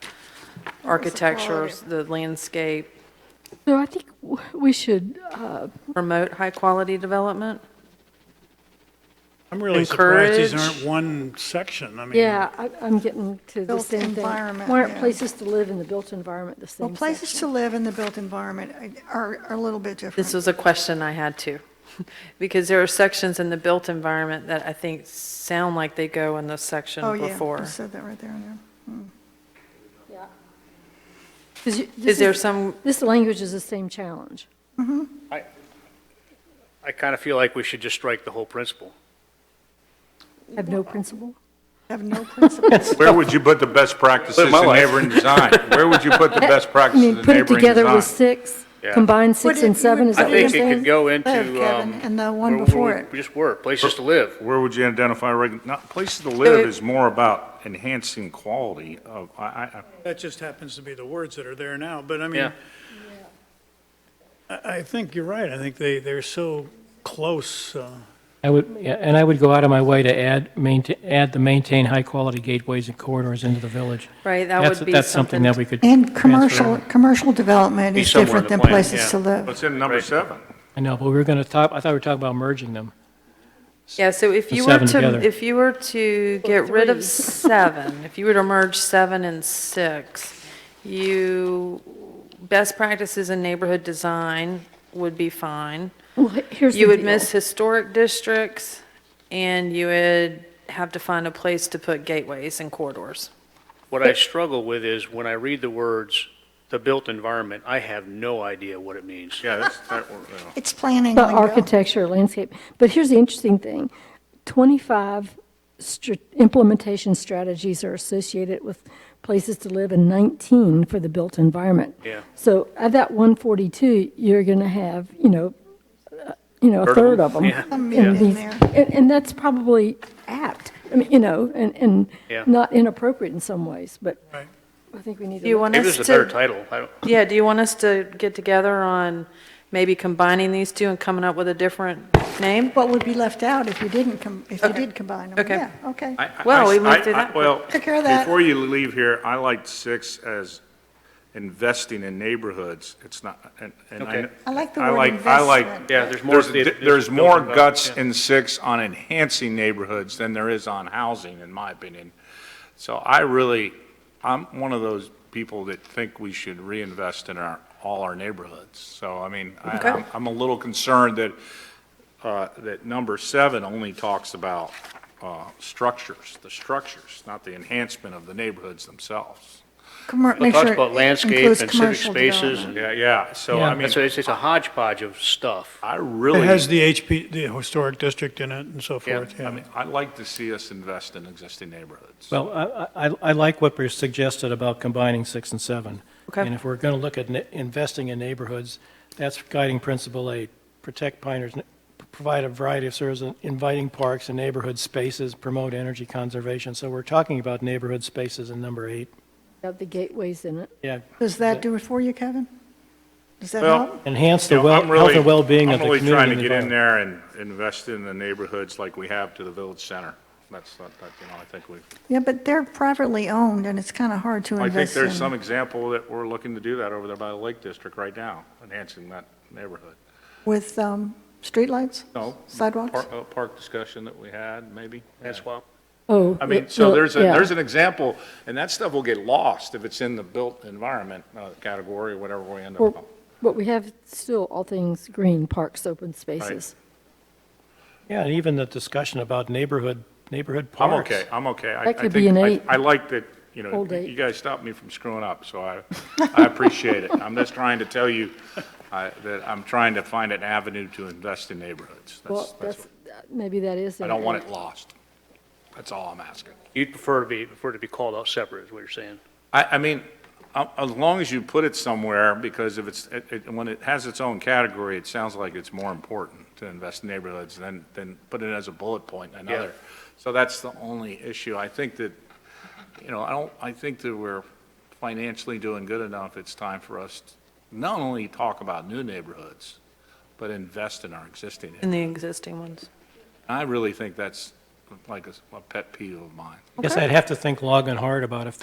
architecture, the landscape, So I think we should, remote high-quality development. I'm really surprised these Encourage. aren't one section. I mean, yeah, I'm getting to the Built same thing. environment, Why aren't yeah. places to live in the built environment the same Well, places section? to live in the built environment are a little bit different. This was a question I had too, because there are sections in the built environment that I think sound like they go in the section Oh, yeah, before. you said that right there. Yeah. 'Cause Is there some, This language is the same challenge. I kind of feel like we should just strike the whole principle. Have no principle? Have no principles. Where would you put the best practices Live in my life. neighborhood design? Where would you put the best I practices mean, in put it neighborhood together with design? 6, Yeah. combine Put 6 it- and 7, is I that what you're think it saying? could go into, Live, Kevin, and the one where before it. we just were, places to live. Where would you identify, not, places to live it- is more about enhancing quality of, that just happens to be the words that are there now, but I mean, Yeah. I think you're right. I think they're so close. I would, yeah, and I would go out of my way to add the maintain high-quality gateways and corridors into the village. right, that would be That's something something. that we could And transfer over. commercial development Be is somewhere different in than the plan, places yeah. to live. what's in number Right. 7? I know, but we were going to talk, I thought we were talking about merging them. Yeah, so if The you were 7 to, together. if you were to get rid of 3. 7, if you were to merge 7 and 6, best practices in neighborhood design would be fine. Well, here's the You would deal. miss historic districts, and you would have to find a place to put gateways and corridors. What I struggle with is when I read the words, the built environment, I have no idea what it means. Yeah, that, It's planning The lingo. architecture, landscape. But here's the interesting thing. 25 implementation strategies are associated with places to live and 19 for the built environment. Yeah. So of that 142, you're going to have, a third of them. Yeah. Some in in these- there. And that's probably apt, I mean, and Yeah. not inappropriate in some ways, but Right. I think we need Do you to. want Maybe us there's a better to, title. I don't, yeah, do you want us to get together on maybe combining these two and coming up with a different name? What would be left out if you didn't, if you Okay. did combine them? Okay. Yeah, okay. Well, we moved through that. Well, Took care of that. before you leave here, I liked 6 as investing in neighborhoods. It's not, and Okay. I like the I word like- I like- investment. yeah, there's more to the. There's built more environment, guts yeah. in 6 on enhancing neighborhoods than there is on housing, in my opinion. So I'm one of those people that think we should reinvest in all our neighborhoods. So, I mean, Okay. I'm a little concerned that number 7 only talks about the structures, not the enhancement of the neighborhoods themselves. Make It talks sure about it landscape includes and civic commercial spaces. development. Yeah, so Yeah. I mean, It's a hodgepodge of stuff. I It really, has the the historic district in it and so Yeah. forth, I yeah. mean, I'd like to see us invest in existing neighborhoods. Well, I like what was suggested about combining 6 and 7. Okay. And if we're going to look at investing in neighborhoods, that's guiding principle 8, protect pioneers, provide a variety of services, inviting parks and neighborhood spaces, promote energy conservation. So we're talking about neighborhood spaces in number 8. Have the gateways in it. Yeah, Does that do it for you, Kevin? Does that Well, help? enhance the You know, I'm health really- and well-being of the I'm really community. trying to and the get in environment. there and invest in the neighborhoods like we have to the village center. That's, I think Yeah, but they're privately owned, and it's kind of hard to I think invest in. there's some example that we're looking to do that over there by the Lake District right now, enhancing that neighborhood. With streetlights, No. sidewalks? Park discussion that we had, maybe. That's swap. Oh. I mean, so there's an example, and that stuff will get lost if it's in the built environment category or whatever we end up. But we have still all things green, parks, open spaces. Yeah, and even the discussion about neighborhood I'm parks. okay, I'm okay. That could be an 8. I like that, Old 8. you guys stopped me from screwing up, so I appreciate it. I'm just trying to tell you that I'm trying to find an avenue to invest in neighborhoods. Well, maybe that is. I don't want it lost. That's all I'm asking. You'd prefer to be called out separate, is what you're saying. I mean, as long as you put it somewhere, because if when it has its own category, it sounds like it's more important to invest in neighborhoods than put it as a bullet point in another. So that's the only issue. I think that, I think that we're financially doing good enough. It's time for us to not only talk about new neighborhoods, but invest in our existing In neighborhoods. the existing ones. I really think that's like a pet peeve of mine. Guess I'd have to think long and hard about if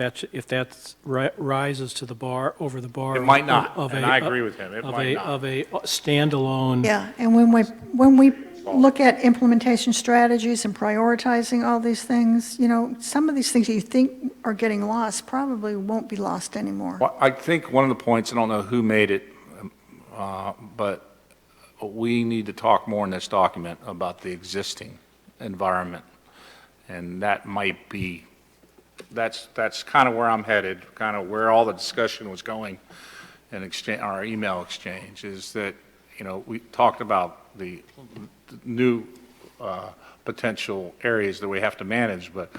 that's rises to the bar, over the bar. It might not, of and a- I agree with him. It of might a- not. Of a standalone. Yeah, and when we look at implementation strategies and prioritizing all these things, you know, some of these things you think are getting lost probably won't be lost anymore. Well, I think one of the points, I don't know who made it, but we need to talk more in this document about the existing environment. And that might be, that's kind of where I'm headed, kind of where all the discussion was going in exchange, our email exchange, is that, you know, we talked about the new potential areas that we have to manage, but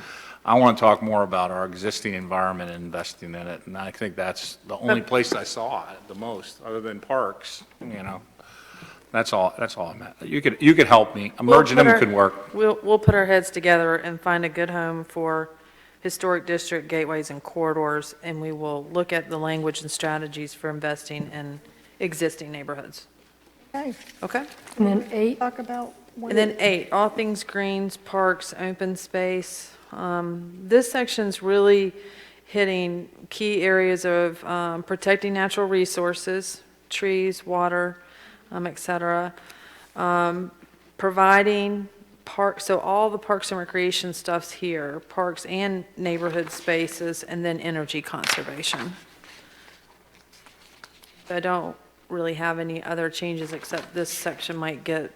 I want to talk more about our existing environment and investing in it. And I think that's the only place I saw it the most, other than parks, you know. That's all I meant. You could help me. Merging them could work. We'll put our heads together and find a good home for historic district gateways and corridors, and we will look at the language and strategies for investing in existing neighborhoods. Okay, Okay? And then 8, talk about. And then 8, all things greens, parks, open space. This section's really hitting key areas of protecting natural resources, trees, water, et cetera. Providing parks, so all the parks and recreation stuff's here, parks and neighborhood spaces, and then energy conservation. I don't really have any other changes, except this section might get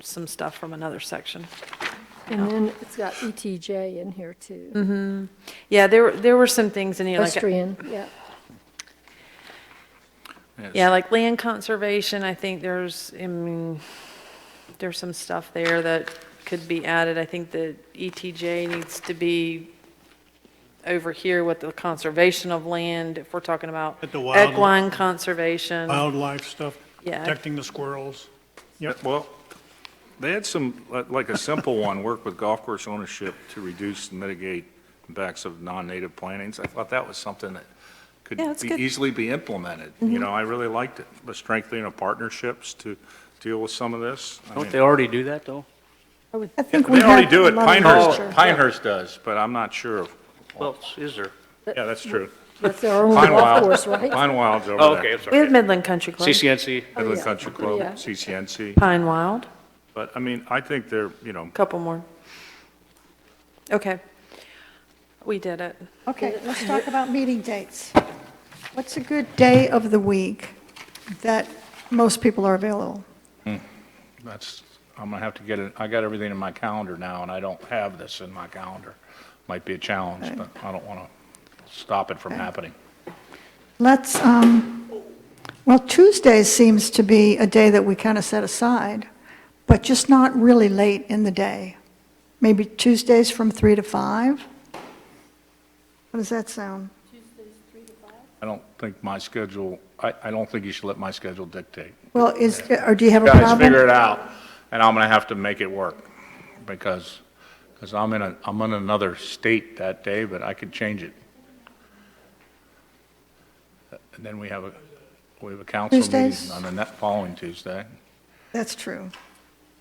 some stuff from another section. and then it's got ETJ in here too. Yeah, there were some things in here, like, Equestrian, yeah. yeah, like land conservation, I think there's some stuff there that could be added. I think the ETJ needs to be over here with the conservation of land, if we're talking about At the wild- equine conservation. Wildlife stuff, Yeah. protecting the squirrels. Yep. Well, they had some, like a simple one, work with golf course ownership to reduce and mitigate impacts of non-native plantings. I thought that was something that could Yeah, that's good. easily be implemented. You know, I really liked it. The strengthening of partnerships to deal with some of this. I Don't mean, they already do that, though? I think we They already have do a it. lot of Pinehurst, literature. Pinehurst does, but I'm not sure. of- Well, is there? Yeah, that's true. That's our only Pine golf Wild, course, right? Pine Wild's over Oh, there. okay, I'm We sorry. have Midland Country Club, CCNC? Midland yeah. Country Club, Yeah. CCNC. Pine Wild, But, I mean, I think they're, you know, couple more. Okay. We did it. Okay, let's talk about meeting dates. What's a good day of the week that most people are available? that's, I'm gonna have to get it, I got everything in my calendar now, and I don't have this in my calendar. Might be a challenge, but I don't wanna stop it from happening. Let's, well, Tuesdays seems to be a day that we kind of set aside, but just not really late in the day. Maybe Tuesdays from 3 to 5? How does that sound? I don't think my schedule, I don't think you should let my schedule dictate. Well, or do you have a Guys, problem? figure it out, and I'm gonna have to make it work, because I'm in another state that day, but I could change it. And then we have a council meeting Tuesdays? on the following Tuesday. That's true.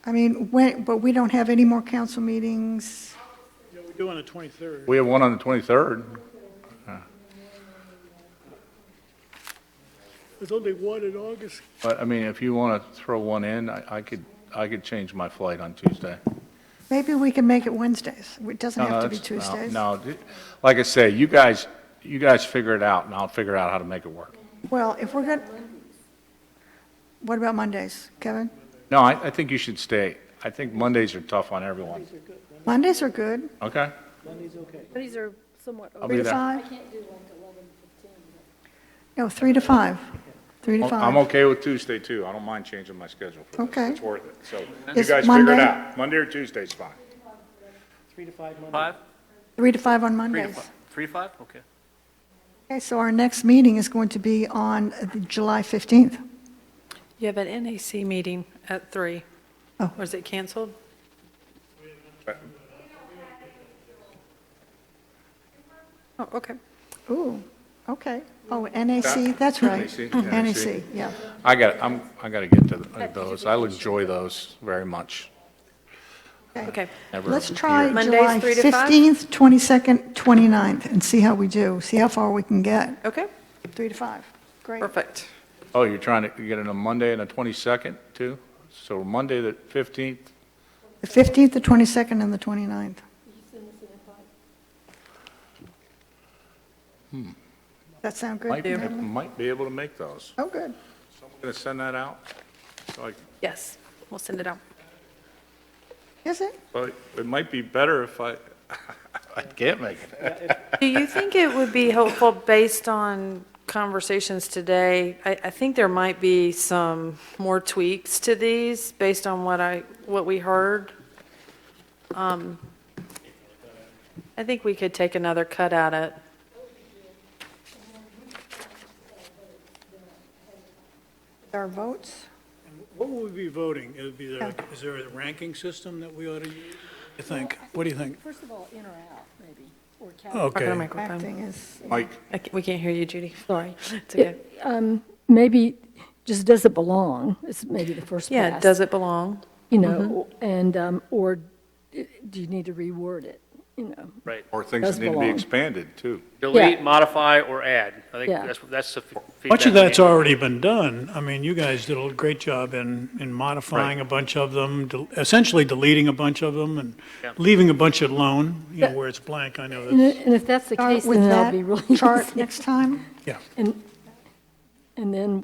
I mean, but we don't have any more council meetings. Yeah, we do on the 23rd. We have one on the 23rd. There's only one in August. But, I mean, if you want to throw one in, I could change my flight on Tuesday. Maybe we can make it Wednesdays. It doesn't No, have to be that's- Tuesdays. No, like I say, you guys figure it out, and I'll figure out how to make it work. Well, if we're going, what about Mondays, Kevin? No, I think you should stay. I think Mondays are tough on everyone. Mondays are good. Okay? These are somewhat. I'll 3 be to there. 5? No, 3 to 5. 3 to 5. I'm okay with Tuesday, too. I don't mind changing my schedule for this. Okay. It's worth it. So you Is guys figure it Monday- out. Monday or Tuesday's fine. 5? 3 to 5 on 3 to Mondays. 5? 3 to 5? Okay. Okay, so our next meeting is going to be on July 15th. You have an NAC meeting at 3. Oh. Was it canceled? Oh, okay. Ooh, okay. Oh, NAC, that's right. NAC, yeah, NAC, yeah. I got to get to those. I enjoy those very much. Okay. Let's try Mondays, July 3 to 5? 15th, 22nd, 29th, and see how we do, see how far we can get. Okay, 3 to 5. Great. perfect. Oh, you're trying to get in a Monday and a 22nd, too? So Monday, the 15th? The 15th, the 22nd, and the 29th. That sound good? Might be able to make those. Oh, good. Someone going to send that out? So Yes, we'll send it out. Is it? but it might be better if I can't make it. Do you think it would be helpful based on conversations today? I think there might be some more tweaks to these based on what we heard. I think we could take another cut at it. Our votes? What will we be voting? Is there a ranking system that we ought to use? You think? What do you think? First of all, in or out, maybe, or Talk on a Okay. microphone. Acting is, Mike, We can't hear you, Judy. Sorry. It's okay. Maybe, just does it belong? It's maybe the first pass. Yeah, does it belong? You know, and, or do you need to reword it, you know? Right. or things Does that need to be belong. expanded, too. Delete, Yeah. modify, or add. I think Yeah. that's the feedback. Much of we that's need. already been done. I mean, you guys did a great job in modifying a bunch of them, essentially deleting a bunch of them and Yeah. leaving a bunch alone, you know, where it's blank. I know And that's, and if that's the start case, with then that'll be really that chart easy. next time? yeah. And then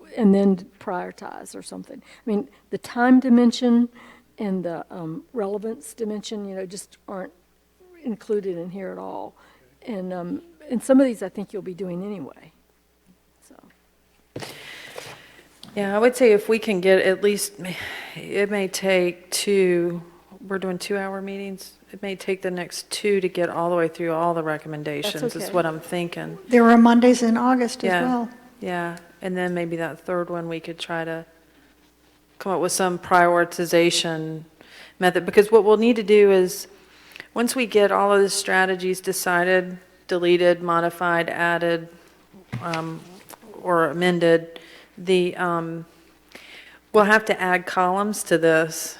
prioritize or something. I mean, the time dimension and the relevance dimension, you know, just aren't included in here at all. And some of these I think you'll be doing anyway, so. Yeah, I would say if we can get at least, it may take we're doing 2-hour meetings. It may take the next 2 to get all the way through all the recommendations, is okay. what I'm thinking. There are Mondays in August as Yeah. well. Yeah, and then maybe that third one, we could try to come up with some prioritization method, because what we'll need to do is, once we get all of the strategies decided, deleted, modified, added, or amended, we'll have to add columns to this,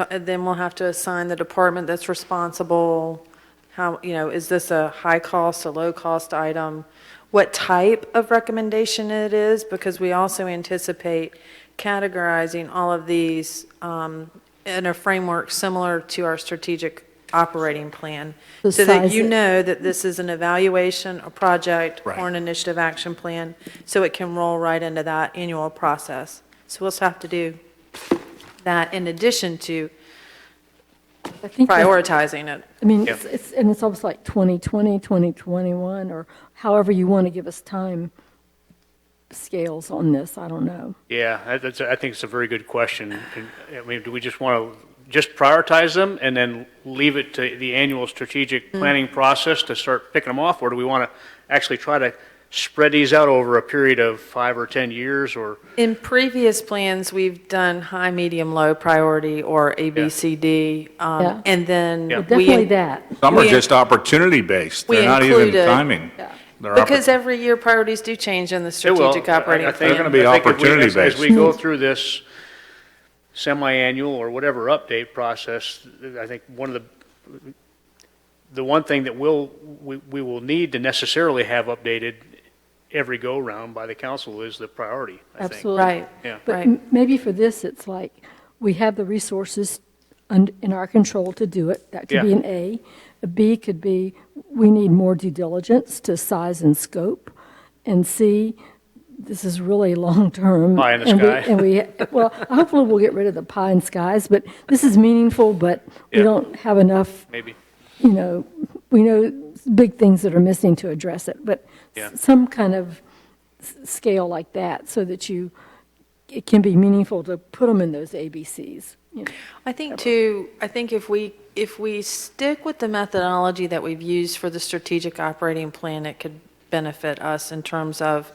then we'll have to assign the department that's responsible, how, you know, is this a high-cost, a low-cost item? What type of recommendation it is, because we also anticipate categorizing all of these in a framework similar to our strategic operating plan, So so that size you it. know that this is an evaluation, a project, Right. or an initiative action plan, so it can roll right into that annual process. So we'll just have to do that in addition to I think that- prioritizing it. I mean, Yeah. it's almost like 2020, 2021, or however you want to give us time scales on this, I don't know. Yeah, I think it's a very good question. And, I mean, do we just want to just prioritize them and then leave it to the annual strategic planning process to start picking them off? Or do we want to actually try to spread these out over a period of 5 or 10 years, or? In previous plans, we've done high, medium, low priority, or A, B, Yeah. C, D, Yeah. and then Yeah. we. Definitely that. Some are We- just opportunity-based. we They're not even included- timing. Yeah. They're Because oppor- every year priorities do change in the It will. strategic operating I think- They're gonna plan. be I think if we- opportunity-based. As we go through this semi-annual or whatever update process, I think the one thing that we will need to necessarily have updated every go-round by the council is the priority, I think. Absolutely. Right, Yeah. But right. maybe for this, it's like, we have the resources in our control to do it. That could be Yeah. an A. A B could be, we need more due diligence to size and scope. And C, this is really long-term. Pie in the and we- sky. And we, well, hopefully we'll get rid of the pie in skies, but this is meaningful, but we Yeah. don't have enough, Maybe. you know, we know big things that are missing to address it, but Yeah. some kind of scale like that, so that it can be meaningful to put them in those ABCs. You know. I think too, I think if we stick with the methodology that we've used for the strategic operating plan, it could benefit us in terms of,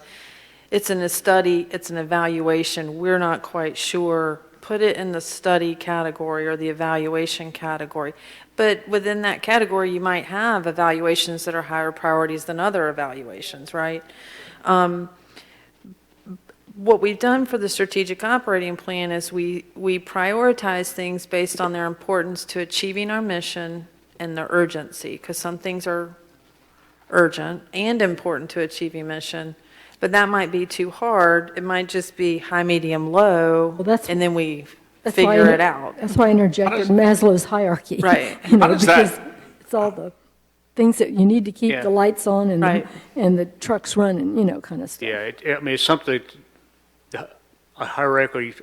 it's in a study, it's an evaluation, we're not quite sure, put it in the study category or the evaluation category. But within that category, you might have evaluations that are higher priorities than other evaluations, right? what we've done for the strategic operating plan is we prioritize things based on their importance to achieving our mission and their urgency, because some things are urgent and important to achieving mission, but that might be too hard. It might just be high, medium, low, Well, that's- and then we That's why figure it out. That's why I interjected Maslow's hierarchy. Right. You know, How does that- because it's all the things that you need to keep Yeah. the lights on and, Right. and the trucks running, you know, kind of stuff. Yeah, I mean, it's something, a hierarchy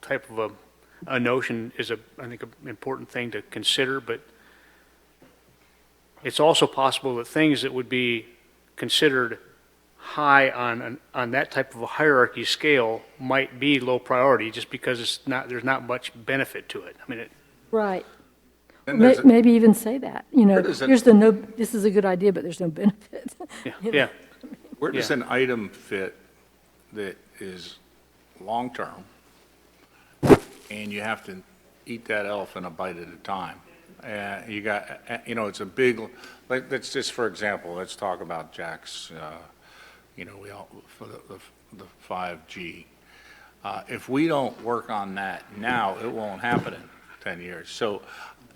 type of a notion is I think, an important thing to consider, but it's also possible that things that would be considered high on that type of a hierarchy scale might be low priority just because there's not much benefit to it. I mean, Right. And there's a- Maybe even say that, you know, Where does it- this is a good idea, but there's no benefit. yeah, You know? yeah. Where does Yeah. an item fit that is long-term, and you have to eat that elephant a bite at a time? You got, it's a big, like, let's just, for example, let's talk about Jack's, for the 5G. If we don't work on that now, it won't happen in 10 years. So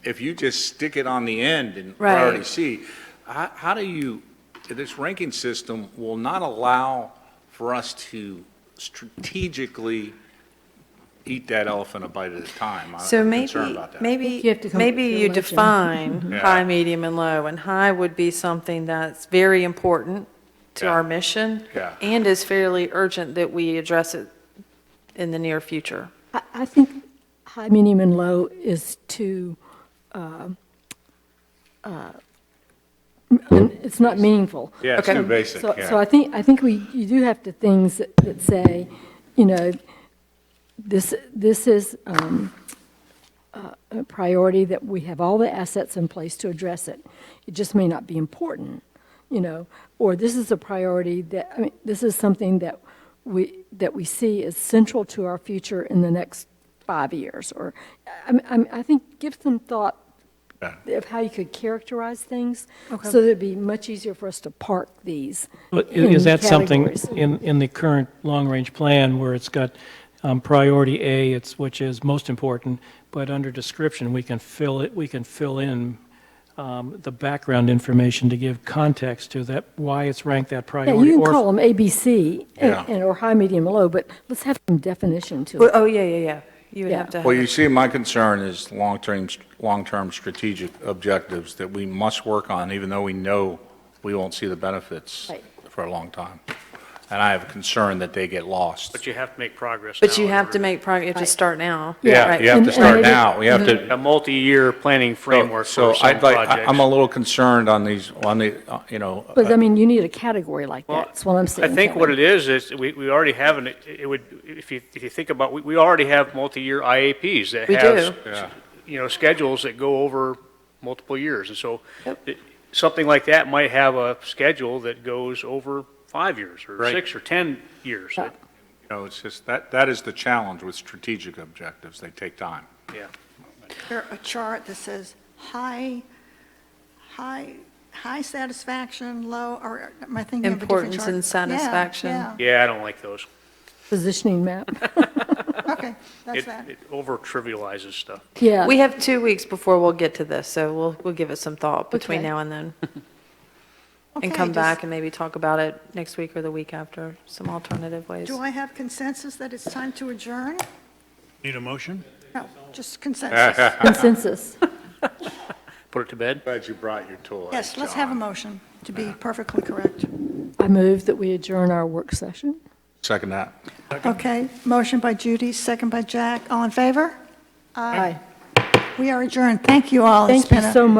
if you just stick it on the end in Right. priority C, how do you, this ranking system will not allow for us to strategically eat that elephant a bite at a time. So I'm maybe, concerned about that. maybe, you have to come up maybe with your you legend. define Yeah. high, medium, and low, and high would be something that's very important to Yeah. our mission Yeah. and is fairly urgent that we address it in the near future. I think high, medium, and low is too, it's not meaningful. Yeah, it's Okay. too basic, So yeah. I think you do have to things that say, you know, this is a priority that we have all the assets in place to address it. It just may not be important, you know, or this is a priority that, I mean, this is something that we see as central to our future in the next 5 years, or, I think give some thought Yeah. of how you could characterize things, so that it'd be much easier for us to park these But in is that something categories. in the current long-range plan where it's got priority A, which is most important, but under description, we can fill in the background information to give context to that, why it's ranked that Yeah, priority? you can or- call them A, B, C, Yeah. or high, medium, low, but let's have some definition to Well, it. oh, yeah. You would Yeah. have to. Well, you see, my concern is long-term strategic objectives that we must work on, even though we know we won't see the benefits Right. for a long time. And I have a concern that they get lost. But you have to make progress But now you in have order to make progress, you have to Right. start now. Yeah, Right. you have to And start maybe- now. You have to. a multi-year planning framework So for some I'd like, projects. I'm a little concerned on these, But, I mean, you need a category like that, that's what I'm saying. I think what Kevin. it is we already have it would, if you think about, we already have multi-year IAPs that We have, Yeah. schedules that go over multiple years. And so Yep. something like that might have a schedule that goes over 5 years or Right. 6 or 10 years. Yeah. It's just, that is the challenge with strategic objectives. They take time. Yeah. There a chart that says high satisfaction, low, or am I thinking of a different Importance chart? and Yeah, satisfaction. Yeah, Yeah, I don't like those. Positioning map, okay, that's It that. over trivializes stuff. yeah. We have 2 weeks before we'll get to this, so we'll give it some thought between Okay. now and then. Okay, And come does- back and maybe talk about it next week or the week after, some alternative ways. Do I have consensus that it's time to adjourn? Need a motion? No, just consensus. Consensus. Put it to bed. Glad you brought your toy. Yes, let's have a motion to be perfectly correct. I move that we adjourn our work session. Second that. Okay, motion by Judy, second by Jack. All in favor? Aye. We are adjourned. Thank you all. It's Thank you been a- so much.